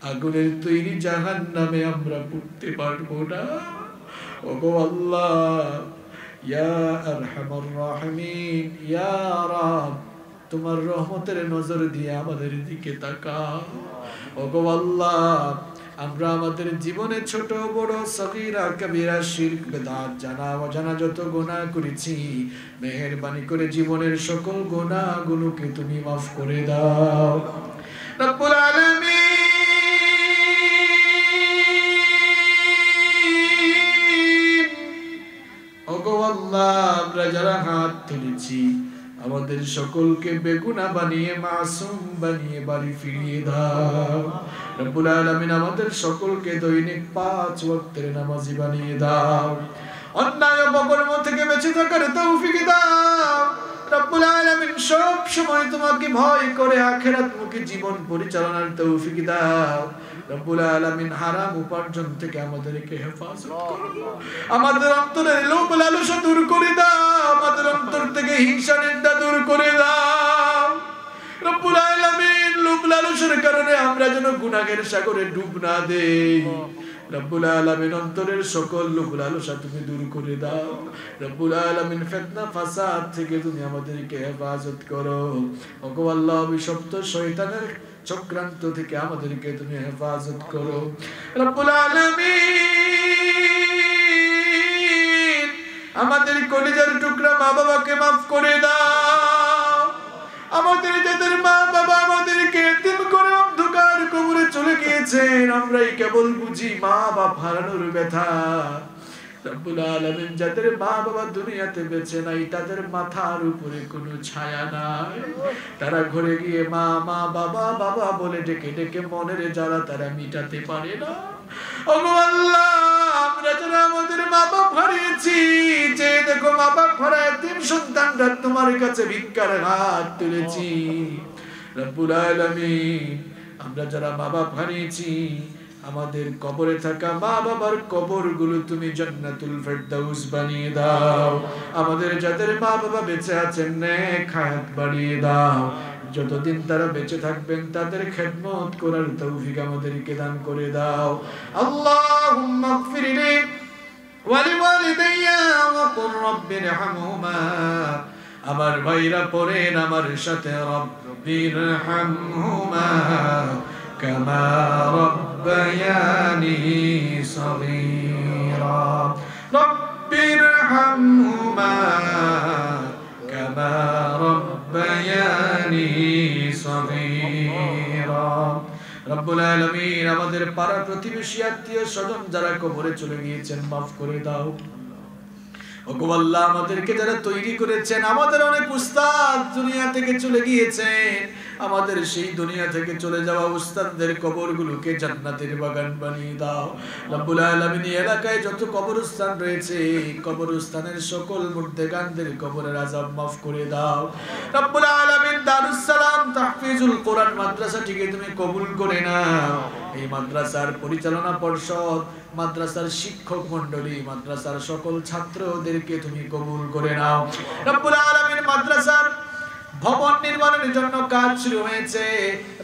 আগুনের তৈরি জাহান্নামে আমরা পড়তে পারবো না। ওগো আল্লাহ, ইয়া আরহামার রাহিমিন, ইয়া রাব, তোমার রহমতের নজর দিয়ে আমাদের দিকে তাকাও। ওগো আল্লাহ, আমরা আমাদের জীবনে ছোট বড় সগীরা কবিরা শিরক বিদআত জানা অজানা যত গুনাহ করেছি, মেহেরবানি করে জীবনের সকল গুনাহগুলোকে তুমি মাফ করে দাও। রব্বুল আলামিন আল্লাহ আমরা যারা হাত তুলেছি আমাদের সকলকে বেগুনাহ বানিয়ে মাসুম বানিয়ে বাড়ি ফিরিয়ে দাও রব্বুল আলামিন আমাদের সকলকে দৈনিক 5 ওয়াক্তের নামাজি বানিয়ে দাও অন্যায় অপকর্ম থেকে বেঁচে থাকার তৌফিক দাও রব্বুল আলামিন সব সময় তোমাকে ভয় করে আখিরাতমুখী জীবন পরিচালনার তৌফিক দাও রব্বুল আলামিন হারাম উপার্জন থেকে আমাদেরকে হেফাজত করো আমাদের অন্তরের লোভ লালসা দূর করে দাও আমাদের অন্তর থেকে হিংসা নিন্দা দূর করে দাও রব্বুল আলামিন লোভ লালসার কারণে আমরা যেন গুনাহের সাগরে ডুব না দেই রব্বুল আলামিন অন্তরের সকল লোভ লালসা তুমি দূর করে দাও রব্বুল আলামিন ফিতনা ফাসাদ থেকে তুমি আমাদেরকে হেফাজত করো ওগো আল্লাহ অভিশপ্ত শয়তানের চক্রান্ত থেকে আমাদেরকে তুমি হেফাজত করো রব্বুল আলামিন আমাদের কলিজার টুকরা মা বাবাকে maaf করে দাও আমাদের যাদের মা বাবা আমাদেরকে এতিম করে অন্ধকার কবরে চলে গিয়েছেন আমরাই কেবল বুঝি মা বাবা হারানোর ব্যথা রব্বুল আলামিন যাদের মা বাবা দুনিয়াতে বেঁচে নাই তাদের মাথার উপরে কোনো ছায়া নাই তারা ঘরে গিয়ে মা মা বাবা বাবা বলে ডেকে ডেকে মনের জ্বালা তারা মিটাতে পারে না ওগো আল্লাহ আমরা যারা আমাদের মা বাবা হারিয়েছি যে দেখো মা বাবা হারায় তিন সন্তানরা তোমার কাছে ভিক্ষার হাত তুলেছি রব্বুল আলামিন আমরা যারা মা বাবা হারিয়েছি আমাদের কবরে থাকা মা বাবার কবরগুলো তুমি জান্নাতুল ফেরদাউস বানিয়ে দাও আমাদের যাদের মা বাবা বেঁচে আছেন নেক হায়াত বাড়িয়ে দাও যতদিন তারা বেঁচে থাকবেন তাদের খেদমত করার তৌফিক আমাদেরকে দান করে দাও আল্লাহুম্মা গফিরলি ওয়া লিওয়ালিদাইয়া ওয়া কুর রাব্বিরহামহুমা আমার ভাইরা পড়েন আমার সাথে রাব্বিরহামহুমা كما ربياني صغيرا رب ارحمهما كما ربياني صغيرا রব্বুল আলামিন আমাদের পাড়া প্রতিবেশী আত্মীয় স্বজন যারা কবরে চলে গিয়েছেন maaf করে দাও ওগো আল্লাহ আমাদেরকে যারা তৈরি করেছেন আমাদের অনেক উস্তাদ দুনিয়া থেকে চলে গিয়েছেন আমাদের সেই দুনিয়া থেকে চলে যাওয়া উস্তাদদের কবরগুলোকে জান্নাতের বাগান বানিয়ে দাও রব্বুল আলামিন এলাকায় যত কবরস্থান রয়েছে কবরস্থানের সকল মুর্দেগানদের কবরের আযাব maaf করে দাও রব্বুল আলামিন দারুস সালাম তাহফিজুল কোরআন মাদ্রাসাটিকে তুমি কবুল করে নাও এই মাদ্রাসার পরিচালনা পর্ষদ মাদ্রাসার শিক্ষক মণ্ডলী মাদ্রাসার সকল ছাত্রদেরকে তুমি কবুল করে নাও রব্বুল আলামিন মাদ্রাসার ভবন নির্মাণের জন্য কাজ শুরু হয়েছে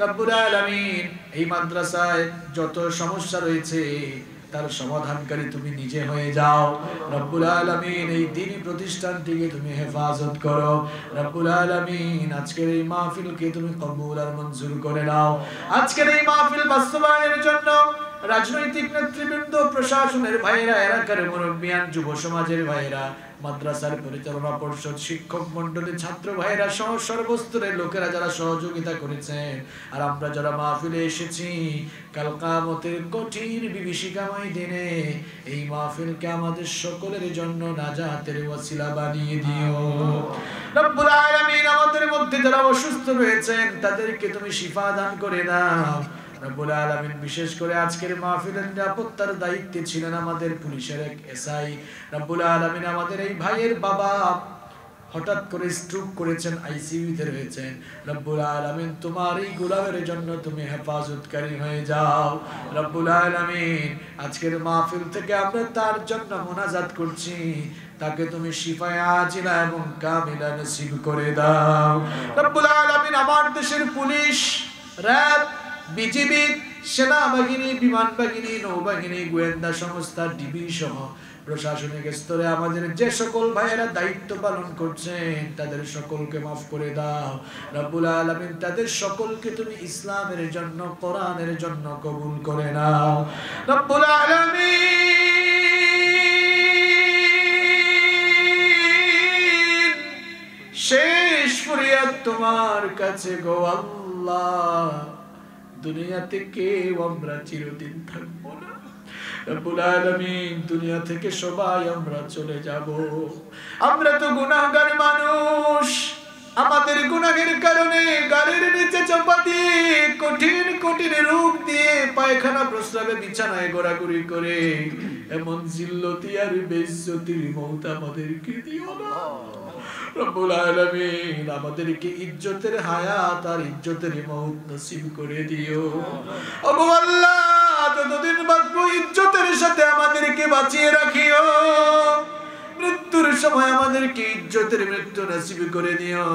রব্বুল আলামিন এই মাদ্রাসায় যত সমস্যা রয়েছে তার সমাধানকারী তুমি নিজে হয়ে যাও রব্বুল আলামিন এই দ্বীনি প্রতিষ্ঠানটিকে তুমি হেফাজত করো রব্বুল আলামিন আজকের এই মাহফিলকে তুমি কবুল আর মঞ্জুর করে নাও আজকের এই মাহফিল বাস্তবায়নের জন্য রাজনৈতিক নেতৃবৃন্দ প্রশাসনের ভাইরা এলাকার মুরব্বিয়ান যুব সমাজের ভাইরা মাদ্রাসার পরিচালনা পর্ষদ শিক্ষক মণ্ডলী ছাত্র ভাইরা সহ সর্বস্তরের লোকেরা যারা সহযোগিতা করেছেন আর আমরা যারা মাহফিলে এসেছি কাল কিয়ামতের কঠিন বিভীষিকাময় দিনে এই মাহফিলকে আমাদের সকলের জন্য নাজাতের ওসিলা বানিয়ে দিও রব্বুল আলামিন আমাদের মধ্যে যারা অসুস্থ রয়েছেন তাদেরকে তুমি শিফা দান করে দাও রব্বুল আলামিন বিশেষ করে আজকের মাহফিলের নিরাপত্তার দায়িত্বে ছিলেন আমাদের পুলিশের এক এসআই রব্বুল আলামিন আমাদের এই ভাইয়ের বাবা হঠাৎ করে স্ট্রোক করেছেন আইসিইউতে রয়েছেন রব্বুল আলামিন তোমার এই গোলামের জন্য তুমি হেফাজতকারী হয়ে যাও রব্বুল আলামিন আজকের মাহফিল থেকে আমরা তার জন্য মুনাজাত করছি তাকে তুমি শিফায়ে আজিলা এবং কামিলা নসিব করে দাও রব্বুল আলামিন আমার দেশের পুলিশ র‍্যাব বিজিবি সেনাবাহিনী বিমান বাহিনী নৌবাহিনী গোয়েন্দা সংস্থা ডিবি সহ প্রশাসনিক স্তরে আমাদের যে সকল ভাইয়েরা দায়িত্ব পালন করছেন তাদের সকলকে maaf করে দাও রব্বুল আলামিন তাদের সকলকে তুমি ইসলামের জন্য কোরআনের জন্য কবুল করে নাও রব্বুল আলামিন শেষ ফরিয়াদ তোমার কাছে গো আল্লাহ দুনিয়াতে কেউ আমরা চিরদিন থাকবো না রব্বুল আলামিন দুনিয়া থেকে সবাই আমরা চলে যাব আমরা তো গুনাহগার মানুষ আমাদের গুনাহের কারণে গাড়ির নিচে চাপা দিয়ে কঠিন কঠিন রোগ দিয়ে পায়খানা প্রস্রাবে বিছানায় ঘোরাঘুরি করে এমন জিল্লতি আর বেইজ্জতির মওত আমাদেরকে দিও না রব্বুল আলামিন আমাদেরকে ইজ্জতের হায়াত আর ইজ্জতের মওত নসিব করে দিও ওগো আল্লাহ যতদিন বাঁচবো ইজ্জতের সাথে আমাদেরকে বাঁচিয়ে রাখিও মৃত্যুর সময় আমাদেরকে ইজ্জতের মৃত্যু নসিব করে দিও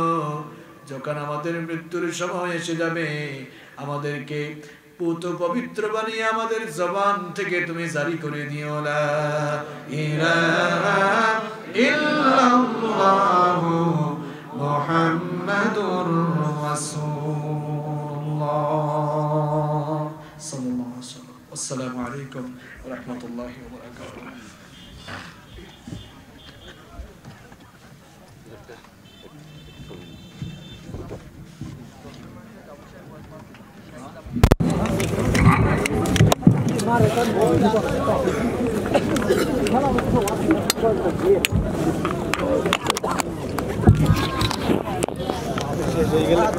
যখন আমাদের মৃত্যুর সময় এসে যাবে আমাদেরকে পুত পবিত্র বানিয়ে আমাদের জবান থেকে তুমি জারি করে দিও লা ইলাহা ইল্লাল্লাহু মুহাম্মাদুর রাসূলুল্লাহ সাল্লাল্লাহু আলাইহি ওয়াসাল্লাম আসসালামু আলাইকুম ওয়া রাহমাতুল্লাহি ওয়া বারাকাতুহু শেষ হয়ে গেল